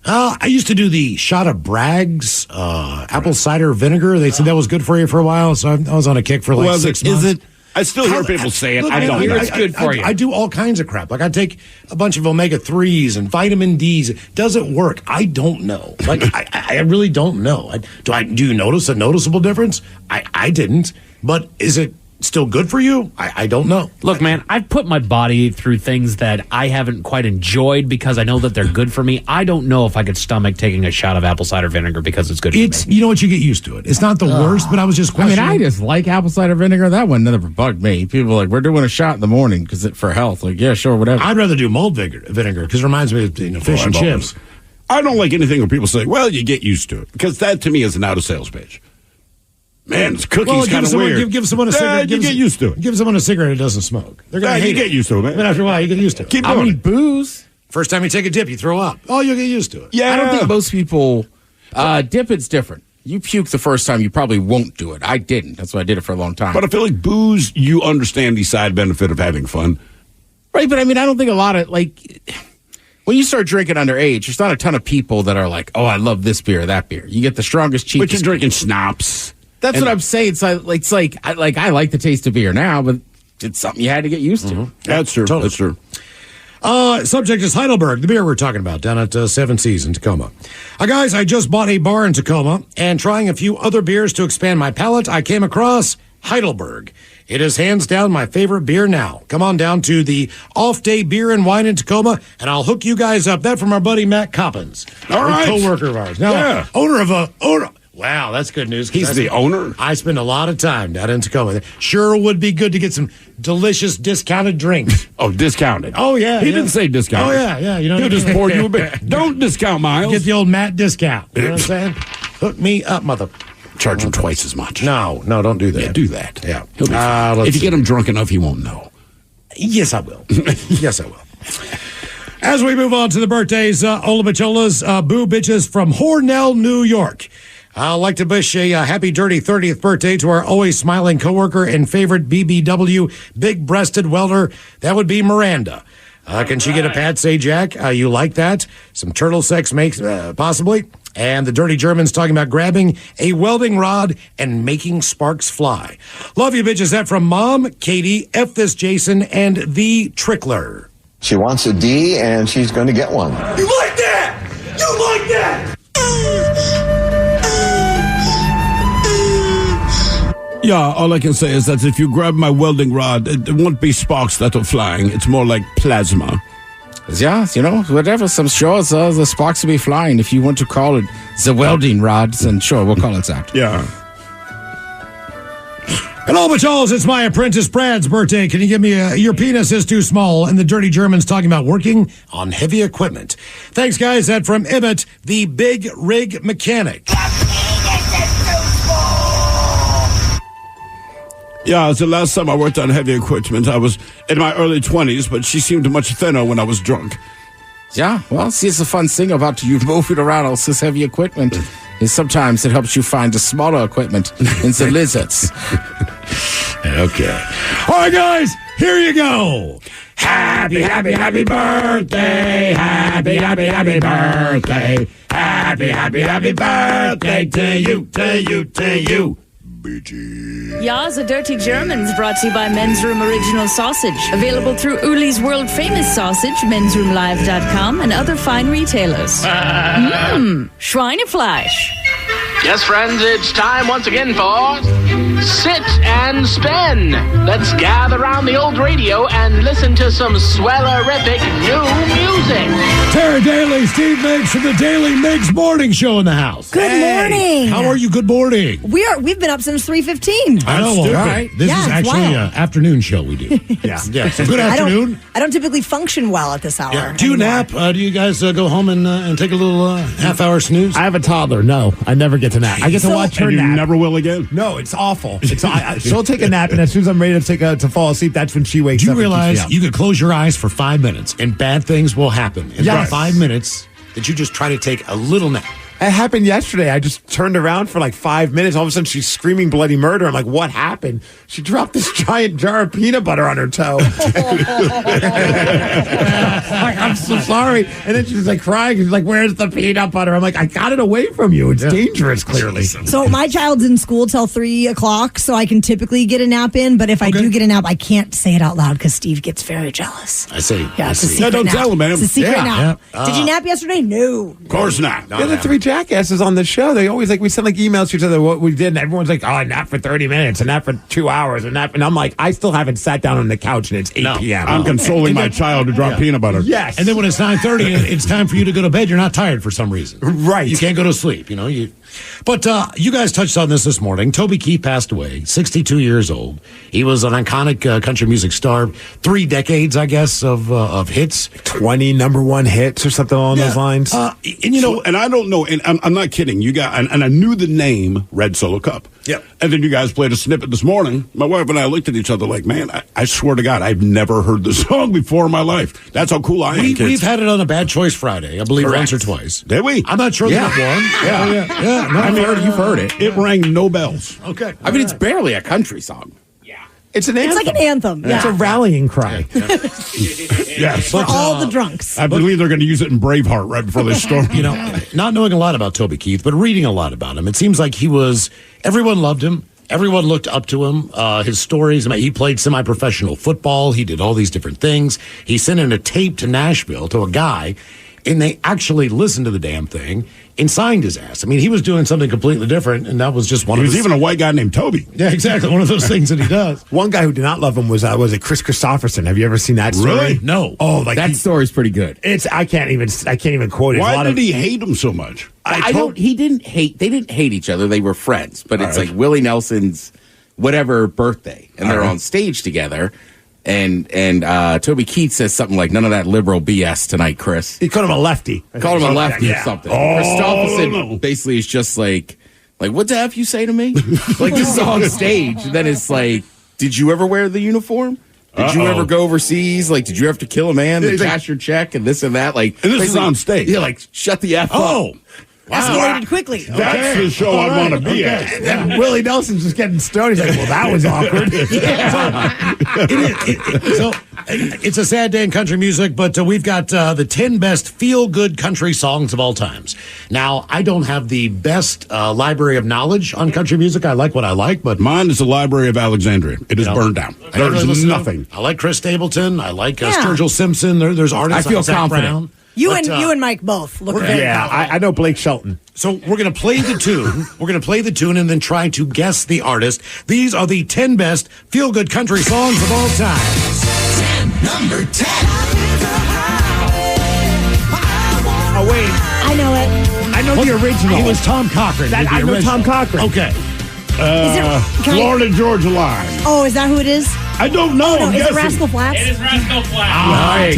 Speaker 9: I used to do the shot of Bragg's apple cider vinegar. They said that was good for you for a while, so I was on a kick for like 6 months.
Speaker 10: Is it? I still hear people say it.
Speaker 9: Look,
Speaker 10: I don't
Speaker 11: hear
Speaker 10: know.
Speaker 11: it's good for you.
Speaker 9: I do all kinds of crap. Like I take a bunch of omega-3s and vitamin Ds. Does it work? I don't know. Like I really don't know. Do you notice a noticeable difference? I didn't. But is it still good for you? I don't know.
Speaker 11: Look, man, I've put my body through things that I haven't quite enjoyed because I know that they're good for me. I don't know if I could stomach taking a shot of apple cider vinegar because it's good for me.
Speaker 9: You know what? You get used to it. It's not the worst, but I was just questioning.
Speaker 6: I just like apple cider vinegar. That one never bugged me. People are like, we're doing a shot in the morning because it's for health. Like, yeah, sure, whatever.
Speaker 9: I'd rather do mulled vinegar because it reminds me of fish and chips.
Speaker 10: I don't like anything where people say, well, you get used to it. Because that, to me, is an out-of-sales page. Man, this cooking's kind of weird.
Speaker 9: Give someone a cigarette.
Speaker 10: You get used to it.
Speaker 9: Give someone a cigarette that doesn't smoke. They're gonna hate
Speaker 10: you get used to it, man.
Speaker 9: But after a while, you get used to it.
Speaker 10: Keep doing it.
Speaker 6: Booze.
Speaker 9: First time you take a dip, you throw up. Oh, you'll get used to it.
Speaker 10: Yeah.
Speaker 6: I don't think most people dip. It's different. You puke the first time, you probably won't do it. I didn't. That's why I did it for a long time.
Speaker 10: But I feel like booze, you understand the side benefit of having fun.
Speaker 6: Right, but I mean, I don't think a lot of, like, when you start drinking underage, there's not a ton of people that are like, oh, I love this beer or that beer. You get the strongest, cheapest.
Speaker 10: But you're drinking schnapps.
Speaker 6: That's what I'm saying. It's like I like the taste of beer now, but it's something you had to get used to.
Speaker 10: Mm-hmm. That's true.
Speaker 9: Totally.
Speaker 10: That's true.
Speaker 9: Subject is Heidelberg, the beer we're talking about down at Seven Seas in Tacoma. Guys, I just bought a bar in Tacoma, and trying a few other beers to expand my palate, I came across Heidelberg. It is hands down my favorite beer now. Come on down to the off-day beer and wine in Tacoma, and I'll hook you guys up. That from our buddy Matt Coppins,
Speaker 10: all right,
Speaker 9: co-worker of ours. Now, owner of a. Wow, that's good news.
Speaker 10: He's the owner?
Speaker 9: I spend a lot of time down in Tacoma. Sure would be good to get some delicious discounted drinks.
Speaker 10: Oh, discounted.
Speaker 9: Oh, yeah.
Speaker 10: He didn't say discounted.
Speaker 9: Oh, yeah. You know,
Speaker 10: he'll just pour you a beer. Don't discount, Miles.
Speaker 9: Get the old Matt discount. You know what I'm saying? Hook me up, mother.
Speaker 10: Charge him twice as much.
Speaker 9: No, don't do that.
Speaker 10: Yeah, do that.
Speaker 9: Yeah.
Speaker 10: He'll be fine. If you get him drunk enough, he won't know.
Speaker 9: Yes, I will. Yes, I will. As we move on to the birthdays, Ola Bichola's Boo Bitches from Hornell, New York. I'd like to wish a happy, dirty 30th birthday to our always smiling coworker and favorite BBW big-breasted welder. That would be Miranda. Can she get a pat, say, Jack? You like that? Some turtle sex makes, possibly. And the dirty Germans talking about grabbing a welding rod and making sparks fly. Love you, bitches. That from Mom, Katie, F this Jason, and the Trickler.
Speaker 7: She wants a D, and she's going to get one.
Speaker 9: You like that? You like that?
Speaker 10: Yeah, all I can say is that if you grab my welding rod, it won't be sparks that are flying. It's more like plasma.
Speaker 6: Yeah, you know, whatever. Some shows, the sparks will be flying. If you want to call it the welding rods, then sure, we'll call it that.
Speaker 10: Yeah.
Speaker 9: Hello, Bachols. It's my apprentice Brad's birthday. Can you give me your penis is too small? And the dirty Germans talking about working on heavy equipment. Thanks, guys. That from Ibbot, the big rig mechanic.
Speaker 10: Yeah, it's the last time I worked on heavy equipment. I was in my early 20s, but she seemed much thinner when I was drunk.
Speaker 6: Yeah, well, see, it's a fun thing about you moving around all this heavy equipment. Is sometimes it helps you find the smaller equipment in the lizards.
Speaker 9: Okay. All right, guys, here you go.
Speaker 10: Happy, happy, happy birthday. Happy, happy, happy birthday. Happy, happy, happy birthday to you, to you, to you.
Speaker 18: Ja, the Dirty Germans brought to you by Men's Room Original Sausage. Available through Uli's World Famous Sausage, mensroomlive.com, and other fine retailers. Schweinefleisch.
Speaker 19: Yes, friends, it's time once again for Sit and Spin. Let's gather around the old radio and listen to some swellerific new music.
Speaker 9: Tara Daly, Steve Miggs from the Daily Miggs Morning Show in the house.
Speaker 20: Good morning.
Speaker 9: How are you? Good morning.
Speaker 20: We've been up since 3:15.
Speaker 9: I know, all right. This is actually an afternoon show we do. Yeah. So good afternoon.
Speaker 20: I don't typically function well at this hour.
Speaker 9: Yeah. Do you nap? Do you guys go home and take a little half-hour snooze?
Speaker 23: I have a toddler. No, I never get to nap. I get to watch her
Speaker 10: and
Speaker 23: nap.
Speaker 10: You never will again?
Speaker 9: No, it's
Speaker 12: awful. She'll take a nap, and as soon as I'm ready to fall asleep, that's when she wakes
Speaker 9: Do
Speaker 12: up.
Speaker 9: you
Speaker 12: and keeps me
Speaker 9: realize
Speaker 12: up.
Speaker 9: you could close your eyes for 5 minutes and bad things will happen in
Speaker 12: Yes.
Speaker 9: 5 minutes that you just try to take a little nap?
Speaker 12: It happened yesterday. I just turned around for like 5 minutes. All of a sudden, she's screaming bloody murder. I'm like, what happened? She dropped this giant jar of peanut butter on her toe. Like, I'm so sorry. And then she's like crying. She's like, where's the peanut butter? I'm like, I got it away from you. It's dangerous, clearly.
Speaker 20: So my child's in school till 3 o'clock, so I can typically get a nap in. But if I do get a nap, I can't say it out loud because Steve gets very jealous.
Speaker 9: I see.
Speaker 20: Yeah, it's a secret
Speaker 10: No, don't
Speaker 20: nap.
Speaker 10: tell him, man.
Speaker 20: It's a secret nap.
Speaker 12: Yeah.
Speaker 20: Did you nap yesterday? No.
Speaker 10: Of course not.
Speaker 12: The other three jackasses on the show, they always we send emails to each other what we did, and everyone's like, oh, I napped for 30 minutes, I napped for 2 hours, and I'm like, I still haven't sat down on the couch, and it's 8 p.m.
Speaker 10: I'm consoling my child to drop peanut butter.
Speaker 12: Yes.
Speaker 9: And then when it's 9:30, it's time for you to go to bed. You're not tired for some reason.
Speaker 12: Right.
Speaker 9: You can't go to sleep, But you guys touched on this morning. Toby Keith passed away, 62 years old. He was an iconic country music star. 3 decades, I guess, of hits.
Speaker 12: 20 number one hits or something along those lines.
Speaker 10: And I don't know, and I'm not kidding. You got, and I knew the name Red Solo Cup.
Speaker 12: Yep.
Speaker 10: And then you guys played a snippet this morning. My wife and I looked at each other like, man, I swear to God, I've never heard the song before in my life. That's how cool I am, kids.
Speaker 9: We've had it on a Bad Choice Friday, I believe,
Speaker 10: Correct.
Speaker 9: once or twice.
Speaker 10: Did we?
Speaker 9: I'm not sure that one. Yeah. No,
Speaker 6: I mean, you've heard it.
Speaker 10: It rang no bells.
Speaker 9: Okay.
Speaker 6: I mean, it's barely a country song.
Speaker 12: It's an anthem.
Speaker 20: It's like an anthem.
Speaker 12: It's a rallying cry.
Speaker 10: Yes.
Speaker 20: For all the drunks.
Speaker 10: I believe they're going to use it in Braveheart right before they storm.
Speaker 9: Not knowing a lot about Toby Keith, but reading a lot about him, it seems like everyone loved him. Everyone looked up to him. His stories, he played semi-professional football. He did all these different things. He sent in a tape to Nashville to a guy, and they actually listened to the damn thing and signed his ass. I mean, he was doing something completely different, and that was just one of
Speaker 10: He was even a white guy named Toby.
Speaker 9: Yeah, exactly. One of those things that he does.
Speaker 12: One guy who did not love him was it Chris Christopherson? Have you ever seen that story?
Speaker 10: Really?
Speaker 9: No.
Speaker 12: Oh,
Speaker 6: That story's pretty good.
Speaker 12: I can't even quote it.
Speaker 10: Why did he hate him so much?
Speaker 6: They didn't hate each other. They were friends, but it's
Speaker 10: right.
Speaker 6: like Willie Nelson's whatever birthday, and they're on stage together. And Toby Keith says something like, none of that liberal BS tonight, Chris.
Speaker 12: He called him a lefty.
Speaker 6: Called him a lefty or something. Christopherson basically is just like, what the F you say to me? Like, this is on stage. And then it's like, did you ever wear the uniform? Did you ever go overseas? Like, did you have to kill a man to cash your check and this and that? Like,
Speaker 10: and this is on stage.
Speaker 6: Yeah, like, shut the F up.
Speaker 20: Escalated quickly.
Speaker 10: That's the show I want to be at.
Speaker 12: And Willie Nelson's just getting stoned. He's like, well, that was awkward.
Speaker 9: So it's a sad day in country music, but we've got the 10 best feel-good country songs of all times. Now, I don't have the best library of knowledge on country music. I like what I like, but
Speaker 10: mine is the Library of Alexandria. It is burned down. There's nothing.
Speaker 9: I like Chris Stapleton. I like Sturgill Simpson. There's artists.
Speaker 6: I feel
Speaker 9: like Zach
Speaker 6: confident.
Speaker 9: Brown.
Speaker 20: You and Mike both look very confident.
Speaker 12: I know Blake Shelton.
Speaker 9: So we're going to play the tune. We're going to play the tune and then try to guess the artist. These are the 10 best feel-good country songs of all time.
Speaker 21: Number 10.
Speaker 12: Oh, wait.
Speaker 20: I know it.
Speaker 12: I know the original.
Speaker 9: He was Tom Cochran.
Speaker 12: I know Tom Cochran.
Speaker 9: Okay.
Speaker 10: Florida Georgia Line.
Speaker 20: Oh, is that who it is?
Speaker 10: I don't know.
Speaker 20: No, is it Rascal Flatts?
Speaker 15: It is Rascal Flatts.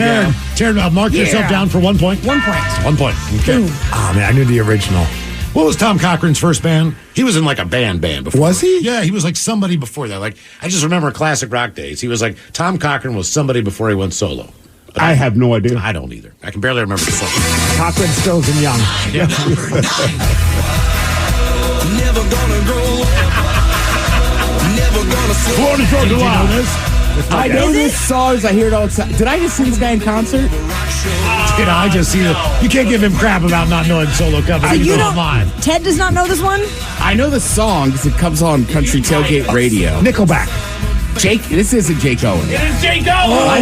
Speaker 9: Taryn, mark yourself down for 1 point.
Speaker 20: 1 point.
Speaker 9: 1 point. Okay.
Speaker 12: Oh, man, I knew the original.
Speaker 9: What was Tom Cochran's first band? He was in like a band before.
Speaker 12: Was he?
Speaker 9: Yeah, he was like somebody before that. Like, I just remember classic rock days. He was like, Tom Cochran was somebody before he went solo. But
Speaker 10: I have no idea.
Speaker 9: I don't either. I can barely remember the song.
Speaker 12: Cochran, Stills, and Young.
Speaker 21: Never gonna grow up. Never gonna slow.
Speaker 10: Florida Georgia Line.
Speaker 6: I know this song. I hear it all the time. Did I just see this guy in concert?
Speaker 9: I just see that. You can't give him crap about not knowing solo covers.
Speaker 20: So you
Speaker 9: don't
Speaker 20: don't. Ted does not know this one.
Speaker 6: I know the song because it comes on Country Tailgate Radio.
Speaker 12: Nickelback.
Speaker 6: Jake, this isn't Jake Owen.
Speaker 15: It is Jake Owen.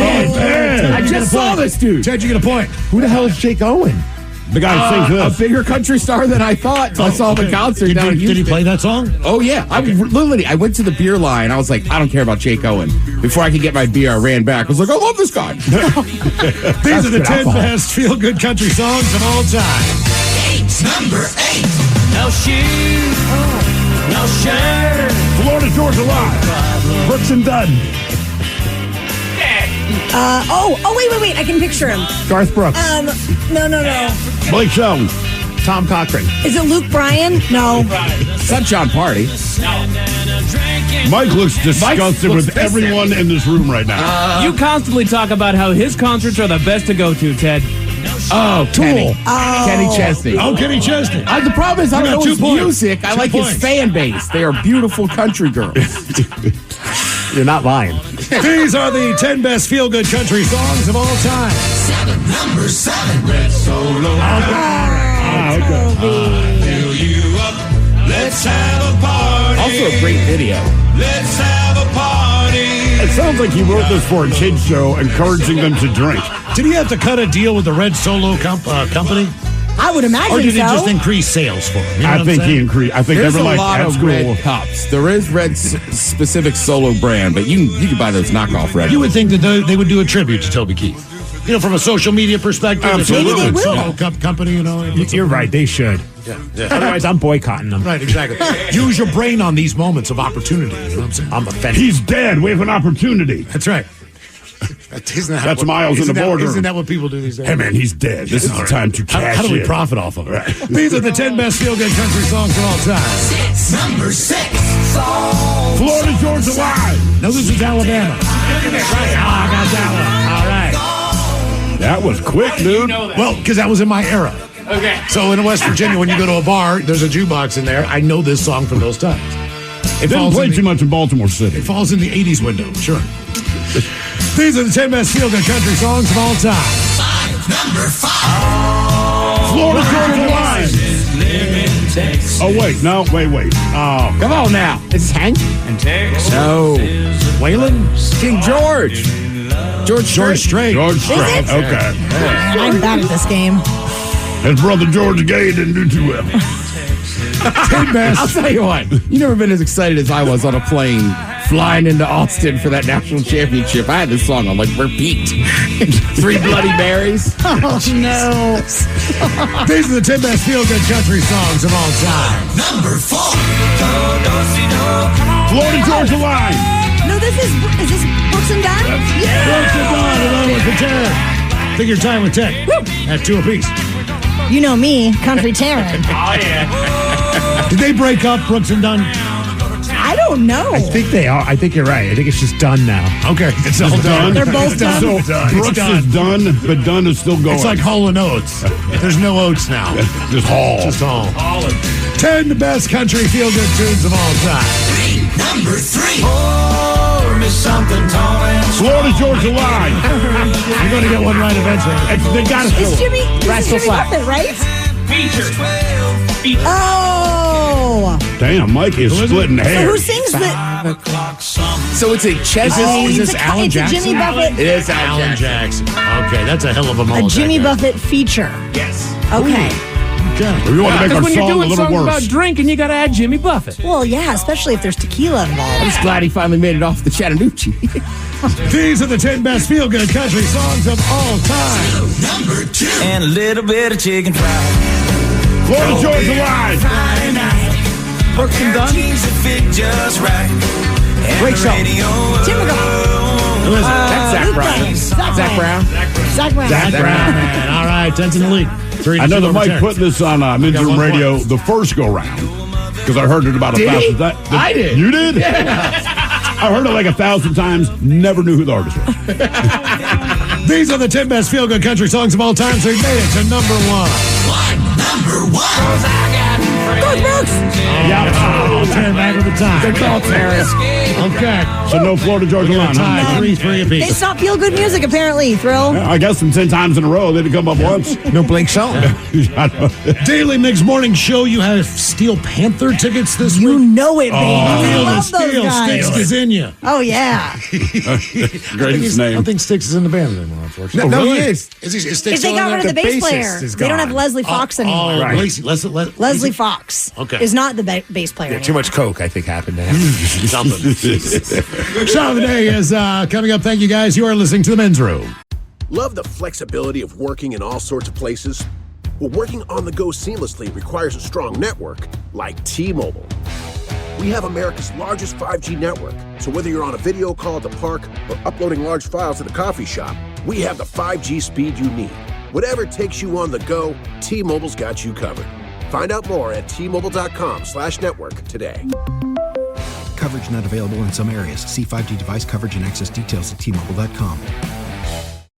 Speaker 6: I just saw this dude.
Speaker 9: Ted, you get a point.
Speaker 12: Who the hell is Jake Owen?
Speaker 10: The guy who sings
Speaker 6: A
Speaker 10: this.
Speaker 6: bigger country star than I thought. I saw him in concert down in
Speaker 9: Did he
Speaker 6: Houston.
Speaker 9: play that song?
Speaker 6: Oh, yeah. I went to the beer line. I was like, I don't care about Jake Owen. Before I could get my beer, I ran back. I was like, I love this guy.
Speaker 9: These are the 10 best feel-good country songs of all time.
Speaker 21: Number 8.
Speaker 15: No shoes. No shirt.
Speaker 10: Florida Georgia Line.
Speaker 12: Brooks and Dunn.
Speaker 20: Wait. I can picture him.
Speaker 12: Garth Brooks.
Speaker 20: No.
Speaker 10: Blake Shelton.
Speaker 12: Tom Cochran.
Speaker 20: Is it Luke Bryan? No.
Speaker 6: It's not John Party.
Speaker 10: Mike looks disgusted
Speaker 6: looks
Speaker 10: with
Speaker 6: pissed
Speaker 10: everyone in this room right now.
Speaker 11: You constantly talk about how his concerts are the best to go to, Ted.
Speaker 6: Oh, Kenny. Kenny Chesney.
Speaker 10: Oh, Kenny Chesney.
Speaker 6: The problem is I don't know his music. I like
Speaker 10: points.
Speaker 6: his fan base. They are beautiful country girls.
Speaker 12: You're not lying.
Speaker 9: These are the 10 best feel-good country songs of all time.
Speaker 15: Number 7. Red Solo. Fill you up. Let's have a party.
Speaker 6: Also a great video.
Speaker 15: Let's have a party.
Speaker 10: It sounds like he wrote this for a kid's show, encouraging them to drink.
Speaker 9: Did he have to cut a deal with the Red Solo company?
Speaker 20: I would imagine
Speaker 9: Or did he
Speaker 20: so.
Speaker 9: just increase sales for him? You know
Speaker 10: I
Speaker 9: what I'm
Speaker 10: think
Speaker 9: saying?
Speaker 10: he increased. I think
Speaker 6: There's
Speaker 10: they were
Speaker 6: a
Speaker 10: like
Speaker 6: lot
Speaker 10: at
Speaker 6: of
Speaker 10: school.
Speaker 6: red cups. There is red specific solo brand, but you can buy those knockoff red.
Speaker 9: You would think that they would do a tribute to Toby Keith. You know, from a social media perspective.
Speaker 10: Absolutely.
Speaker 9: Maybe they
Speaker 20: will.
Speaker 9: Solo company, you know.
Speaker 12: You're right. They should.
Speaker 9: Yeah.
Speaker 12: Otherwise, I'm boycotting them.
Speaker 9: Right, exactly. Use your brain on these moments of opportunity. You know what I'm saying?
Speaker 12: I'm offended.
Speaker 10: He's dead. We have an opportunity.
Speaker 9: That's right.
Speaker 10: That's Miles in the boardroom.
Speaker 9: Isn't that what people do these days?
Speaker 10: Hey, man, he's dead. This is the time to cash
Speaker 9: How do we
Speaker 10: in.
Speaker 9: profit off of it? These are the 10 best feel-good country songs of all time.
Speaker 15: Number 6.
Speaker 10: Florida Georgia Line.
Speaker 9: No, this is Alabama. I got that one. All right.
Speaker 10: That was quick, dude.
Speaker 9: Well, because that was in my era.
Speaker 11: Okay.
Speaker 9: So in West Virginia, when you go to a bar, there's a jukebox in there. I know this song from those times. It
Speaker 10: Didn't play too much in Baltimore City.
Speaker 9: It falls in the 80s window, sure. These are the 10 best feel-good country songs of all time.
Speaker 15: Number 5.
Speaker 10: Florida Georgia Line. Oh, wait. No, wait. Oh,
Speaker 6: Come on now.
Speaker 11: Is this Hank? And Texas.
Speaker 6: No.
Speaker 9: Waylon?
Speaker 6: King George. George Strait.
Speaker 10: George Strait. Okay.
Speaker 20: I'm bad at this game.
Speaker 10: His brother George Gay didn't do too well.
Speaker 6: 10 best. I'll tell you what. You've never been as excited as I was on a plane flying into Austin for that national championship. I had this song on like repeat. 3 Bloody Marys.
Speaker 20: Oh, no.
Speaker 9: These are the 10 best feel-good country songs of all time.
Speaker 15: Number 4.
Speaker 10: Florida Georgia Line.
Speaker 20: No, is this Brooks and Dunn?
Speaker 9: Brooks and Dunn along with the 10. Take your time with 10. At 2 apiece.
Speaker 20: You know me, Country Taryn.
Speaker 11: Oh, yeah.
Speaker 9: Did they break up, Brooks and Dunn?
Speaker 20: I don't know.
Speaker 12: I think they are. I think you're right. I think it's just done now.
Speaker 9: Okay, it's all done.
Speaker 20: They're both done.
Speaker 10: So Brooks is done, but Dunn is still going.
Speaker 9: It's like Hall and Oates. There's no Oates now.
Speaker 10: just Hall.
Speaker 9: Just Hall. 10 best country feel-good tunes of all time.
Speaker 15: Number 3. Pour me something tall and
Speaker 10: Florida Georgia Line.
Speaker 9: You're going to get one right eventually.
Speaker 10: They got to
Speaker 20: It's Jimmy Buffett, right?
Speaker 11: Feature.
Speaker 20: Oh.
Speaker 10: Damn, Mike is splitting
Speaker 20: So
Speaker 10: hairs.
Speaker 20: who sings the...
Speaker 6: So it's a Chesney.
Speaker 20: Oh,
Speaker 9: Is this
Speaker 20: it's
Speaker 9: Alan
Speaker 20: it's a
Speaker 9: Jackson?
Speaker 20: Jimmy Buffett.
Speaker 6: It is
Speaker 9: Alan Jackson. Okay, that's a hell of a
Speaker 20: A
Speaker 9: mullet.
Speaker 20: Jimmy Buffett feature.
Speaker 6: Yes.
Speaker 20: Okay.
Speaker 10: We want to make
Speaker 11: Because
Speaker 10: our
Speaker 11: when you're
Speaker 10: song a
Speaker 11: doing
Speaker 10: little
Speaker 11: songs about
Speaker 10: worse.
Speaker 11: drinking, you got to add Jimmy Buffett.
Speaker 20: Well, yeah, especially if there's tequila
Speaker 6: I'm
Speaker 20: involved.
Speaker 6: just glad he finally made it off the Chattanooga.
Speaker 9: These are the 10 best feel-good country songs of all time.
Speaker 15: Number 2. And a little bit of chicken fried.
Speaker 10: Florida Georgia Line.
Speaker 15: Friday night.
Speaker 6: Brooks and Dunn.
Speaker 15: Jeans that fit just right. And
Speaker 6: Great
Speaker 15: the
Speaker 6: song.
Speaker 15: radio
Speaker 20: Tim McGraw.
Speaker 6: Who is it? That's Zach Brown. Zach Brown.
Speaker 20: Zach Brown.
Speaker 9: Zach Brown, man. All right, 10's in the lead. 3 to
Speaker 10: I know
Speaker 9: 2
Speaker 10: that
Speaker 9: over
Speaker 10: Mike
Speaker 9: Terrence.
Speaker 10: put this on Men's
Speaker 9: got
Speaker 10: Room
Speaker 9: one
Speaker 10: Radio
Speaker 9: point.
Speaker 10: the first go round because I heard it about
Speaker 6: Did
Speaker 10: 1,000
Speaker 6: he?
Speaker 10: times.
Speaker 6: I did.
Speaker 10: You did?
Speaker 6: Yeah.
Speaker 10: I heard it like 1,000 times. Never knew who the artist was.
Speaker 9: These are the 10 best feel-good country songs of all time, so we made it to number 1.
Speaker 15: Number 1.
Speaker 20: Go Brooks.
Speaker 9: Yep. Oh, turn back with the time.
Speaker 6: Good call, Terrence.
Speaker 9: Okay.
Speaker 10: So no Florida Georgia Line.
Speaker 9: Tie,
Speaker 10: huh?
Speaker 9: 3-3 apiece.
Speaker 20: They stop feel good music, apparently, Thrill.
Speaker 10: Yeah, I guess them 10 times in a row. They didn't come up once.
Speaker 12: No Blake Shelton.
Speaker 9: Daily Mix Morning Show, you have Steel Panther tickets this
Speaker 20: You
Speaker 9: week?
Speaker 20: know it, baby. I
Speaker 9: Feel the
Speaker 20: love those
Speaker 9: steel,
Speaker 20: guys.
Speaker 9: Sticks is in you.
Speaker 20: Oh, yeah.
Speaker 10: Greatest
Speaker 9: I
Speaker 10: name.
Speaker 9: don't think Sticks is in the band anymore, unfortunately.
Speaker 12: No,
Speaker 9: really?
Speaker 12: he is.
Speaker 9: Is Sticks
Speaker 20: If they
Speaker 9: still
Speaker 20: got
Speaker 9: in
Speaker 20: rid
Speaker 9: there?
Speaker 20: of the bass player,
Speaker 12: is
Speaker 20: they don't have
Speaker 12: gone.
Speaker 20: Leslie Fox anymore.
Speaker 9: Oh,
Speaker 12: Right.
Speaker 20: Leslie Fox
Speaker 9: Okay.
Speaker 20: is not the bass player
Speaker 12: Yeah, too
Speaker 20: anymore.
Speaker 12: much coke, I think, happened to him.
Speaker 9: Something. Show of the day is coming up. Thank you, guys. You are listening to The Men's Room.
Speaker 1: Love the flexibility of working in all sorts of places? Well, working on the go seamlessly requires a strong network like T-Mobile. We have America's largest 5G network, so whether you're on a video call at the park or uploading large files at a coffee shop, we have the 5G speed you need. Whatever takes you on the go, T-Mobile's got you covered. Find out more at T-Mobile.com/network today.
Speaker 2: Coverage not available in some areas. See 5G device coverage and access details at T-Mobile.com.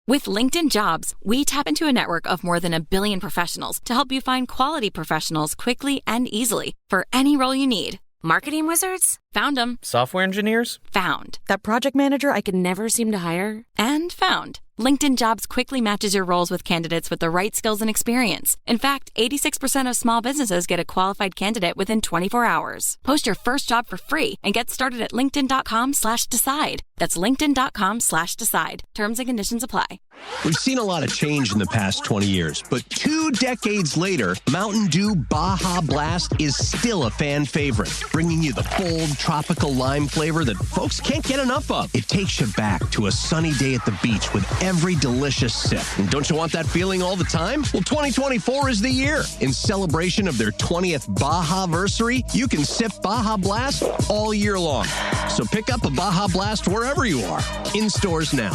Speaker 3: With LinkedIn Jobs, we tap into a network of more than 1 billion professionals to help you find quality professionals quickly and easily for any role you need.
Speaker 5: Marketing wizards?
Speaker 3: Found them.
Speaker 13: Software engineers?
Speaker 3: Found.
Speaker 5: That project manager I could never seem to hire?
Speaker 3: And found. LinkedIn Jobs quickly matches your roles with candidates with the right skills and experience. In fact, 86% of small businesses get a qualified candidate within 24 hours. Post your first job for free and get started at linkedin.com/decide. That's linkedin.com/decide. Terms and conditions apply.
Speaker 16: We've seen a lot of change in the past 20 years, but 2 decades later, Mountain Dew Baja Blast is still a fan favorite, bringing you the bold tropical lime flavor that folks can't get enough of. It takes you back to a sunny day at the beach with every delicious sip. And don't you want that feeling all the time? Well, 2024 is the year. In celebration of their 20th Baja-versary, you can sip Baja Blast all year long. So pick up a Baja Blast wherever you are. In stores now.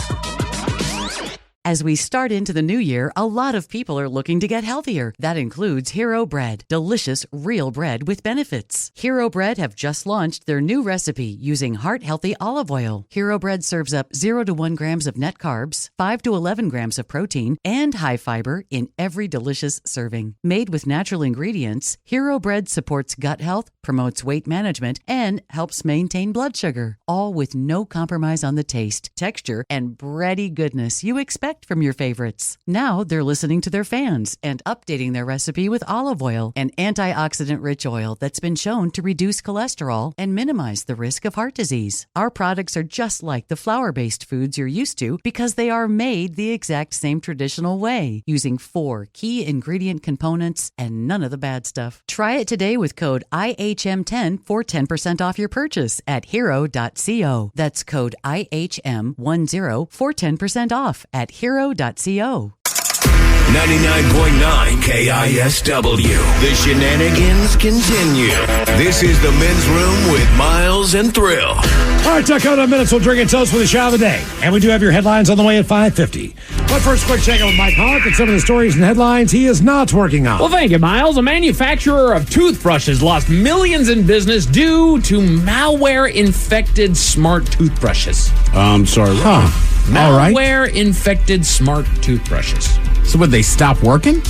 Speaker 22: As we start into the new year, a lot of people are looking to get healthier. That includes Hero Bread, delicious real bread with benefits. Hero Bread have just launched their new recipe using heart-healthy olive oil. Hero Bread serves up 0 to 1 grams of net carbs, 5 to 11 grams of protein, and high fiber in every delicious serving. Made with natural ingredients, Hero Bread supports gut health, promotes weight management, and helps maintain blood sugar, all with no compromise on the taste, texture, and bready goodness you expect from your favorites. Now they're listening to their fans and updating their recipe with olive oil, an antioxidant-rich oil that's been shown to reduce cholesterol and minimize the risk of heart disease. Our products are just like the flour-based foods you're used to because they are made the exact same traditional way, using 4 key ingredient components and none of the bad stuff. Try it today with code IHM10 for 10% off your purchase at hero.co. That's code IHM10 for 10% off at hero.co.
Speaker 21: 99.9 KISW. The shenanigans continue. This is the Men's Room with Miles and Thrill.
Speaker 9: All right, Tuck, out of minutes, we'll drink and toast with the shot of the day. And we do have your headlines on the way at 5:50. But first, quick check-in with Mike Hawk and some of the stories and headlines he is not working on.
Speaker 11: Well, thank you, Miles. A manufacturer of toothbrushes lost millions in business due to malware-infected smart toothbrushes.
Speaker 10: I'm sorry.
Speaker 9: Huh. All right.
Speaker 11: Malware-infected smart toothbrushes.
Speaker 6: So would they stop working?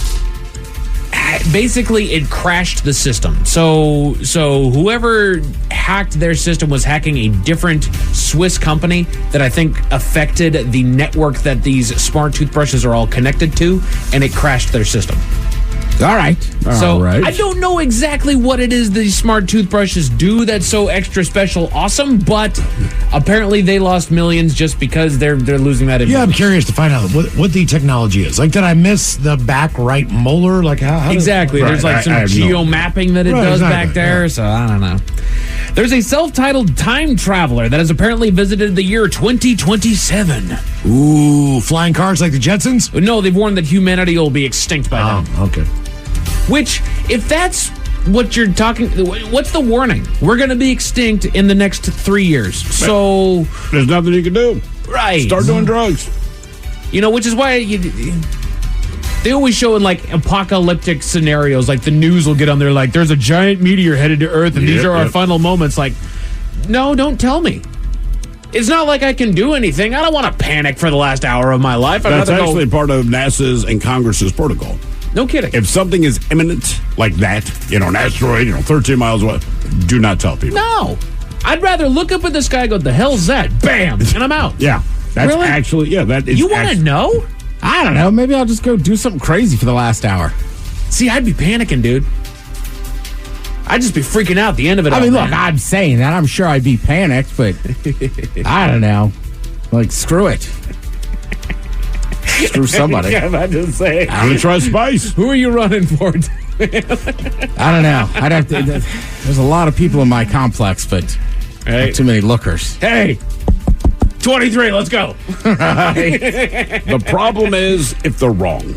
Speaker 11: Basically, it crashed the system. So whoever hacked their system was hacking a different Swiss company that I think affected the network that these smart toothbrushes are all connected to, and it crashed their system.
Speaker 6: All right.
Speaker 11: I don't know exactly what it is these smart toothbrushes do that's so extra special awesome, but apparently they lost millions just because they're losing that advantage.
Speaker 9: Yeah, I'm curious to find out what the technology is. Like, did I miss the back right molar? Like, how
Speaker 11: exactly. There's like some geo-mapping that it does back there, so I don't know. There's a self-titled time traveler that has apparently visited the year 2027.
Speaker 9: Ooh, flying cars like the Jetsons?
Speaker 11: No, they've warned that humanity will be extinct by then.
Speaker 9: Oh, okay.
Speaker 11: Which, if that's what you're talking, what's the warning? We're going to be extinct in the next 3 years. So
Speaker 10: there's nothing you can do.
Speaker 11: Right.
Speaker 10: Start doing drugs.
Speaker 11: You know, which is why they always show in like apocalyptic scenarios, like the news will get on there like there's a giant meteor headed to Earth and these are our final moments. Like, no, don't tell me. It's not like I can do anything. I don't want to panic for the last hour of my life.
Speaker 10: That's actually part of NASA's and Congress's protocol.
Speaker 11: No kidding.
Speaker 10: If something is imminent like that, an asteroid, 13 miles away, do not tell people.
Speaker 11: No. I'd rather look up at the sky and go, the hell's that? Bam! And I'm out.
Speaker 10: Yeah. That's
Speaker 11: really?
Speaker 10: Actually, that is.
Speaker 11: You want to know?
Speaker 6: I don't know. Maybe I'll just go do something crazy for the last hour.
Speaker 11: See, I'd be panicking, dude. I'd just be freaking out at the end of it.
Speaker 6: I mean, look, I'm saying that. I'm sure I'd be panicked, but I don't know. Like, screw it. Screw somebody.
Speaker 11: Yeah, I'm about to say.
Speaker 10: I'm going to try spice.
Speaker 11: Who are you running for?
Speaker 6: I don't know. I'd have to. There's a lot of people in my complex, but not too many lookers.
Speaker 11: Hey, 23, let's go.
Speaker 10: The problem is if they're wrong.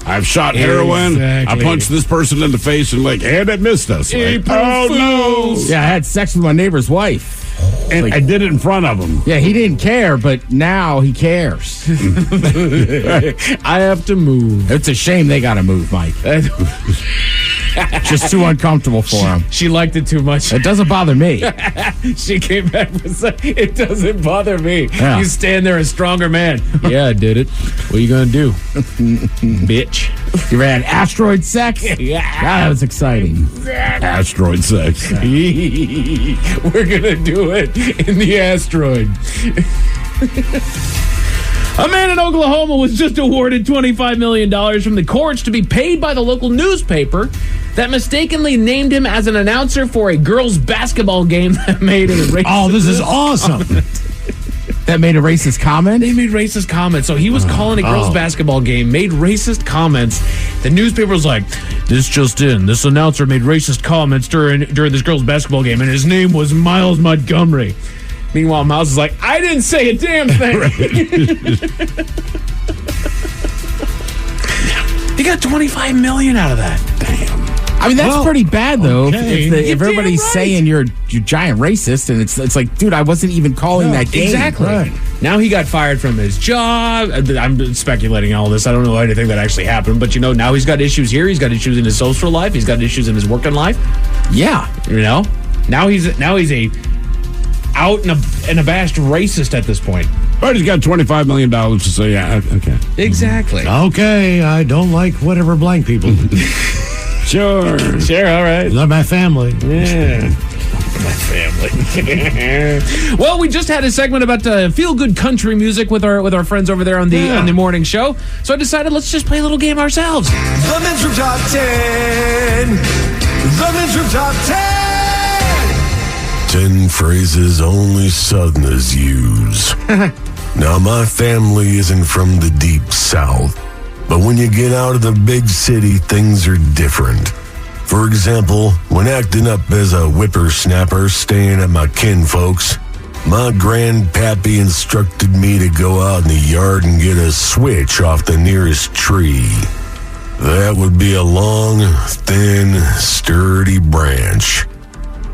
Speaker 10: I've shot heroin.
Speaker 12: Exactly.
Speaker 10: I punched this person in the face and it missed us. Like, oh no!
Speaker 6: Yeah, I had sex with my neighbor's wife.
Speaker 10: And I did it in front of him.
Speaker 6: Yeah, he didn't care, but now he cares.
Speaker 11: I have to move.
Speaker 6: It's a shame they got to move, Mike. Just too uncomfortable for him.
Speaker 11: She liked it too much.
Speaker 6: It doesn't bother me.
Speaker 11: She came back with it doesn't bother me.
Speaker 6: Yeah.
Speaker 11: You stand there a stronger man. Yeah, I did it. What are you going to do? Bitch.
Speaker 6: You ran asteroid sex? Yeah. That was exciting.
Speaker 10: Asteroid sex.
Speaker 11: We're going to do it in the asteroid. A man in Oklahoma was just awarded $25 million from the courts to be paid by the local newspaper that mistakenly named him as an announcer for a girls' basketball game that made a racist
Speaker 12: Oh, this is awesome.
Speaker 6: That made a racist comment?
Speaker 11: They made racist comments. So he was calling a girls' basketball game, made racist comments. The newspaper was like, this just in. This announcer made racist comments during this girls' basketball game, and his name was Miles Montgomery. Meanwhile, Miles is like, I didn't say a damn thing. He got $25 million out of that. Damn.
Speaker 6: I mean, that's pretty bad, though.
Speaker 12: Okay.
Speaker 6: If everybody's saying you're giant racist, and it's like, dude, I wasn't even calling that game.
Speaker 11: Exactly.
Speaker 12: Right.
Speaker 11: Now he got fired from his job. I'm speculating all this. I don't know anything that actually happened. But, now he's got issues here. He's got issues in his social life. He's got issues in his working life.
Speaker 6: Yeah.
Speaker 11: Now he's a out and abashed racist at this point.
Speaker 10: But he's got $25 million to say, yeah, okay.
Speaker 11: Exactly.
Speaker 12: Okay, I don't like whatever blank people.
Speaker 10: Sure,
Speaker 11: all right.
Speaker 12: Love my family.
Speaker 11: Yeah. My family. Well, we just had a segment about feel-good country music with our friends over there on the morning show. So I decided let's just play a little game ourselves.
Speaker 15: The Men's Room Top 10. The Men's Room Top 10.
Speaker 4: 10 phrases only Southerners use. Now, my family isn't from the deep South, but when you get out of the big city, things are different. For example, when acting up as a whippersnapper staying at my kinfolks, my grandpappy instructed me to go out in the yard and get a switch off the nearest tree. That would be a long, thin, sturdy branch.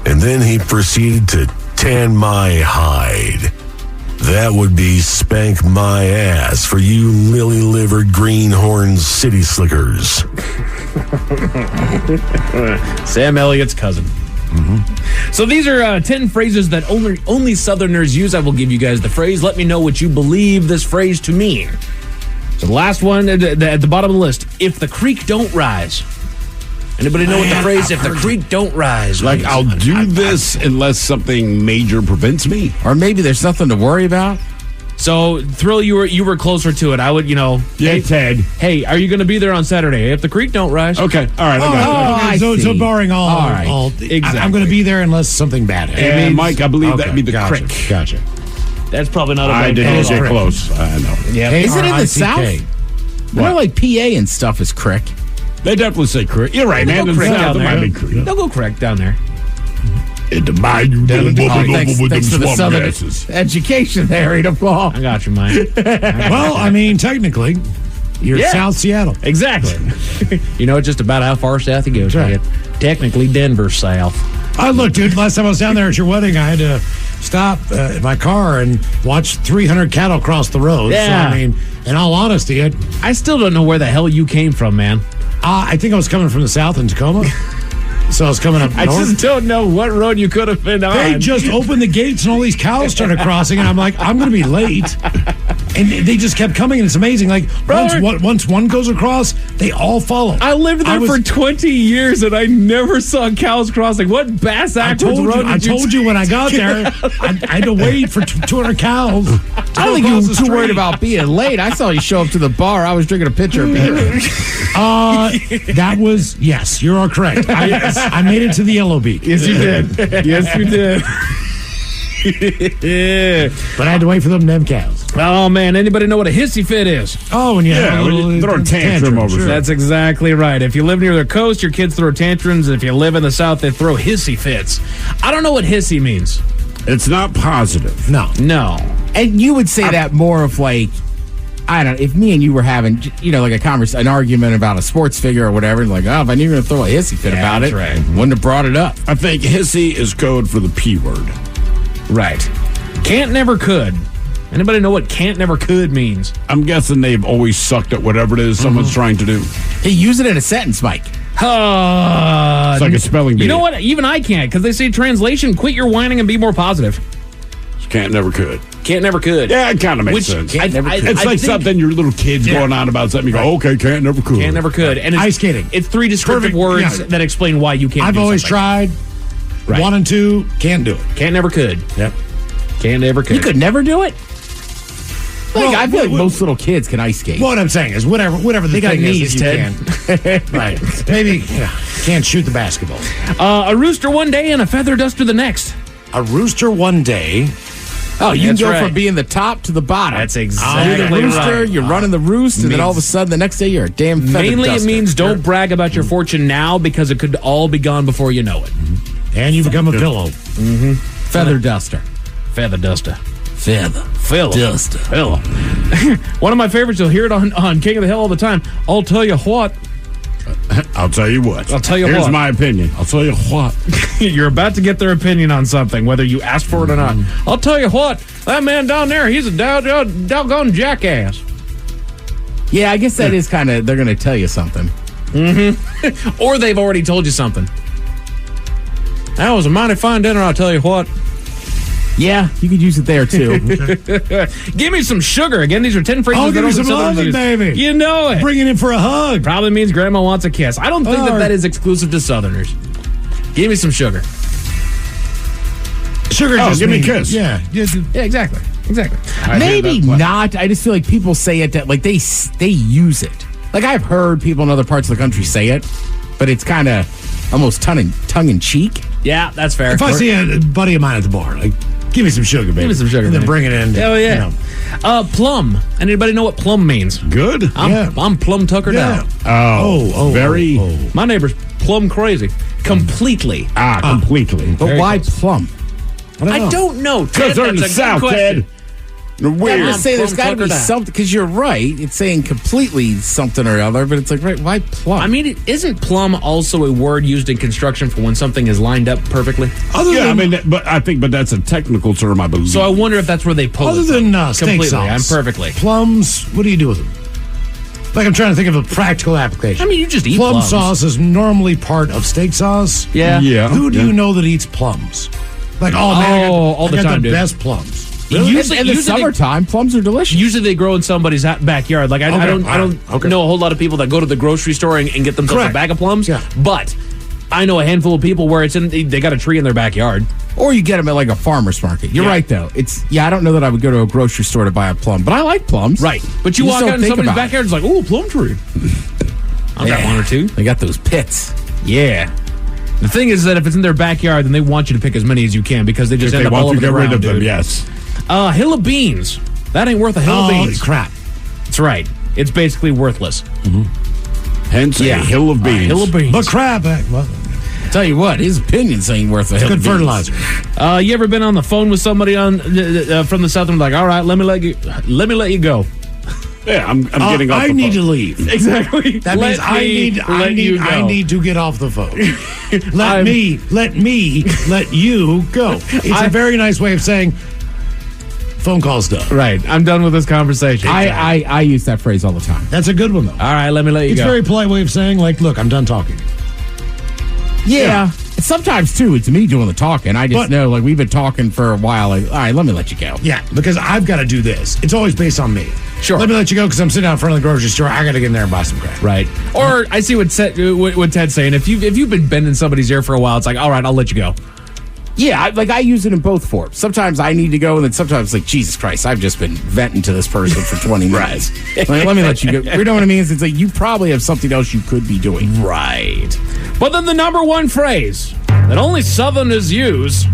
Speaker 4: And then he proceeded to tan my hide. That would be spank my ass for you lily-livered greenhorn city slickers.
Speaker 11: Sam Elliott's cousin. Mm-hmm. So these are 10 phrases that only Southerners use. I will give you guys the phrase. Let me know what you believe this phrase to mean. So the last one at the bottom of the list, if the creek don't rise. Anybody know what the phrase, if the creek don't rise?
Speaker 10: Like, I'll do this unless something major prevents me.
Speaker 6: Or maybe there's nothing to worry about.
Speaker 11: So, Thrill, you were closer to it. I would,
Speaker 10: Yeah,
Speaker 11: hey,
Speaker 10: Ted.
Speaker 11: Hey, are you going to be there on Saturday? If the creek don't rise.
Speaker 10: Okay, all right. I got it.
Speaker 12: So barring all right.
Speaker 11: Exactly.
Speaker 12: I'm going to be there unless something bad happens.
Speaker 10: And Mike, I believe that'd be the
Speaker 12: gotcha,
Speaker 10: crick.
Speaker 12: Gotcha.
Speaker 11: That's probably not a
Speaker 10: I
Speaker 11: bad
Speaker 10: didn't get
Speaker 11: call.
Speaker 10: close. I know.
Speaker 11: Yeah.
Speaker 6: Is it in the South?
Speaker 10: What?
Speaker 6: I know, like PA and stuff is crick.
Speaker 10: They definitely say crick. You're right, man.
Speaker 11: They'll go crick down
Speaker 10: It might
Speaker 11: there.
Speaker 10: be crick.
Speaker 11: They'll go crick down there.
Speaker 10: In the bayou,
Speaker 6: Thanks for the
Speaker 10: swamp
Speaker 6: Southern
Speaker 10: grasses.
Speaker 6: education there, Ada Paul.
Speaker 11: I got you, Mike.
Speaker 12: Well, I mean, technically, you're South Seattle.
Speaker 11: Exactly. You know just about how far south it goes.
Speaker 12: Right.
Speaker 11: Technically, Denver's south.
Speaker 12: Look, dude, last time I was down there at your wedding, I had to stop in my car and watch 300 cattle cross the road.
Speaker 11: Yeah.
Speaker 12: So, I mean, in all honesty,
Speaker 11: I still don't know where the hell you came from, man.
Speaker 12: I think I was coming from the south in Tacoma. So I was coming up north.
Speaker 11: I just don't know what road you could have been on.
Speaker 12: They just opened the gates and all these cows started crossing, and I'm like, I'm going to be late. And they just kept coming, and it's amazing. Like, once one goes across, they all follow.
Speaker 11: I lived there for 20 years, and I never saw cows crossing. What bass backwards road
Speaker 12: I told you when I got there, I had to wait for 200 cows.
Speaker 6: I don't think you were too worried about being late. I saw you show up to the bar. I was drinking a pitcher of beer.
Speaker 12: That was, yes, you are correct. I made it to the Yellow Beak.
Speaker 11: Yes, you did. Yes, you did.
Speaker 12: But I had to wait for them damn cows.
Speaker 11: Oh, man. Anybody know what a hissy fit is?
Speaker 12: Oh, and
Speaker 10: throw a tantrum over
Speaker 12: sure.
Speaker 11: That's exactly right. If you live near the coast, your kids throw tantrums. If you live in the south, they throw hissy fits. I don't know what hissy means.
Speaker 10: It's not positive.
Speaker 12: No.
Speaker 11: No.
Speaker 6: And you would say that more of like I don't know, if me and you were having, like an argument about a sports figure or whatever, like, if I knew you were going to throw a hissy fit about it,
Speaker 10: right.
Speaker 6: Wouldn't have brought it up.
Speaker 10: I think hissy is code for the P word.
Speaker 11: Right. Can't, never, could. Anybody know what can't, never, could means?
Speaker 10: I'm guessing they've always sucked at whatever it is someone's trying to do.
Speaker 6: Hey, use it in a sentence, Mike.
Speaker 10: It's like a spelling bee.
Speaker 11: You know what? Even I can't, because they say translation, quit your whining and be more positive.
Speaker 10: Can't, never, could.
Speaker 11: Can't, never, could.
Speaker 10: Yeah, it kind of makes sense. It's like something your little kid's going on about something. You go, okay, can't, never, could.
Speaker 11: Can't, never, could. And
Speaker 12: ice skating.
Speaker 11: It's 3 descriptive words that explain why you can't
Speaker 12: I've
Speaker 11: do
Speaker 12: always
Speaker 11: something.
Speaker 12: tried.
Speaker 11: Right.
Speaker 12: 1 and 2, can't do it.
Speaker 11: Can't, never, could.
Speaker 12: Yep.
Speaker 11: Can't, never, could.
Speaker 6: You could never do it? I feel like most little kids can ice skate.
Speaker 12: What I'm saying is, whatever the
Speaker 11: they got
Speaker 12: thing
Speaker 11: knees,
Speaker 12: is, that you can. Right. Maybe can't shoot the basketball.
Speaker 11: A rooster one day and a feather duster the next.
Speaker 12: A rooster one day.
Speaker 6: Oh, you can
Speaker 11: That's
Speaker 6: go
Speaker 11: right.
Speaker 6: from being the top to the bottom.
Speaker 11: That's exactly
Speaker 6: You're the rooster,
Speaker 11: right.
Speaker 6: you're running the roost, and then all of a sudden, the next day, you're a damn feather
Speaker 11: Mainly
Speaker 6: duster.
Speaker 11: it means don't brag about your fortune now because it could all be gone before you know it.
Speaker 12: And you become a pillow.
Speaker 11: Mm-hmm.
Speaker 6: Feather duster.
Speaker 11: Feather duster.
Speaker 6: Feather.
Speaker 11: Phil.
Speaker 6: Duster.
Speaker 11: Phil. One of my favorites, you'll hear it on King of the Hill all the time. I'll tell you what.
Speaker 10: I'll tell you what.
Speaker 11: I'll tell you
Speaker 10: Here's
Speaker 11: what.
Speaker 10: my opinion. I'll tell you what.
Speaker 11: You're about to get their opinion on something, whether you ask for it or not. I'll tell you what. That man down there, he's a doggone jackass.
Speaker 6: Yeah, I guess that is kind of, they're going to tell you something.
Speaker 11: Mm-hmm. Or they've already told you something. That was a mighty fine dinner, I'll tell you what.
Speaker 6: Yeah, you could use it there, too.
Speaker 11: Give me some sugar. Again, these are 10 phrases.
Speaker 12: Oh, give
Speaker 11: that
Speaker 12: me
Speaker 11: only
Speaker 12: some
Speaker 11: Southerners
Speaker 12: loving,
Speaker 11: use.
Speaker 12: baby.
Speaker 11: You know it.
Speaker 12: Bringing in for a hug.
Speaker 11: Probably means grandma wants a kiss. I don't think that is exclusive to Southerners. Give me some sugar.
Speaker 12: Sugar just
Speaker 10: give me a
Speaker 12: means-
Speaker 10: kiss.
Speaker 12: Yeah.
Speaker 11: Yeah, exactly.
Speaker 6: Maybe not. I just feel like people say it that, like, they use it. Like, I've heard people in other parts of the country say it, but it's kind of almost tongue in cheek.
Speaker 11: Yeah, that's fair.
Speaker 12: If I see a buddy of mine at the bar, like, give me some sugar, baby.
Speaker 11: Give me some sugar,
Speaker 12: and then
Speaker 11: baby.
Speaker 12: bring it in.
Speaker 11: Hell yeah. Plum. Anybody know what plum means?
Speaker 10: Good.
Speaker 11: I'm plum tuckered out.
Speaker 10: Very.
Speaker 11: My neighbor's plum crazy. Completely.
Speaker 10: Completely.
Speaker 6: But why plum?
Speaker 11: I don't know.
Speaker 10: Because they're in the South, Ted. They're weird.
Speaker 6: I say there's got to be
Speaker 11: tuckered out.
Speaker 6: something, because you're right. It's saying completely something or other, but it's like, right, why plum?
Speaker 11: I mean, isn't plum also a word used in construction for when something is lined up perfectly?
Speaker 10: But that's a technical term, I believe.
Speaker 11: So I wonder if that's where they pull
Speaker 12: Other
Speaker 11: it
Speaker 12: than
Speaker 11: from.
Speaker 12: steak
Speaker 11: Completely.
Speaker 12: sauce.
Speaker 11: I'm perfectly.
Speaker 12: Plums, what do you do with them? Like, I'm trying to think of a practical application.
Speaker 11: I mean, you just eat
Speaker 12: plum
Speaker 11: plums.
Speaker 12: sauce is normally part of steak sauce.
Speaker 11: Yeah.
Speaker 12: Who do you know that eats plums? Like, man,
Speaker 11: all the
Speaker 12: I got
Speaker 11: time,
Speaker 12: the
Speaker 11: dude.
Speaker 12: best plums.
Speaker 11: Usually,
Speaker 6: in the summertime, plums are delicious.
Speaker 11: Usually they grow in somebody's backyard. Like I don't know a whole lot of people that go to the grocery store and get themselves a bag of plums.
Speaker 12: Yeah.
Speaker 11: But I know a handful of people where they got a tree in their backyard.
Speaker 6: Or you get them at like a farmer's market. You're right, though. I don't know that I would go to a grocery store to buy a plum, but I like plums.
Speaker 11: Right. But you
Speaker 6: just
Speaker 11: walk
Speaker 6: don't
Speaker 11: out in
Speaker 6: think
Speaker 11: somebody's
Speaker 6: about it.
Speaker 11: backyard, it's like, ooh, plum tree. I've got one or two.
Speaker 6: They got those pits.
Speaker 11: Yeah. The thing is that if it's in their backyard, then they want you to pick as many as you can because they just
Speaker 10: If
Speaker 11: end
Speaker 10: they
Speaker 11: up
Speaker 10: want
Speaker 11: all
Speaker 10: to
Speaker 11: over the
Speaker 10: get rid
Speaker 11: ground,
Speaker 10: of them,
Speaker 11: dude.
Speaker 10: yes.
Speaker 11: Hill of beans. That ain't worth a hill of beans.
Speaker 12: Crap.
Speaker 11: That's right. It's basically worthless.
Speaker 10: Hence a hill of beans.
Speaker 11: Hill of beans.
Speaker 12: But crap, well,
Speaker 6: Tell you what, his opinions ain't worth a hill
Speaker 12: good
Speaker 6: of beans.
Speaker 12: fertilizer.
Speaker 11: You ever been on the phone with somebody from the South and like, all right, let me let you go.
Speaker 10: Yeah, I'm getting off the
Speaker 12: I
Speaker 10: phone.
Speaker 12: need to leave.
Speaker 11: Exactly.
Speaker 12: That means I need to get off the phone. Let me let you go. It's a very nice way of saying phone call's done.
Speaker 11: Right. I'm done with this conversation.
Speaker 6: I use that phrase all the time.
Speaker 12: That's a good one, though.
Speaker 11: All right, let me let you
Speaker 12: It's
Speaker 11: go.
Speaker 12: a very polite way of saying, like, look, I'm done talking.
Speaker 6: Yeah. Sometimes, too, it's me doing the talking. I just know, like, we've been talking for a while. Like, all right, let me let you go.
Speaker 12: Yeah, because I've got to do this. It's always based on me.
Speaker 11: Sure.
Speaker 12: Let me let you go because I'm sitting out in front of the grocery store. I got to get in there and buy some crap.
Speaker 11: Right. Or I see what Ted's saying. If you've been bending somebody's ear for a while, it's like, all right, I'll let you go.
Speaker 6: Yeah, I use it in both forms. Sometimes I need to go, and then sometimes, like, Jesus Christ, I've just been venting to this person for 20 minutes. Like, let me let you go. You know what I mean? It's like you probably have something else you could be doing.
Speaker 11: Right. But then the number one phrase that only Southerners use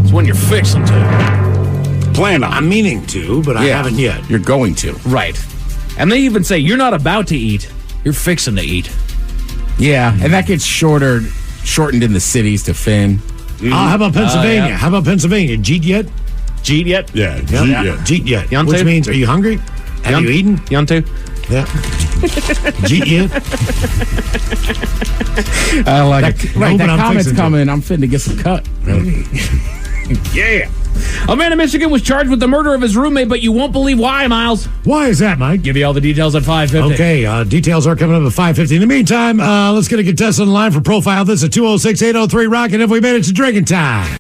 Speaker 11: is when you're fixing to.
Speaker 10: Plan on.
Speaker 12: I'm meaning to, but I haven't yet.
Speaker 6: You're going to.
Speaker 11: Right. And they even say, you're not about to eat, you're fixing to eat.
Speaker 6: Yeah, and that gets shortened in the cities to Finn.
Speaker 12: How about Pennsylvania? How about Pennsylvania? Jeet yet?
Speaker 11: Jeet yet?
Speaker 10: Yeah,
Speaker 12: Jeet yet.
Speaker 11: You on
Speaker 12: Which
Speaker 11: tape?
Speaker 12: means, are you hungry? Have you eaten?
Speaker 11: Yuntu?
Speaker 12: Yeah. G-N?
Speaker 6: I like
Speaker 8: it. Right, that comment's coming. I'm finna get some cut.
Speaker 11: Yeah. A man in Michigan was charged with the murder of his roommate, but you won't believe why, Miles.
Speaker 12: Why is that, Mike?
Speaker 11: Give you all the details at 5:50.
Speaker 12: Okay, details are coming up at 5:50. In the meantime, let's get a contestant in line for Profile This at 206-803-ROCK, and if we made it to drinking time.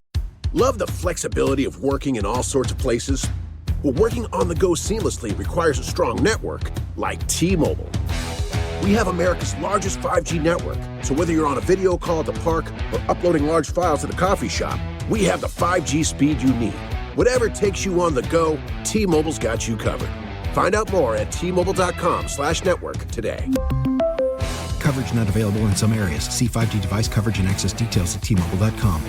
Speaker 1: Love the flexibility of working in all sorts of places? Well, working on the go seamlessly requires a strong network like T-Mobile. We have America's largest 5G network, so whether you're on a video call at the park or uploading large files at a coffee shop, we have the 5G speed you need. Whatever takes you on the go, T-Mobile's got you covered. Find out more at T-Mobile.com/network today.
Speaker 2: Coverage not available in some areas. See 5G device coverage and access details at T-Mobile.com.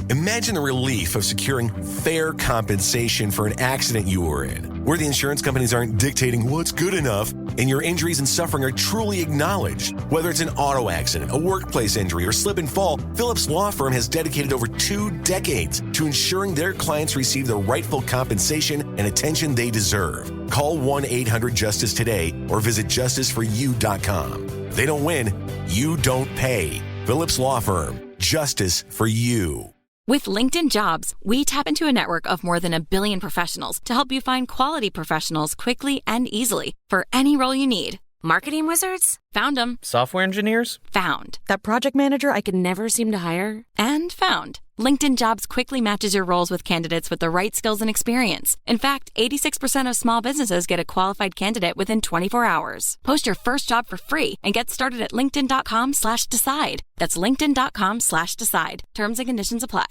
Speaker 14: Imagine the relief of securing fair compensation for an accident you were in, where the insurance companies aren't dictating what's good enough and your injuries and suffering are truly acknowledged. Whether it's an auto accident, a workplace injury, or slip and fall, Phillips Law Firm has dedicated over 2 decades to ensuring their clients receive the rightful compensation and attention they deserve. Call 1-800-JUSTICE today or visit justiceforyou.com. If they don't win, you don't pay. Phillips Law Firm. Justice for you.
Speaker 3: With LinkedIn Jobs, we tap into a network of more than 1 billion professionals to help you find quality professionals quickly and easily for any role you need.
Speaker 5: Marketing wizards?
Speaker 3: Found them.
Speaker 13: Software engineers?
Speaker 3: Found.
Speaker 5: That project manager I could never seem to hire?
Speaker 3: And found. LinkedIn Jobs quickly matches your roles with candidates with the right skills and experience. In fact, 86% of small businesses get a qualified candidate within 24 hours. Post your first job for free and get started at linkedin.com/decide. That's linkedin.com/decide. Terms and conditions apply.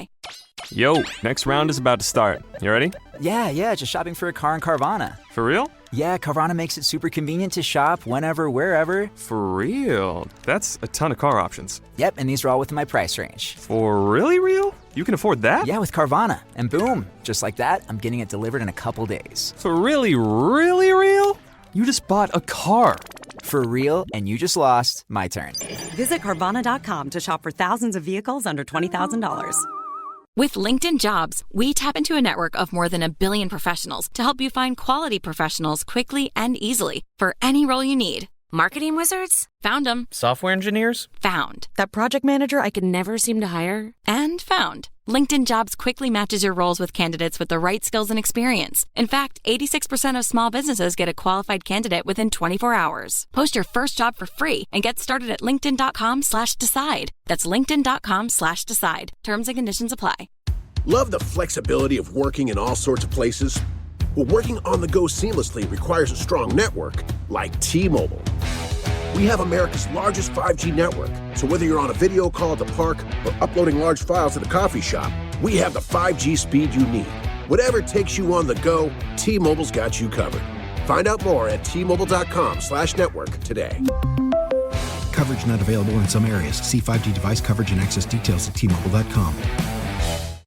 Speaker 13: Yo, next round is about to start. You ready?
Speaker 17: Yeah, just shopping for a car in Carvana.
Speaker 13: For real?
Speaker 17: Yeah, Carvana makes it super convenient to shop whenever, wherever.
Speaker 13: For real? That's a ton of car options.
Speaker 17: Yep, and these are all within my price range.
Speaker 13: For really real? You can afford that?
Speaker 17: Yeah, with Carvana. And boom, just like that, I'm getting it delivered in a couple days.
Speaker 13: For really, really real? You just bought a car.
Speaker 17: For real, and you just lost my turn.
Speaker 23: Visit Carvana.com to shop for thousands of vehicles under $20,000.
Speaker 3: With LinkedIn Jobs, we tap into a network of more than 1 billion professionals to help you find quality professionals quickly and easily for any role you need.
Speaker 5: Marketing wizards?
Speaker 3: Found them.
Speaker 13: Software engineers?
Speaker 3: Found.
Speaker 5: That project manager I could never seem to hire?
Speaker 3: And found. LinkedIn Jobs quickly matches your roles with candidates with the right skills and experience. In fact, 86% of small businesses get a qualified candidate within 24 hours. Post your first job for free and get started at linkedin.com/decide. That's linkedin.com/decide. Terms and conditions apply.
Speaker 1: Love the flexibility of working in all sorts of places? Well, working on the go seamlessly requires a strong network like T-Mobile. We have America's largest 5G network, so whether you're on a video call at the park or uploading large files at a coffee shop, we have the 5G speed you need. Whatever takes you on the go, T-Mobile's got you covered. Find out more at T-Mobile.com/network today.
Speaker 2: Coverage not available in some areas. See 5G device coverage and access details at T-Mobile.com.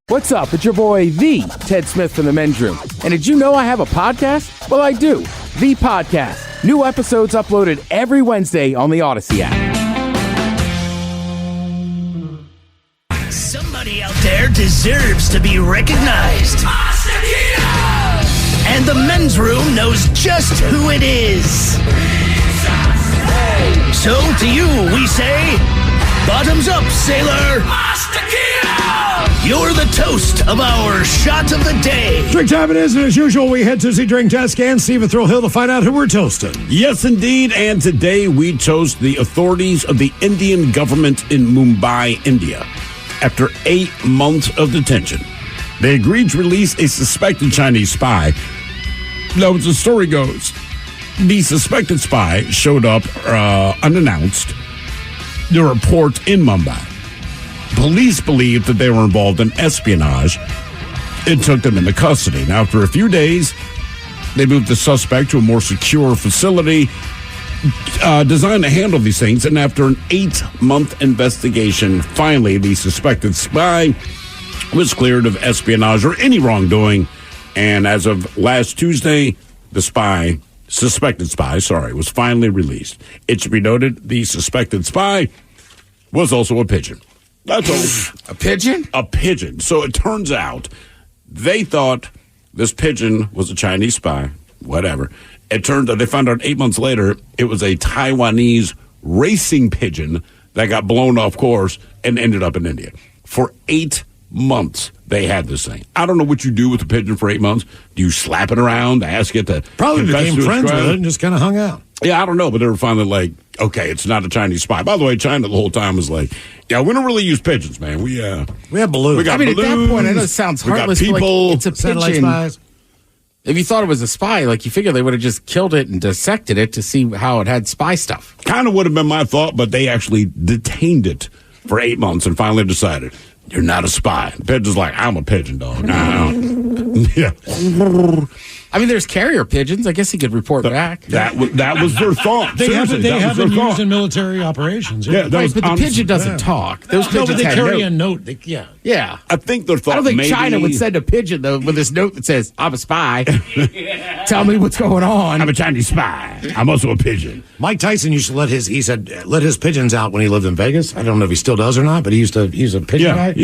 Speaker 8: What's up? It's your boy, the Ted Smith from the Men's Room. And did you know I have a podcast? Well, I do. The Podcast. New episodes uploaded every Wednesday on the Odyssey app.
Speaker 24: Somebody out there deserves to be recognized. And the Men's Room knows just who it is. So to you, we say, bottoms up, sailor. You're the toast of our shot of the day.
Speaker 12: Drink time it is, and as usual, we head to the drink test and Steve at Thrill Hill to find out who we're toasting.
Speaker 10: Yes, indeed. And today we toast the authorities of the Indian government in Mumbai, India. After 8 months of detention, they agreed to release a suspected Chinese spy. Now, as the story goes, the suspected spy showed up unannounced. The report in Mumbai. Police believed that they were involved in espionage and took them into custody. Now, after a few days, they moved the suspect to a more secure facility designed to handle these things. And after an 8-month investigation, finally, the suspected spy was cleared of espionage or any wrongdoing. And as of last Tuesday, the suspected spy, was finally released. It should be noted the suspected spy was also a pigeon. That's all.
Speaker 6: A pigeon?
Speaker 10: A pigeon. So it turns out they thought this pigeon was a Chinese spy, whatever. It turned out they found out 8 months later it was a Taiwanese racing pigeon that got blown off course and ended up in India. For 8 months, they had this thing. I don't know what you do with the pigeon for 8 months. Do you slap it around, ask it to
Speaker 9: probably
Speaker 10: confess
Speaker 9: became
Speaker 10: to
Speaker 9: friends
Speaker 10: crime?
Speaker 9: with it and just kind of hung out.
Speaker 10: Yeah, I don't know, but they were finally like, okay, it's not a Chinese spy. By the way, China the whole time was like, yeah, we don't really use pigeons, man. We have balloons. We got balloons.
Speaker 6: At that point, I know it sounds heartless.
Speaker 10: We got
Speaker 6: but,
Speaker 10: people.
Speaker 6: like, it's a
Speaker 9: Satellite
Speaker 6: pigeon.
Speaker 9: spies.
Speaker 6: If you thought it was a spy, like you figure they would have just killed it and dissected it to see how it had spy stuff.
Speaker 10: Kind of would have been my thought, but they actually detained it for 8 months and finally decided, you're not a spy. The pigeon's like, I'm a pigeon, dog. Yeah.
Speaker 6: I mean, there's carrier pigeons. I guess he could report back.
Speaker 10: That was their thought.
Speaker 9: They
Speaker 10: Seriously,
Speaker 9: haven't
Speaker 10: that was their
Speaker 9: used
Speaker 10: thought.
Speaker 9: in military operations.
Speaker 10: Yeah, that
Speaker 6: Right,
Speaker 10: was
Speaker 6: but the
Speaker 10: honestly-
Speaker 6: pigeon doesn't talk. Those
Speaker 9: No,
Speaker 6: pigeons
Speaker 9: but they
Speaker 6: had
Speaker 9: carry
Speaker 6: notes.
Speaker 9: a note. Yeah.
Speaker 6: Yeah.
Speaker 10: I think their thought
Speaker 6: I don't think
Speaker 10: maybe,
Speaker 6: China would send a pigeon, though, with this note that says, I'm a spy. Tell me what's going on.
Speaker 10: I'm a Chinese spy. I'm also a pigeon.
Speaker 9: Mike Tyson used to let his pigeons out when he lived in Vegas. I don't know if he still does or not, but he's a pigeon guy.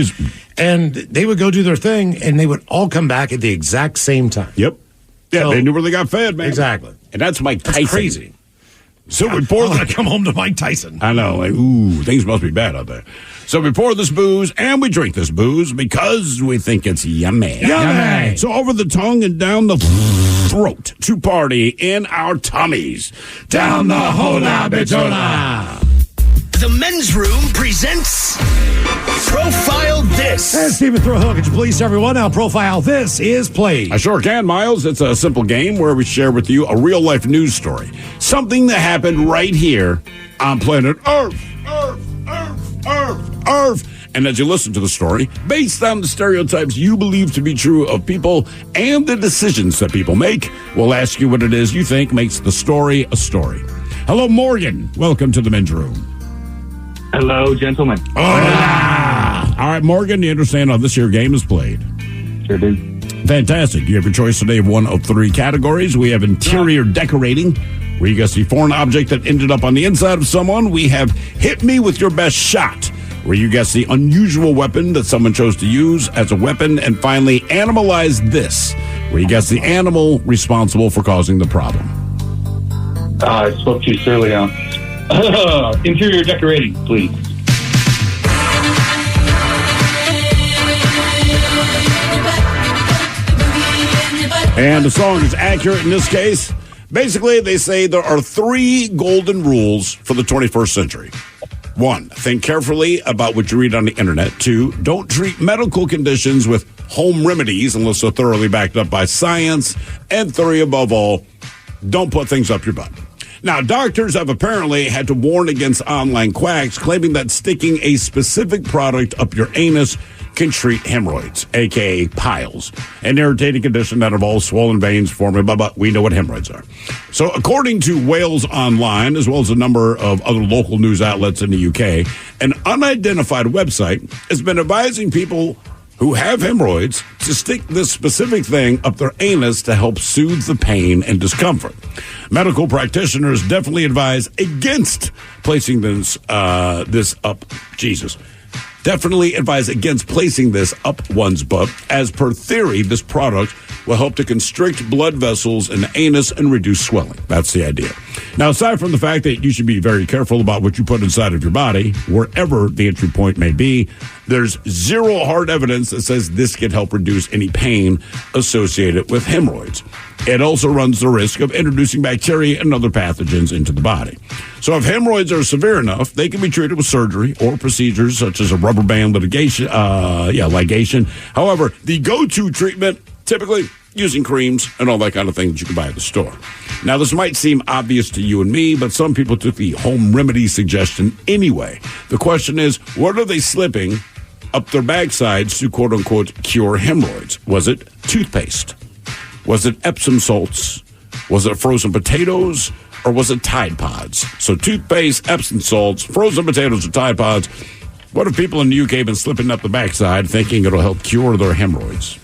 Speaker 9: And they would go do their thing, and they would all come back at the exact same time.
Speaker 10: Yep. Yeah,
Speaker 9: So-
Speaker 10: they knew where they got fed, man.
Speaker 9: Exactly.
Speaker 10: And that's Mike Tyson.
Speaker 9: That's crazy.
Speaker 10: So
Speaker 9: I
Speaker 10: before
Speaker 9: want to come home to Mike Tyson.
Speaker 10: I know, like, ooh, things must be bad out there. So we pour this booze and we drink this booze because we think it's yummy.
Speaker 9: Yummy.
Speaker 10: So over the tongue and down the throat to party in our tummies. Down the hola bitola.
Speaker 24: The Men's Room presents Profile This.
Speaker 9: And Stephen Throwhill, could you please, everyone, now profile this is played.
Speaker 10: I sure can, Miles. It's a simple game where we share with you a real-life news story. Something that happened right here on planet Earth. Earth. And as you listen to the story, based on the stereotypes you believe to be true of people and the decisions that people make, we'll ask you what it is you think makes the story a story. Hello, Morgan. Welcome to the Men's Room.
Speaker 7: Hello, gentlemen.
Speaker 10: Hola. All right, Morgan, you understand how this here game is played?
Speaker 7: Sure do.
Speaker 10: Fantastic. You have your choice today of one of three categories. We have interior decorating, where you guess the foreign object that ended up on the inside of someone. We have hit me with your best shot, where you guess the unusual weapon that someone chose to use as a weapon. And finally, animalize this, where you guess the animal responsible for causing the problem.
Speaker 7: I spoke too early on. Interior decorating, please.
Speaker 10: And the song is accurate in this case. Basically, they say there are three golden rules for the 21st century. 1, think carefully about what you read on the internet. 2, don't treat medical conditions with home remedies unless they're thoroughly backed up by science. And 3, above all, don't put things up your butt. Now, doctors have apparently had to warn against online quacks claiming that sticking a specific product up your anus can treat hemorrhoids, a.k.a. piles, an irritating condition that involves swollen veins forming, but we know what hemorrhoids are. So according to Wales Online, as well as a number of other local news outlets in the UK, an unidentified website has been advising people who have hemorrhoids to stick this specific thing up their anus to help soothe the pain and discomfort. Medical practitioners definitely advise against placing this up. Definitely advise against placing this up one's butt. As per theory, this product will help to constrict blood vessels in the anus and reduce swelling. That's the idea. Now, aside from the fact that you should be very careful about what you put inside of your body, wherever the entry point may be, there's zero hard evidence that says this can help reduce any pain associated with hemorrhoids. It also runs the risk of introducing bacteria and other pathogens into the body. So if hemorrhoids are severe enough, they can be treated with surgery or procedures such as a rubber band ligation. However, the go-to treatment, typically using creams and all that kind of thing that you can buy at the store. Now, this might seem obvious to you and me, but some people took the home remedy suggestion anyway. The question is, what are they slipping up their backsides to quote-unquote cure hemorrhoids? Was it toothpaste? Was it Epsom salts? Was it frozen potatoes? Or was it Tide Pods? So toothpaste, Epsom salts, frozen potatoes, or Tide Pods. What have people in the UK been slipping up the backside thinking it'll help cure their hemorrhoids?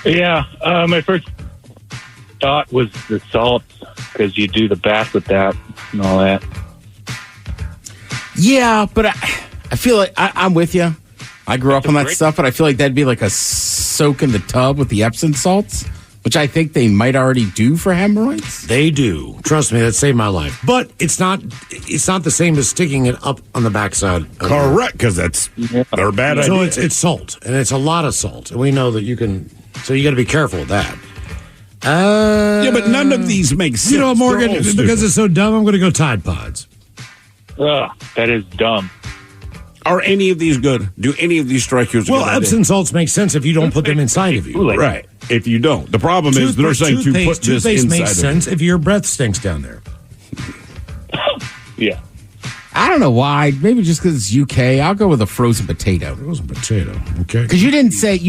Speaker 7: Yeah, my first thought was the salts, because you do the bath with that and all that.
Speaker 6: Yeah, but I feel like I'm with you. I grew up on that stuff, but I feel like that'd be like a soak in the tub with the Epsom salts. which I think they might already do for hemorrhoids.
Speaker 9: They do. Trust me, that saved my life. But it's not the same as sticking it up on the backside.
Speaker 10: Correct, because they're a bad idea.
Speaker 9: So it's salt, and it's a lot of salt. And we know that you can, so you got to be careful with that.
Speaker 10: Yeah, but none of these make sense.
Speaker 9: You know, Morgan, because it's so dumb, I'm going to go Tide Pods.
Speaker 7: Ugh, that is dumb.
Speaker 10: Are any of these good? Do any of these strike you as a
Speaker 9: Well,
Speaker 10: good idea?
Speaker 9: Epsom salts make sense if you don't put them inside of you.
Speaker 10: Right. If you don't. The problem is they're saying to put this
Speaker 9: toothpaste
Speaker 10: inside
Speaker 9: makes
Speaker 10: of
Speaker 9: sense if your breath stinks down there.
Speaker 7: Yeah.
Speaker 6: I don't know why. Maybe just because it's UK. I'll go with a frozen potato.
Speaker 9: Frozen potato. Okay.
Speaker 6: Because you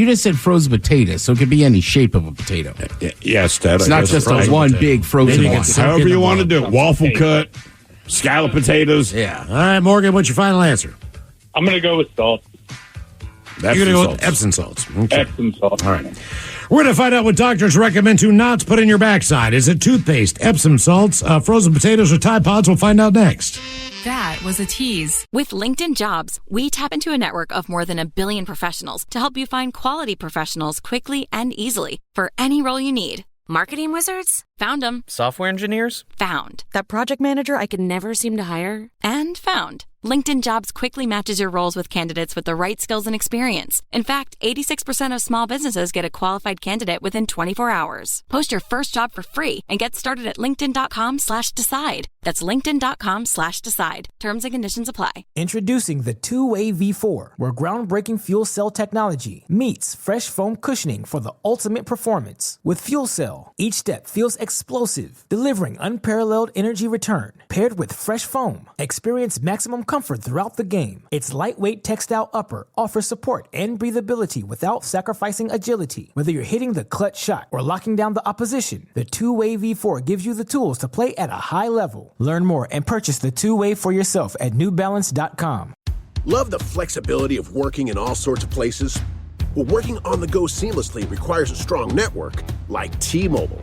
Speaker 6: just said frozen potato, so it could be any shape of a potato.
Speaker 10: Yes, Ted.
Speaker 6: It's not just a one big frozen one.
Speaker 10: However you want to do it. Waffle cut, scallop potatoes.
Speaker 6: Yeah.
Speaker 9: All right, Morgan, what's your final answer?
Speaker 7: I'm going to go with salt.
Speaker 9: You're going to go with Epsom salts. Okay.
Speaker 7: Epsom salt.
Speaker 9: All right. We're going to find out what doctors recommend to not put in your backside. Is it toothpaste, Epsom salts, frozen potatoes, or Tide Pods? We'll find out next.
Speaker 3: That was a tease. With LinkedIn Jobs, we tap into a network of more than 1 billion professionals to help you find quality professionals quickly and easily for any role you need.
Speaker 5: Marketing wizards?
Speaker 3: Found them.
Speaker 13: Software engineers?
Speaker 3: Found.
Speaker 5: That project manager I could never seem to hire?
Speaker 3: And found. LinkedIn Jobs quickly matches your roles with candidates with the right skills and experience. In fact, 86% of small businesses get a qualified candidate within 24 hours. Post your first job for free and get started at linkedin.com/decide. That's linkedin.com/decide. Terms and conditions apply.
Speaker 16: Introducing the two-way V4, where groundbreaking fuel cell technology meets fresh foam cushioning for the ultimate performance. With Fuel Cell, each step feels explosive, delivering unparalleled energy return. Paired with fresh foam, experience maximum comfort throughout the game. Its lightweight textile upper offers support and breathability without sacrificing agility. Whether you're hitting the clutch shot or locking down the opposition, the two-way V4 gives you the tools to play at a high level. Learn more and purchase the two-way for yourself at newbalance.com.
Speaker 1: Love the flexibility of working in all sorts of places? Well, working on the go seamlessly requires a strong network like T-Mobile.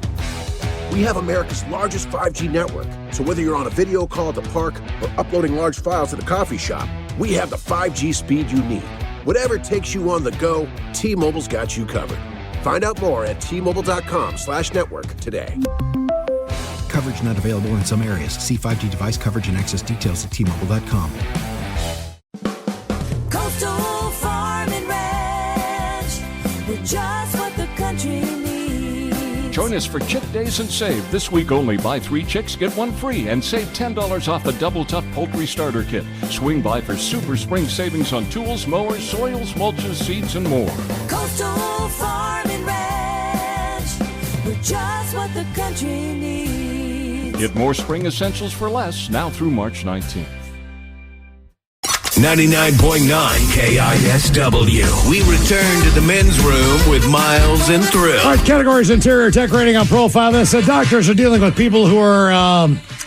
Speaker 1: We have America's largest 5G network, so whether you're on a video call at the park or uploading large files at a coffee shop, we have the 5G speed you need. Whatever takes you on the go, T-Mobile's got you covered. Find out more at T-Mobile.com/network today.
Speaker 2: Coverage not available in some areas. See 5G device coverage and access details at T-Mobile.com.
Speaker 18: Coastal Farm and Ranch, we're just what the country needs.
Speaker 19: Join us for Chick Days and Save. This week only, buy 3 chicks, get 1 free, and save $10 off the Double Tough Poultry Starter Kit. Swing by for super spring savings on tools, mowers, soils, mulches, seeds, and more.
Speaker 18: Coastal Farm and Ranch, we're just what the country needs.
Speaker 19: Get more spring essentials for less, now through March 19th.
Speaker 21: 99.9 KISW. We return to the men's room with Miles and Thrill.
Speaker 9: All right, categories: interior decorating on profile. This doctors are dealing with people who are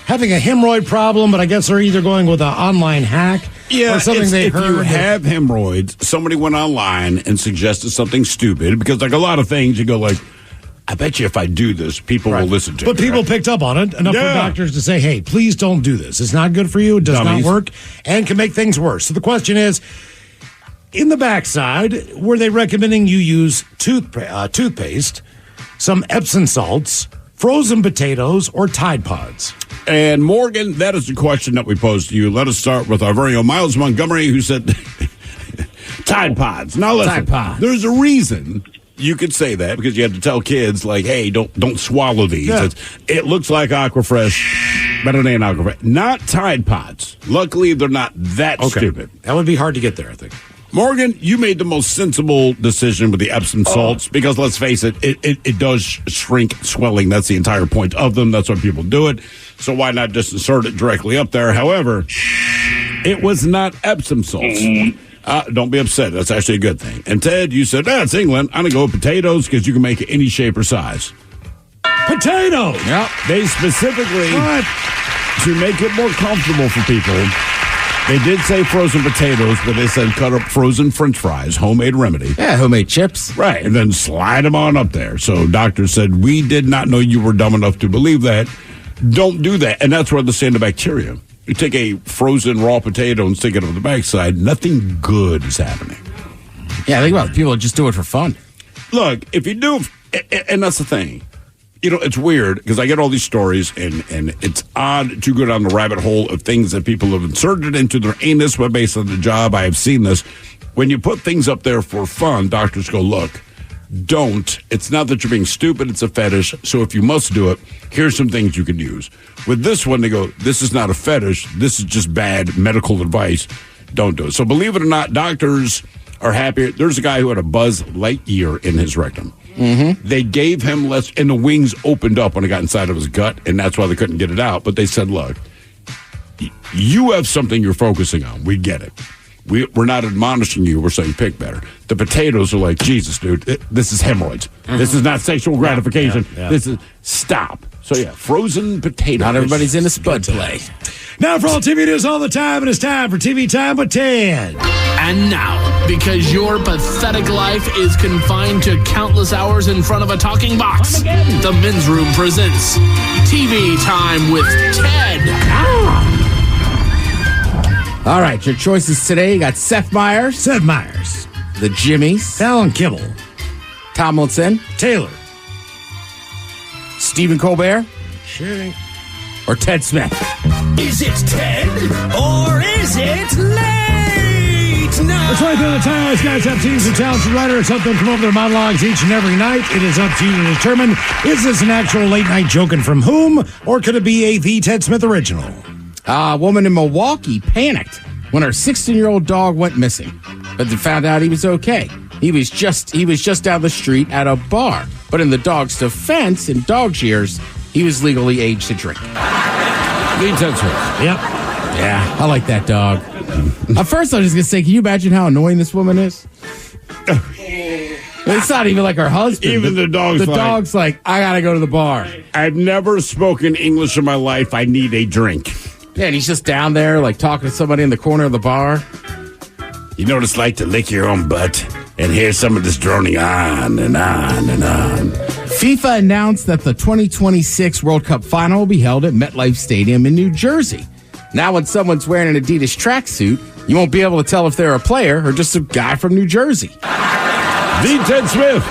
Speaker 9: having a hemorrhoid problem, but I guess they're either going with an online hack or something they
Speaker 10: if
Speaker 9: heard.
Speaker 10: you have hemorrhoids, somebody went online and suggested something stupid, because like a lot of things, you go like, I bet you if I do this, people will listen to
Speaker 9: But
Speaker 10: me.
Speaker 9: people picked up on it enough for doctors to say, hey, please don't do this. It's not good for you. It does not work and can make things worse. So the question is, in the backside, were they recommending you use toothpaste, some Epsom salts, frozen potatoes, or Tide Pods?
Speaker 10: And Morgan, that is the question that we posed to you. Let us start with our very own Miles Montgomery, who said Tide Pods. Now listen,
Speaker 6: Tide Pods.
Speaker 10: There's a reason you could say that, because you had to tell kids, like, hey, don't swallow these.
Speaker 9: Yeah.
Speaker 10: It looks like Aquafresh, but it ain't Aquafresh. Not Tide Pods. Luckily, they're not that stupid.
Speaker 9: That would be hard to get there, I think.
Speaker 10: Morgan, you made the most sensible decision with the Epsom salts, because let's face it, it does shrink swelling. That's the entire point of them. That's why people do it. So why not just insert it directly up there? However, it was not Epsom salts. Don't be upset. That's actually a good thing. And Ted, you said, it's England. I'm going to go with potatoes, because you can make it any shape or size.
Speaker 9: Potatoes!
Speaker 10: Yep. They specifically, to make it more comfortable for people, they did say frozen potatoes, but they said cut up frozen French fries, homemade remedy.
Speaker 6: Yeah, homemade chips.
Speaker 10: Right, and then slide them on up there. So doctors said, we did not know you were dumb enough to believe that. Don't do that. And that's where the cyanobacteria. You take a frozen raw potato and stick it on the backside, nothing good is happening.
Speaker 6: Yeah, think about it. People just do it for fun.
Speaker 10: Look, if you do it And that's the thing. It's weird because I get all these stories, and it's odd to go down the rabbit hole of things that people have inserted into their anus, but based on the job, I have seen this. When you put things up there for fun, doctors go, look, don't. It's not that you're being stupid, it's a fetish. So if you must do it, here's some things you can use. With this one, they go, this is not a fetish. This is just bad medical advice. Don't do it. So believe it or not, doctors are happy. There's a guy who had a Buzz Lightyear in his rectum. Mm-hmm. They gave him less, and the wings opened up when it got inside of his gut, and that's why they couldn't get it out. But they said, look, you have something you're focusing on. We get it. We're not admonishing you. We're saying pick better. The potatoes are like, Jesus, dude, this is hemorrhoids. Mm-hmm. This is not sexual gratification. Yeah. This is, stop. So, frozen potatoes.
Speaker 6: Not everybody's in a spud play.
Speaker 9: Now, for all TV news all the time, it is time for TV Time with Ted.
Speaker 11: And now, because your pathetic life is confined to countless hours in front of a talking box, the Men's Room presents TV Time with Ted.
Speaker 6: All right, your choices today. You got Seth Meyers. The Jimmies.
Speaker 9: Alan Kibble.
Speaker 6: Tomlinson.
Speaker 9: Taylor.
Speaker 6: Stephen Colbert.
Speaker 9: Shitting.
Speaker 6: Or Ted Smith.
Speaker 24: Is it Ted or is it late now?
Speaker 9: That's right, the Tireless guys have teams of talented writers help them come up with their monologues each and every night. It is up to you to determine, is this an actual late night joke and from whom, or could it be a The Ted Smith original?
Speaker 6: A woman in Milwaukee panicked when her 16-year-old dog went missing, but they found out he was okay. He was just down the street at a bar. But in the dog's defense, in dog's years, he was legally aged to drink.
Speaker 10: The Ted Smith.
Speaker 9: Yep.
Speaker 6: Yeah, I like that dog. At first, I was just going to say, can you imagine how annoying this woman is? It's not even like her husband.
Speaker 10: Even the dog's
Speaker 6: dog's like, I got to go to the bar.
Speaker 10: I've never spoken English in my life. I need a drink.
Speaker 6: Yeah, and he's just down there, like, talking to somebody in the corner of the bar.
Speaker 10: You know what it's like to lick your own butt and hear some of this droning on and on and on.
Speaker 6: FIFA announced that the 2026 World Cup final will be held at MetLife Stadium in New Jersey. Now, when someone's wearing an Adidas tracksuit, you won't be able to tell if they're a player or just a guy from New Jersey.
Speaker 10: The Ted Smith.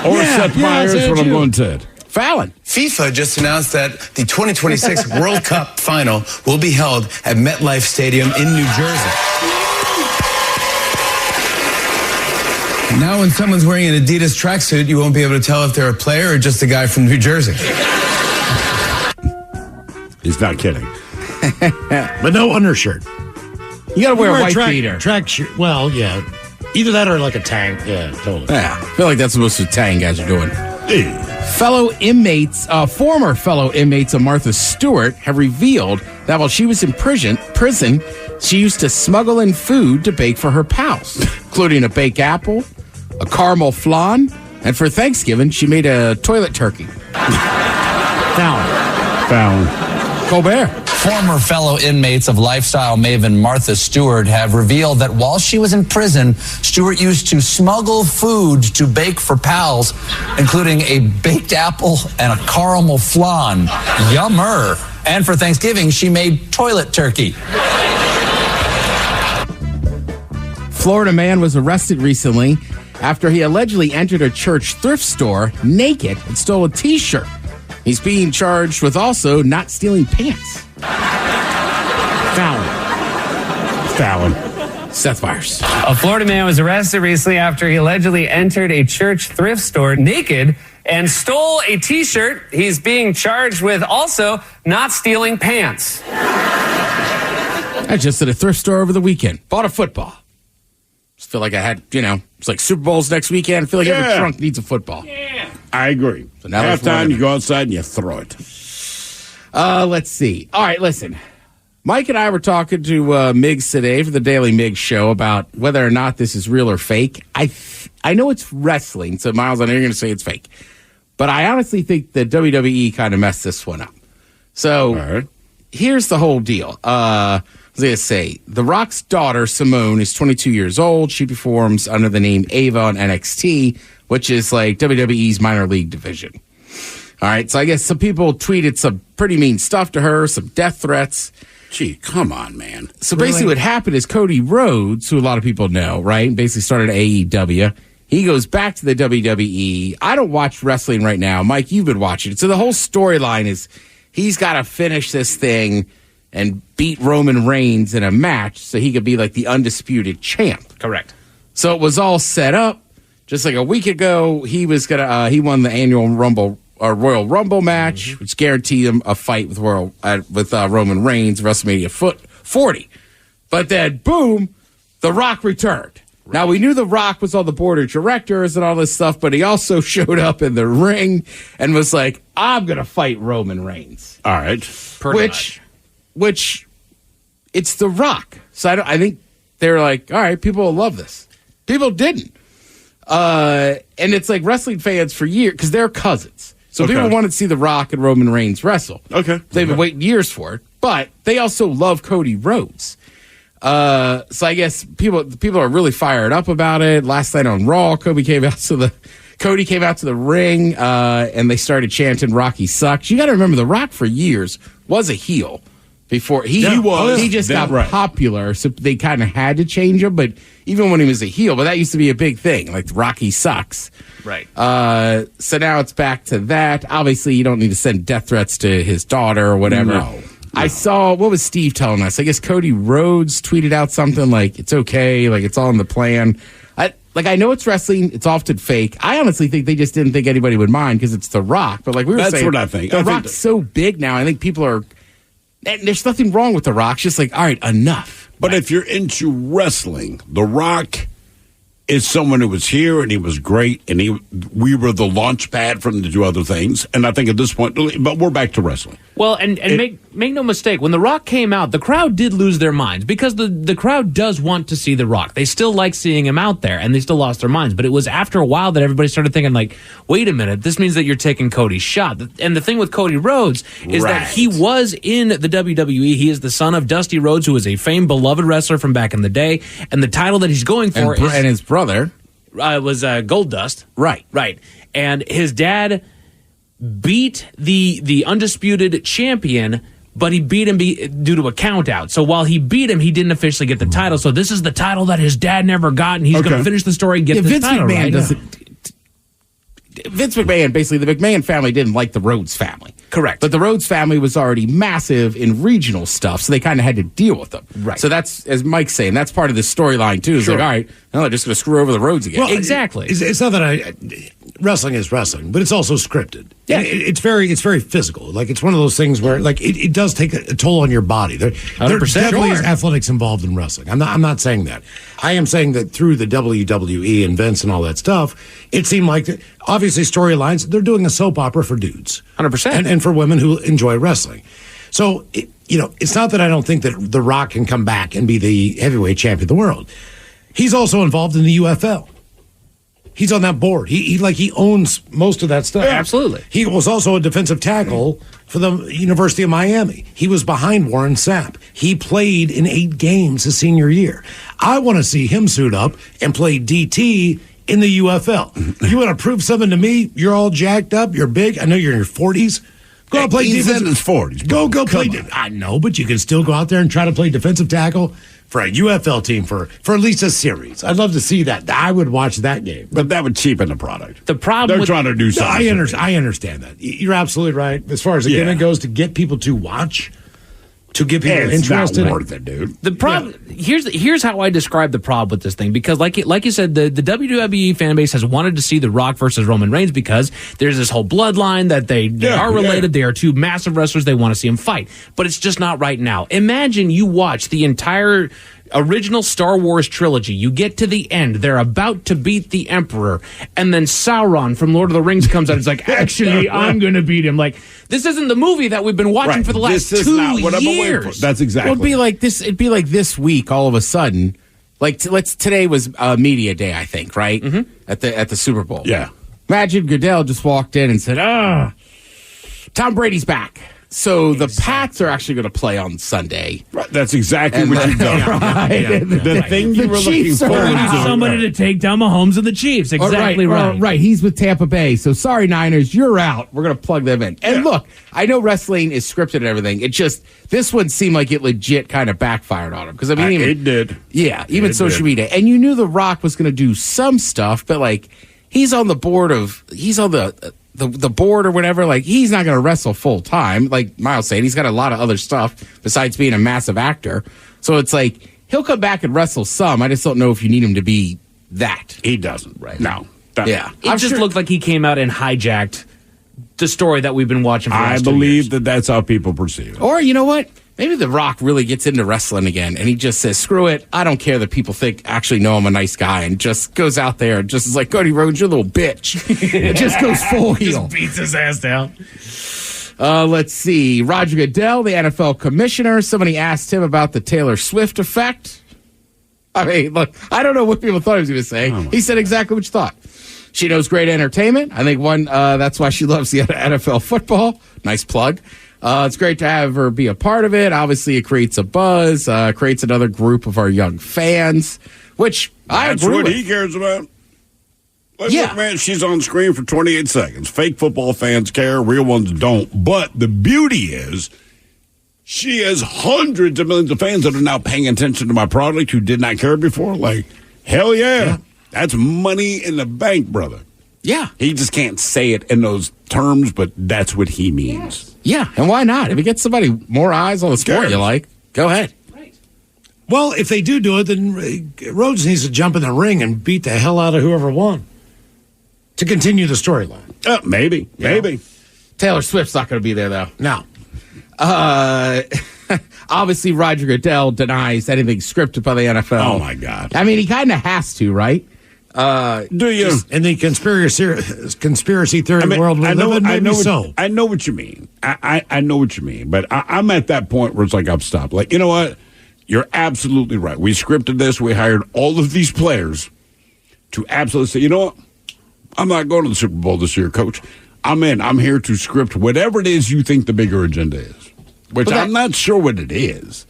Speaker 10: Or Seth Meyers, what I'm going to.
Speaker 6: Fallon.
Speaker 4: FIFA just announced that the 2026 World Cup final will be held at MetLife Stadium in New Jersey. Now, when someone's wearing an Adidas tracksuit, you won't be able to tell if they're a player or just a guy from New Jersey.
Speaker 10: He's not kidding.
Speaker 9: But no undershirt.
Speaker 6: You got to wear a white beater.
Speaker 9: Track shirt. Well, yeah. Either that or like a tank. Yeah, totally.
Speaker 6: Yeah, I feel like that's what most of the Tang guys are doing. Former fellow inmates of Martha Stewart have revealed that while she was in prison, she used to smuggle in food to bake for her pals, including a baked apple, a caramel flan, and for Thanksgiving, she made a toilet turkey.
Speaker 10: Fallon.
Speaker 6: Colbert.
Speaker 15: Former fellow inmates of lifestyle maven Martha Stewart have revealed that while she was in prison, Stewart used to smuggle food to bake for pals, including a baked apple and a caramel flan. Yummer. And for Thanksgiving, she made toilet turkey.
Speaker 6: Florida man was arrested recently after he allegedly entered a church thrift store naked and stole a T-shirt. He's being charged with also not stealing pants.
Speaker 10: Fallon.
Speaker 6: Seth Meyers.
Speaker 20: A Florida man was arrested recently after he allegedly entered a church thrift store naked and stole a T-shirt. He's being charged with also not stealing pants.
Speaker 6: I just at a thrift store over the weekend. Bought a football. Just feel like I had, it's like Super Bowls next weekend. I feel like every trunk needs a football.
Speaker 10: Yeah. I agree.
Speaker 6: So now
Speaker 10: halftime, you go outside and you throw it.
Speaker 6: Let's see. All right, listen. Mike and I were talking to Miggs today for the Daily Miggs show about whether or not this is real or fake. I know it's wrestling, so Miles, I know you're going to say it's fake. But I honestly think that WWE kind of messed this one up. So here's the whole deal. I was going to say, The Rock's daughter, Simone, is 22 years old. She performs under the name Ava on NXT, which is like WWE's minor league division. All right, so I guess some people tweeted some pretty mean stuff to her, some death threats.
Speaker 10: Gee, come on, man.
Speaker 6: So basically what happened is Cody Rhodes, who a lot of people know, right, basically started AEW. He goes back to the WWE. I don't watch wrestling right now. Mike, you've been watching it. So the whole storyline is he's got to finish this thing and beat Roman Reigns in a match so he could be like the undisputed champ.
Speaker 11: Correct.
Speaker 6: So it was all set up. Just like a week ago, he won the annual Royal Rumble match, which guaranteed him a fight with Roman Reigns, WrestleMania 40. But then, boom, The Rock returned. Right. Now, we knew The Rock was on the board of directors and all this stuff, but he also showed up in the ring and was like, I'm going to fight Roman Reigns.
Speaker 10: All right.
Speaker 6: Which, it's The Rock. So I think they're like, all right, people will love this. People didn't. And it's like wrestling fans for years, because they're cousins. So people wanted to see The Rock and Roman Reigns wrestle.
Speaker 10: Okay.
Speaker 6: They've been waiting years for it, but they also love Cody Rhodes. So I guess people are really fired up about it. Last night on Raw, Cody came out to the ring, and they started chanting "Rocky sucks." You got to remember, The Rock for years was a heel before he just got popular, so they kind of had to change him. But even when he was a heel, but that used to be a big thing, like Rocky sucks.
Speaker 11: Right.
Speaker 6: So now it's back to that. Obviously, you don't need to send death threats to his daughter or whatever.
Speaker 10: No.
Speaker 6: I saw, what was Steve telling us? I guess Cody Rhodes tweeted out something like, it's okay, like it's all in the plan. I know it's wrestling, it's often fake. I honestly think they just didn't think anybody would mind because it's The Rock. But like we were saying,
Speaker 10: that's what I think.
Speaker 6: The Rock's so big now, I think people are, there's nothing wrong with The Rock. It's just like, all right, enough.
Speaker 10: But if you're into wrestling, The Rock is someone who was here and he was great, and we were the launch pad for him to do other things. And I think at this point, but we're back to wrestling.
Speaker 11: Well, and make no mistake, when The Rock came out, the crowd did lose their minds because the crowd does want to see The Rock. They still like seeing him out there, and they still lost their minds. But it was after a while that everybody started thinking, like, wait a minute, this means that you're taking Cody's shot. And the thing with Cody Rhodes is that he was in the WWE. He is the son of Dusty Rhodes, who is a famed, beloved wrestler from back in the day. And the title that he's going for
Speaker 6: and his brother
Speaker 11: was Goldust.
Speaker 6: Right.
Speaker 11: And his dad beat the undisputed champion, but he beat him due to a count out. So while he beat him, he didn't officially get the title. So this is the title that his dad never got, and he's going to finish the story and get the title.
Speaker 6: Vince McMahon, basically, the McMahon family didn't like the Rhodes family.
Speaker 11: Correct.
Speaker 6: But the Rhodes family was already massive in regional stuff, so they kind of had to deal with them.
Speaker 11: Right.
Speaker 6: So that's, as Mike's saying, that's part of the storyline, too. It's like, all right, now they're just going to screw over the Rhodes again.
Speaker 11: Well, exactly.
Speaker 12: It's not that wrestling is wrestling, but it's also scripted. Yeah. It's very physical. Like, it's one of those things where, like, it does take a toll on your body. There definitely is athletics involved in wrestling. I'm not saying that. I am saying that through the WWE and Vince and all that stuff, it seemed like, obviously, storylines, they're doing a soap opera for dudes.
Speaker 11: 100%.
Speaker 12: And for women who enjoy wrestling. So, it's not that I don't think that The Rock can come back and be the heavyweight champion of the world. He's also involved in the UFL. He's on that board. He owns most of that stuff.
Speaker 11: Yeah, absolutely.
Speaker 12: He was also a defensive tackle for the University of Miami. He was behind Warren Sapp. He played in 8 games his senior year. I want to see him suit up and play DT in the UFL. You want to prove something to me? You're all jacked up. You're big. I know you're in your 40s. Go out play defense.
Speaker 10: He's in his 40s.
Speaker 12: Go play. I know, but you can still go out there and try to play defensive tackle for a UFL team for at least a series. I'd love to see that. I would watch that game.
Speaker 10: But that would cheapen the product.
Speaker 11: The problem
Speaker 10: they're trying to do something.
Speaker 12: I understand that. You're absolutely right. As far as the gimmick goes, to get people to watch, to get people interested.
Speaker 10: It's not worth it, dude.
Speaker 11: The problem here's how I describe the problem with this thing, because like you said, the WWE fan base has wanted to see The Rock versus Roman Reigns because there's this whole bloodline that they are related. They are two massive wrestlers. They want to see them fight, but it's just not right now. Imagine you watch the entire original Star Wars trilogy. You get to the end. They're about to beat the Emperor, and then Sauron from Lord of the Rings comes out. It's like, actually, I'm going to beat him. Like, this isn't the movie that we've been watching for the last 2 years.
Speaker 10: That's exactly.
Speaker 6: It'd be like this. It'd be like this week. All of a sudden, like today was media day, I think, right? Mm-hmm. At the Super Bowl.
Speaker 10: Yeah.
Speaker 6: Imagine Goodell just walked in and said, Tom Brady's back. So the Pats are actually going to play on Sunday.
Speaker 10: Right, that's exactly what you've done.
Speaker 6: Right.
Speaker 10: The thing you were looking
Speaker 6: Chiefs
Speaker 10: for.
Speaker 11: We need somebody to take down Mahomes and the Chiefs. Exactly right.
Speaker 6: Right. He's with Tampa Bay. So sorry, Niners, you're out. We're going to plug them in. And look, I know wrestling is scripted and everything. It just, this one seemed like it legit kind of backfired on him. Because I mean,
Speaker 10: it did.
Speaker 6: Yeah, even social
Speaker 10: did.
Speaker 6: media. And you knew The Rock was going to do some stuff, but like, he's on the board of, he's on the board or whatever. Like, he's not going to wrestle full time. Like Miles said, he's got a lot of other stuff besides being a massive actor. So it's like, he'll come back and wrestle some. I just don't know if you need him to be that.
Speaker 10: He doesn't.
Speaker 6: Right.
Speaker 10: No.
Speaker 6: Yeah.
Speaker 11: It just looked like he came out and hijacked the story that we've been watching for the
Speaker 10: I
Speaker 11: last 2
Speaker 10: believe
Speaker 11: years.
Speaker 10: that that's how people perceive it.
Speaker 6: Or you know what? Maybe The Rock really gets into wrestling again, and he just says, screw it. I don't care that people actually know I'm a nice guy, and just goes out there and just is like, Cody Rhodes, you're a little bitch. It just goes full heel.
Speaker 11: Just beats his ass down.
Speaker 6: Let's see. Roger Goodell, the NFL commissioner. Somebody asked him about the Taylor Swift effect. I mean, look, I don't know what people thought he was going to say. He said exactly what you thought. She knows great entertainment. I think that's why she loves the NFL football. Nice plug. It's great to have her be a part of it. Obviously, it creates a buzz, creates another group of our young fans, which I
Speaker 10: That's
Speaker 6: agree
Speaker 10: what
Speaker 6: with.
Speaker 10: he cares about. Like,
Speaker 6: Yeah.
Speaker 10: look, man, she's on screen for 28 seconds. Fake football fans care, real ones don't. But the beauty is, she has hundreds of millions of fans that are now paying attention to my product who did not care before. Like, hell yeah. That's money in the bank, brother.
Speaker 6: Yeah.
Speaker 10: He just can't say it in those terms, but that's what he means.
Speaker 6: Yeah, and why not? If it gets somebody more eyes on the sport you like, go ahead.
Speaker 12: Well, if they do it, then Rhodes needs to jump in the ring and beat the hell out of whoever won to continue the storyline.
Speaker 10: Maybe.
Speaker 6: Taylor Swift's not going to be there, though.
Speaker 12: No.
Speaker 6: Obviously, Roger Goodell denies anything scripted by the NFL.
Speaker 10: Oh, my God.
Speaker 6: I mean, he kind of has to, right?
Speaker 10: Do you?
Speaker 12: In the conspiracy theory world we live in, maybe so.
Speaker 10: I know what you mean. I know what you mean. But I'm at that point where it's like, I've stopped. Like, you know what? You're absolutely right. We scripted this. We hired all of these players to absolutely say, you know what? I'm not going to the Super Bowl this year, Coach. I'm in. I'm here to script whatever it is you think the bigger agenda is, which I'm not sure what it is.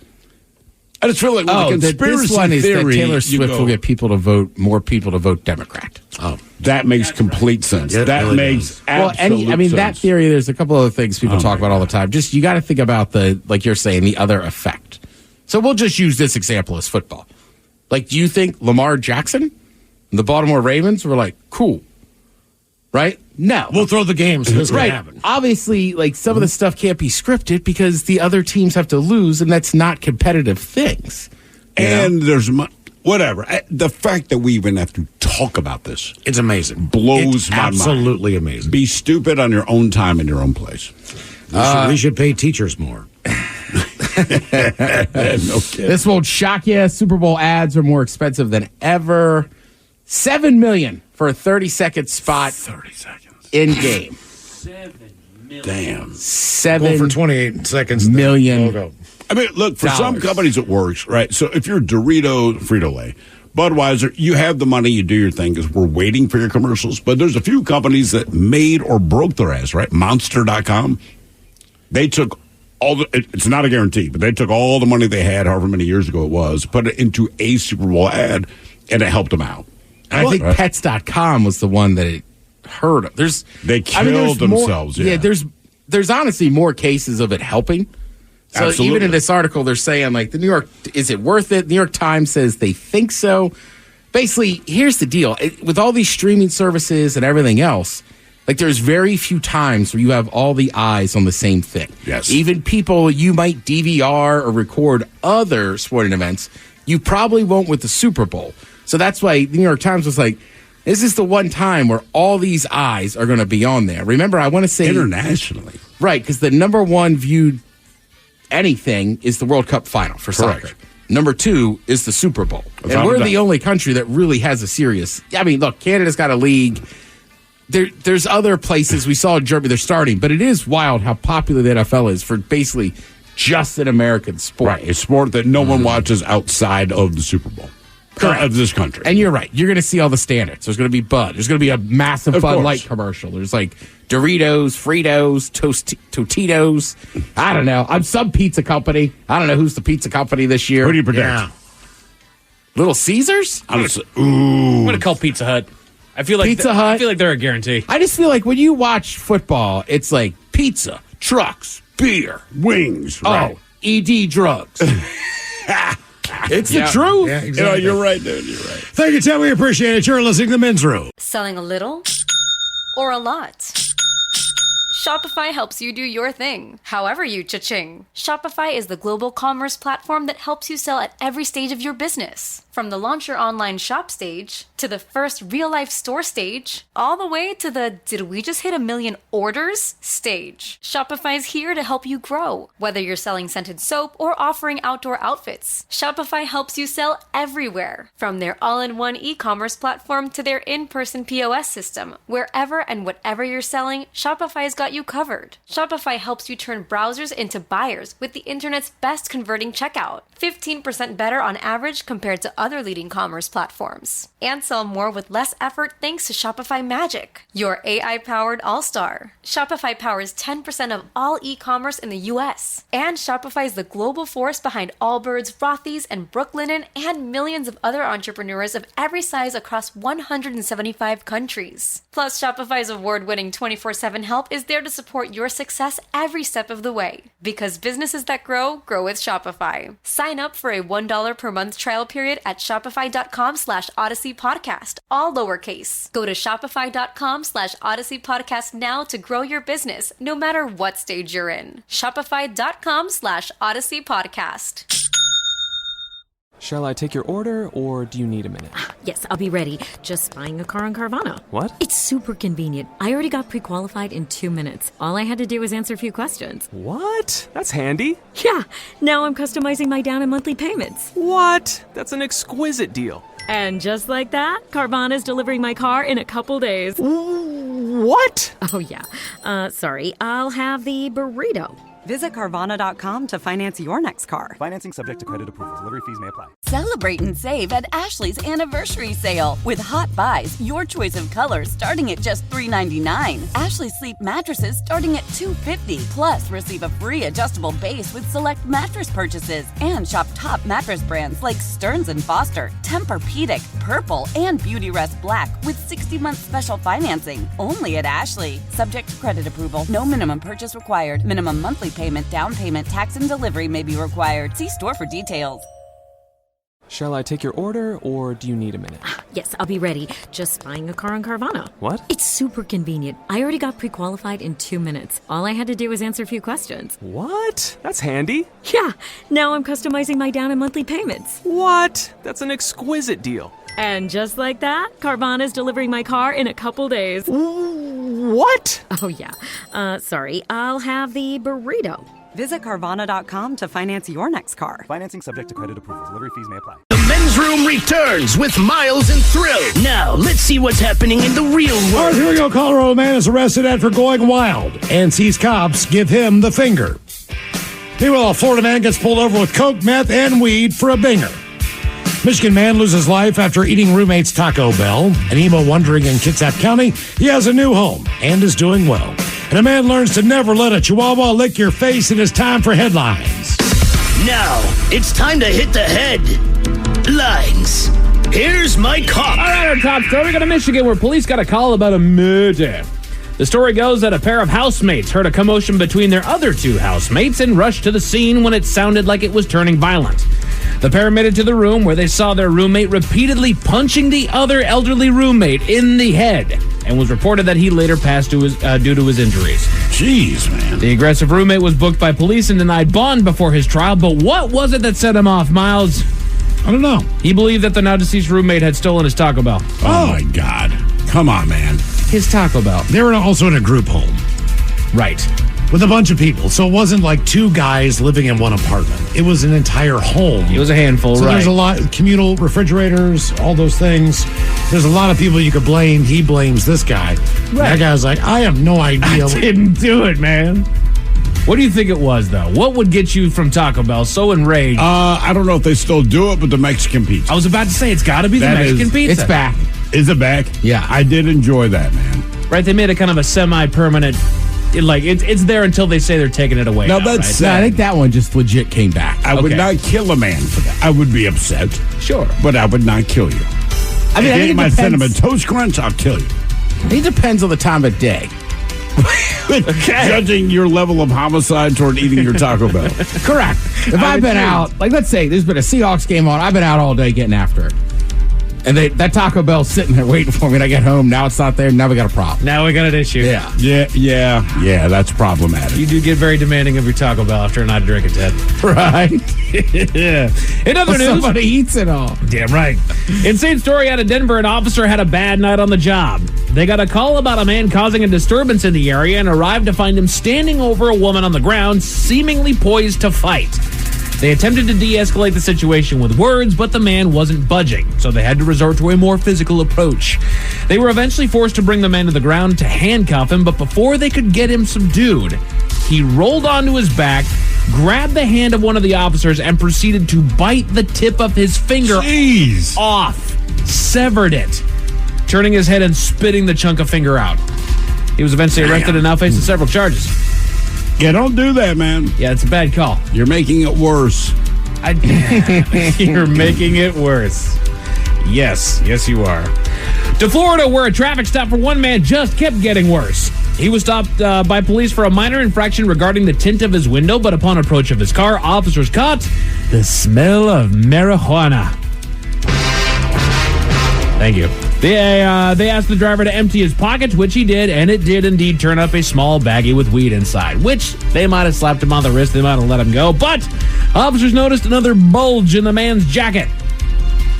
Speaker 10: I just feel like with the conspiracy
Speaker 6: this one is
Speaker 10: theory,
Speaker 6: that Taylor Swift will get more people to vote Democrat.
Speaker 10: Oh, that makes complete sense.
Speaker 12: Yeah,
Speaker 10: that
Speaker 12: really
Speaker 10: makes absolute sense.
Speaker 6: That theory, there's a couple other things people talk about all the time. Just, you got to think about like you're saying, the other effect. So we'll just use this example as football. Like, do you think Lamar Jackson and the Baltimore Ravens were like, cool, right? No.
Speaker 12: We'll throw the games. This
Speaker 6: right.
Speaker 12: happen.
Speaker 6: Obviously, like, some of the stuff can't be scripted because the other teams have to lose, and that's not competitive things.
Speaker 10: And there's whatever. The fact that we even have to talk about this,
Speaker 12: it's amazing.
Speaker 10: Blows
Speaker 12: it's
Speaker 10: my mind.
Speaker 12: Absolutely amazing.
Speaker 10: Be stupid on your own time in your own place.
Speaker 12: We should pay teachers more.
Speaker 10: No kidding.
Speaker 6: This won't shock you. Super Bowl ads are more expensive than ever. $7 million for a 30-second spot.
Speaker 10: 30 seconds.
Speaker 6: In game.
Speaker 10: $7 million. Damn.
Speaker 12: Go for 28 seconds.
Speaker 6: Million.
Speaker 12: Logo.
Speaker 10: I mean, look, for some companies it works, right? So if you're Dorito, Frito-Lay, Budweiser, you have the money, you do your thing because we're waiting for your commercials. But there's a few companies that made or broke their ass, right? Monster.com. They took it's not a guarantee, but they took all the money they had, however many years ago it was, put it into a Super Bowl ad, and it helped them out.
Speaker 6: And I think Pets.com was the one that it hurt.
Speaker 10: They killed themselves.
Speaker 6: Yeah, there's honestly more cases of it helping. So
Speaker 10: Absolutely.
Speaker 6: even in this article, they're saying, like, is it worth it? The New York Times says they think so. Basically, here's the deal. With all these streaming services and everything else, like, there's very few times where you have all the eyes on the same thing.
Speaker 10: Yes.
Speaker 6: Even people you might DVR or record other sporting events, you probably won't with the Super Bowl. So that's why the New York Times was like, this is the one time where all these eyes are going to be on there. Remember, I want to say...
Speaker 10: Internationally.
Speaker 6: Right, because the number one viewed anything is the World Cup final for soccer. Number two is the Super Bowl. And we're the only country that really has a serious... I mean, look, Canada's got a league... There's other places. We saw in Germany, they're starting, but it is wild how popular the NFL is for basically just an American sport.
Speaker 10: Right, a sport that no one watches outside of the Super Bowl. of this country.
Speaker 6: And you're right. You're going to see all the standards. There's going to be Bud. There's going to be a massive
Speaker 10: Of
Speaker 6: Bud
Speaker 10: course.
Speaker 6: Light commercial. There's like Doritos, Fritos, Tostitos. I don't know. I'm some pizza company. I don't know who's the pizza company this year.
Speaker 10: Who do you predict?
Speaker 6: Yeah. Little Caesars?
Speaker 10: I'm going
Speaker 11: to call Pizza Hut. I feel like
Speaker 6: Pizza Hut?
Speaker 11: I feel like they're a guarantee.
Speaker 6: I just feel like when you watch football, it's like pizza, trucks, beer,
Speaker 10: wings.
Speaker 6: Right. Oh, ED drugs. It's the truth.
Speaker 12: Yeah, exactly.
Speaker 10: You're right, dude. You're right.
Speaker 12: Thank you, Tim. We appreciate it. You're listening to The Men's Room.
Speaker 14: Selling a little or a lot? Shopify helps you do your thing, however you cha-ching. Shopify is the global commerce platform that helps you sell at every stage of your business. From the launch your online shop stage, to the first real-life store stage, all the way to the did we just hit 1 million orders stage. Shopify's here to help you grow. Whether you're selling scented soap or offering outdoor outfits, Shopify helps you sell everywhere. From their all-in-one e-commerce platform to their in-person POS system, wherever and whatever you're selling, Shopify's got you covered. Shopify helps you turn browsers into buyers with the internet's best converting checkout. 15% better on average compared to other leading commerce platforms. And sell more with less effort thanks to Shopify Magic, your AI-powered all-star. Shopify powers 10% of all e-commerce in the US. And Shopify is the global force behind Allbirds, Rothy's, and Brooklinen, and millions of other entrepreneurs of every size across 175 countries. Plus, Shopify's award-winning 24/7 help is there to support your success every step of the way. Because businesses that grow, grow with Shopify. Sign up for a $1 per month trial period at shopify.com/Odyssey Podcast, all lowercase. Go to shopify.com/Odyssey Podcast now to grow your business, no matter what stage you're in. Shopify.com/Odyssey Podcast.
Speaker 13: Shall I take your order, or do you need a minute?
Speaker 5: Yes, I'll be ready. Just buying a car on Carvana.
Speaker 13: What?
Speaker 5: It's super convenient. I already got pre-qualified in 2 minutes. All I had to do was answer a few questions.
Speaker 13: What? That's handy.
Speaker 5: Yeah, now I'm customizing my down and monthly payments.
Speaker 13: What? That's an exquisite deal.
Speaker 5: And just like that, Carvana's delivering my car in a couple days.
Speaker 13: What?
Speaker 5: Oh, yeah. Sorry, I'll have the burrito.
Speaker 17: Visit Carvana.com to finance your next car.
Speaker 22: Financing subject to credit approval. Delivery fees may apply.
Speaker 23: Celebrate and save at Ashley's Anniversary Sale. With Hot Buys, your choice of colors starting at just $3.99. Ashley Sleep mattresses starting at $2.50. Plus, receive a free adjustable base with select mattress purchases. And shop top mattress brands like Stearns & Foster, Tempur-Pedic, Purple, and Beautyrest Black with 60-month special financing. Only at Ashley. Subject to credit approval. No minimum purchase required. Minimum monthly payment, down payment, tax, and delivery may be required. See store for details.
Speaker 13: Shall I take your order, or do you need a minute?
Speaker 5: Yes, I'll be ready. Just buying a car on Carvana.
Speaker 13: What?
Speaker 5: It's super convenient. I already got pre-qualified in 2 minutes. All I had to do was answer a few questions.
Speaker 13: What? That's handy.
Speaker 5: Yeah, now I'm customizing my down and monthly payments.
Speaker 13: What? That's an exquisite deal.
Speaker 5: And just like that, Carvana's delivering my car in a couple days.
Speaker 13: What?
Speaker 5: Oh, yeah. Sorry, I'll have the burrito.
Speaker 17: Visit Carvana.com to finance your next car.
Speaker 22: Financing subject to credit approval. Delivery fees may apply.
Speaker 24: The Men's Room returns with Miles and Thrill. Now, let's see what's happening in the real world.
Speaker 12: All right, here we go. Colorado man is arrested after going wild and sees cops give him the finger. Meanwhile, a Florida man gets pulled over with coke, meth, and weed for a binger. Michigan man loses life after eating roommate's Taco Bell. An emo wondering in Kitsap County he has a new home and is doing well. And a man learns to never let a chihuahua lick your face. It is time for headlines.
Speaker 24: Now, it's time to hit the headlines. Here's my cop.
Speaker 11: All right, our top story. We go to Michigan, where police got a call about a murder. The story goes that a pair of housemates heard a commotion between their other two housemates and rushed to the scene when it sounded like it was turning violent. The pair made it to the room where they saw their roommate repeatedly punching the other elderly roommate in the head, and was reported that he later passed due to his injuries.
Speaker 10: Jeez, man.
Speaker 11: The aggressive roommate was booked by police and denied bond before his trial, but what was it that set him off, Miles?
Speaker 12: I don't know.
Speaker 11: He believed that the now deceased roommate had stolen his Taco Bell.
Speaker 10: Oh, my God. Come on, man.
Speaker 11: His Taco Bell.
Speaker 12: They were also in a group home.
Speaker 11: Right.
Speaker 12: With a bunch of people. So it wasn't like two guys living in one apartment. It was an entire home.
Speaker 11: It was a handful,
Speaker 12: so
Speaker 11: right.
Speaker 12: There's a lot of communal refrigerators, all those things. There's a lot of people you could blame. He blames this guy. Right. That guy's like, I have no idea.
Speaker 11: I didn't do it, man. What do you think it was, though? What would get you from Taco Bell so enraged?
Speaker 10: I don't know if they still do it, but the Mexican pizza.
Speaker 11: I was about to say, it's got to be the Mexican pizza.
Speaker 6: It's back.
Speaker 10: Is it back?
Speaker 6: Yeah.
Speaker 10: I did enjoy that, man.
Speaker 11: Right, they made it kind of a semi-permanent, it's there until they say they're taking it away.
Speaker 10: Now,
Speaker 11: Now,
Speaker 10: that's
Speaker 11: right?
Speaker 6: No, I think that one just legit came back.
Speaker 10: I would not kill a man for that. I would be upset.
Speaker 11: Sure.
Speaker 10: But I would not kill you.
Speaker 6: I mean, I think it
Speaker 10: my
Speaker 6: depends.
Speaker 10: Cinnamon Toast Crunch, I'll kill you.
Speaker 6: It depends on the time of day.
Speaker 10: Judging your level of homicide toward eating your Taco Bell.
Speaker 6: Correct. If I've been out, like let's say there's been a Seahawks game on, I've been out all day getting after it. And that Taco Bell's sitting there waiting for me, and I get home. Now it's not there. Now we got a problem.
Speaker 11: Now we got an issue.
Speaker 10: Yeah, that's problematic.
Speaker 11: You do get very demanding of your Taco Bell after a night of drinking, Ted.
Speaker 6: Right?
Speaker 11: Yeah. In other news,
Speaker 6: somebody eats it all.
Speaker 11: Damn right. Insane story out of Denver. An officer had a bad night on the job. They got a call about a man causing a disturbance in the area and arrived to find him standing over a woman on the ground, seemingly poised to fight. They attempted to de-escalate the situation with words, but the man wasn't budging, so they had to resort to a more physical approach. They were eventually forced to bring the man to the ground to handcuff him, but before they could get him subdued, he rolled onto his back, grabbed the hand of one of the officers, and proceeded to bite the tip of his finger off, severed it, turning his head and spitting the chunk of finger out. He was eventually arrested and now faces several charges.
Speaker 10: Yeah, don't do that, man.
Speaker 11: Yeah, it's a bad call.
Speaker 10: You're making it worse.
Speaker 11: You're making it worse. Yes, you are. To Florida, where a traffic stop for one man just kept getting worse. He was stopped by police for a minor infraction regarding the tint of his window, but upon approach of his car, officers caught the smell of marijuana. Thank you. They asked the driver to empty his pockets, which he did, and it did indeed turn up a small baggie with weed inside, which they might have slapped him on the wrist, they might have let him go, but officers noticed another bulge in the man's jacket.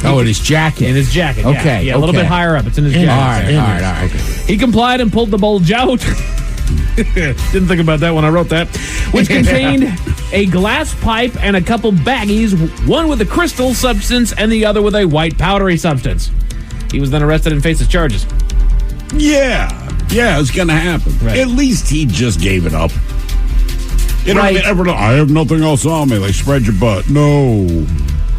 Speaker 6: Oh, in his jacket.
Speaker 11: In his jacket, yeah.
Speaker 6: Okay.
Speaker 11: Yeah, a little bit higher up. It's in his jacket.
Speaker 6: All right. Okay.
Speaker 11: He complied and pulled the bulge out. Didn't think about that when I wrote that. Which contained a glass pipe and a couple baggies, one with a crystal substance and the other with a white powdery substance. He was then arrested and faces charges.
Speaker 10: Yeah, it's going to happen.
Speaker 11: Right.
Speaker 10: At least he just gave it up. You know,
Speaker 11: Right.
Speaker 10: I have nothing else on me. Like, spread your butt. No.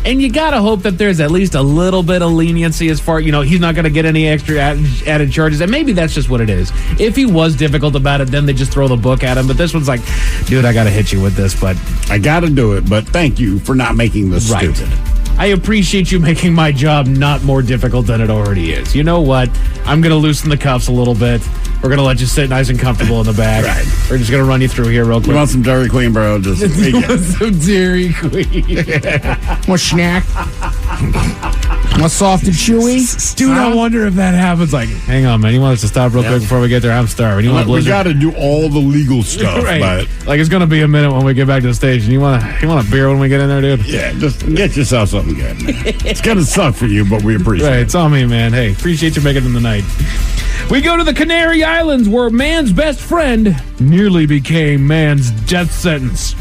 Speaker 11: And you got to hope that there's at least a little bit of leniency as far, he's not going to get any extra added charges. And maybe that's just what it is. If he was difficult about it, then they just throw the book at him. But this one's like, dude, I got to hit you with this, but
Speaker 10: I got to do it, but thank you for not making this stupid.
Speaker 11: I appreciate you making my job not more difficult than it already is. You know what? I'm going to loosen the cuffs a little bit. We're going to let you sit nice and comfortable in the back.
Speaker 10: Right.
Speaker 11: We're just going to run you through here real quick.
Speaker 10: You want some Dairy Queen, bro? Just
Speaker 6: some Dairy Queen. Want snack? Want soft and chewy?
Speaker 11: Dude, I wonder if that happens. Like, hang on, man. You want us to stop real quick before we get there? I'm starving. You want
Speaker 10: we
Speaker 11: Blizzard?
Speaker 10: got to do all the legal stuff,
Speaker 11: Right.
Speaker 10: but
Speaker 11: Like, it's going to be a minute when we get back to the station. You want a beer when we get in there, dude?
Speaker 10: yeah, just get yourself something good, man. It's going to suck for you, but we appreciate
Speaker 11: Right,
Speaker 10: it.
Speaker 11: it's on me, man. Hey, appreciate you making it in the night. We go to the Canary Islands, where man's best friend nearly became man's death sentence.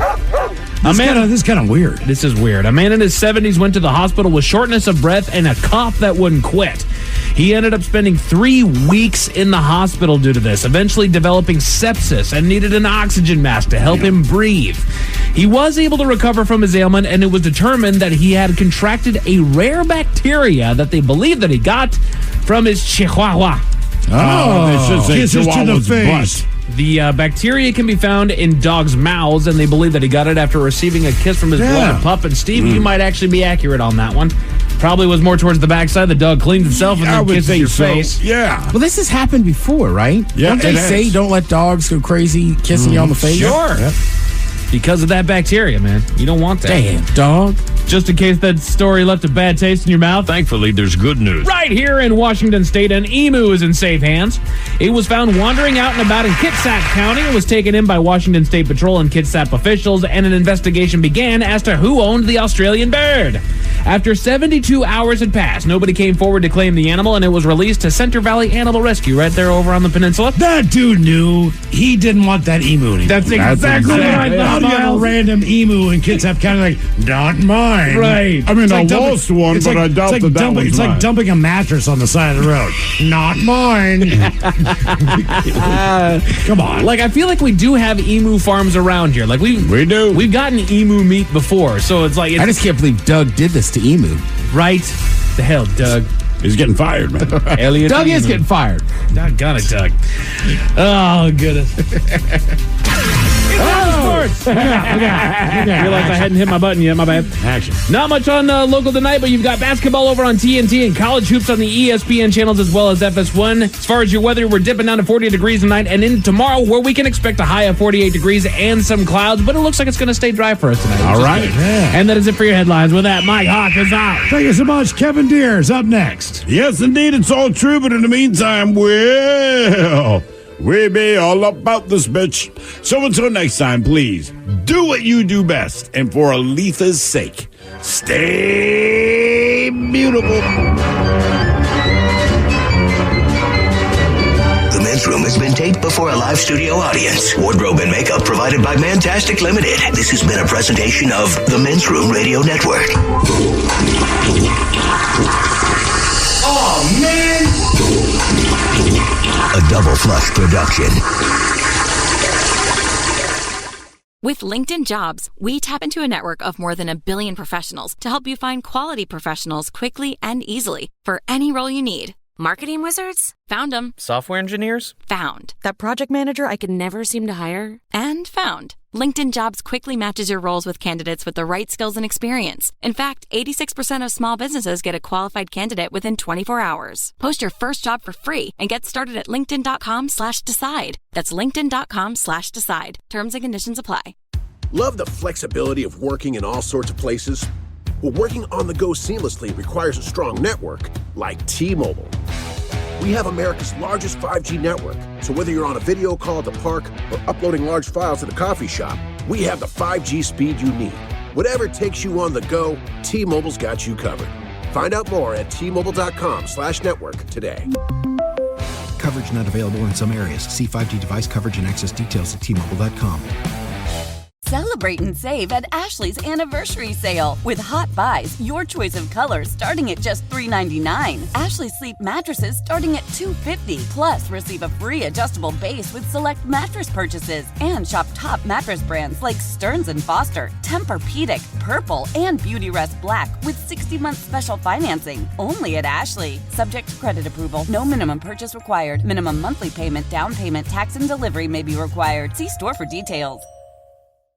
Speaker 12: This is kind of weird.
Speaker 11: This is weird. A man in his 70s went to the hospital with shortness of breath and a cough that wouldn't quit. He ended up spending 3 weeks in the hospital due to this, eventually developing sepsis and needed an oxygen mask to help him breathe. He was able to recover from his ailment, and it was determined that he had contracted a rare bacteria that they believed that he got from his chihuahua.
Speaker 10: Kisses to the face.
Speaker 11: The bacteria can be found in dogs' mouths, and they believe that he got it after receiving a kiss from his beloved pup. And Steve, you might actually be accurate on that one. Probably was more towards the backside. The dog cleaned himself and
Speaker 10: I
Speaker 11: then
Speaker 10: would
Speaker 11: kisses
Speaker 10: think
Speaker 11: your
Speaker 10: so.
Speaker 11: face.
Speaker 10: Yeah.
Speaker 6: Well, this has happened before, right?
Speaker 10: Yeah,
Speaker 6: Don't they
Speaker 10: it
Speaker 6: say
Speaker 10: has.
Speaker 6: don't let dogs go crazy kissing you on the face?
Speaker 11: Sure. Because of that bacteria, man. You don't want that.
Speaker 6: Damn, dog.
Speaker 11: Just in case that story left a bad taste in your mouth.
Speaker 3: Thankfully, there's good news.
Speaker 11: Right here in Washington State, an emu is in safe hands. It was found wandering out and about in Kitsap County and was taken in by Washington State Patrol and Kitsap officials, and an investigation began as to who owned the Australian bird. After 72 hours had passed, nobody came forward to claim the animal, and it was released to Center Valley Animal Rescue right there over on the peninsula.
Speaker 12: That dude knew he didn't want that emu anymore.
Speaker 11: That's exactly what I
Speaker 12: How
Speaker 11: thought,
Speaker 12: do you have a random emu and kids have kind of like, not mine.
Speaker 11: Right.
Speaker 10: I mean,
Speaker 12: It's
Speaker 10: I
Speaker 12: like dumping-
Speaker 10: lost one,
Speaker 12: it's
Speaker 10: but
Speaker 12: like-
Speaker 10: I doubt
Speaker 12: it's like
Speaker 10: that
Speaker 12: dumping-
Speaker 10: one's
Speaker 12: It's like
Speaker 10: mine.
Speaker 12: dumping a mattress on the side of the road. Not mine. Come on.
Speaker 11: Like, I feel like we do have emu farms around here. Like, we
Speaker 10: do.
Speaker 11: We've gotten emu meat before, so it's like...
Speaker 6: I just can't believe Doug did this to emu.
Speaker 11: Right? The hell, Doug.
Speaker 10: He's getting fired, man.
Speaker 11: Elliot
Speaker 6: Doug is
Speaker 11: emu.
Speaker 6: getting fired.
Speaker 11: Doggone it, Doug. Oh, goodness. Sports. Look out. Realized I hadn't hit my button yet. My bad.
Speaker 12: Action.
Speaker 11: Not much on local tonight, but you've got basketball over on TNT and college hoops on the ESPN channels as well as FS1. As far as your weather, we're dipping down to 40 degrees tonight and in tomorrow where we can expect a high of 48 degrees and some clouds, but it looks like it's going to stay dry for us tonight.
Speaker 10: All right.
Speaker 12: Yeah.
Speaker 11: And that is it for your headlines. With that, Mike Hawk is out.
Speaker 12: Thank you so much. Kevin Deere's up next.
Speaker 10: Yes, indeed, it's all true, but in the meantime, well, we be all about this bitch. So until next time, please, do what you do best, and for Aletha's sake, stay beautiful.
Speaker 21: The Men's Room has been taped before a live studio audience. Wardrobe and makeup provided by Mantastic Limited. This has been a presentation of the Men's Room Radio Network. Oh, man! A Double Flush production.
Speaker 5: With LinkedIn Jobs, we tap into a network of more than 1 billion professionals to help you find quality professionals quickly and easily for any role you need. Marketing wizards? Found them.
Speaker 13: Software engineers?
Speaker 5: Found.
Speaker 3: That project manager I could never seem to hire?
Speaker 5: And found. LinkedIn Jobs quickly matches your roles with candidates with the right skills and experience. In fact, 86% of small businesses get a qualified candidate within 24 hours. Post your first job for free and get started at linkedin.com/decide. That's linkedin.com/decide. Terms and conditions apply.
Speaker 1: Love the flexibility of working in all sorts of places? Well, working on the go seamlessly requires a strong network like T-Mobile. We have America's largest 5G network, so whether you're on a video call at the park or uploading large files at the coffee shop, we have the 5G speed you need. Whatever takes you on the go, T-Mobile's got you covered. Find out more at T-Mobile.com/network today.
Speaker 2: Coverage not available in some areas. See 5G device coverage and access details at T-Mobile.com.
Speaker 23: Celebrate and save at Ashley's Anniversary Sale. With Hot Buys, your choice of colors starting at just $3.99. Ashley Sleep mattresses starting at $2.50. Plus, receive a free adjustable base with select mattress purchases. And shop top mattress brands like Stearns & Foster, Tempur-Pedic, Purple, and Beautyrest Black with 60-month special financing. Only at Ashley. Subject to credit approval. No minimum purchase required. Minimum monthly payment, down payment, tax, and delivery may be required. See store for details.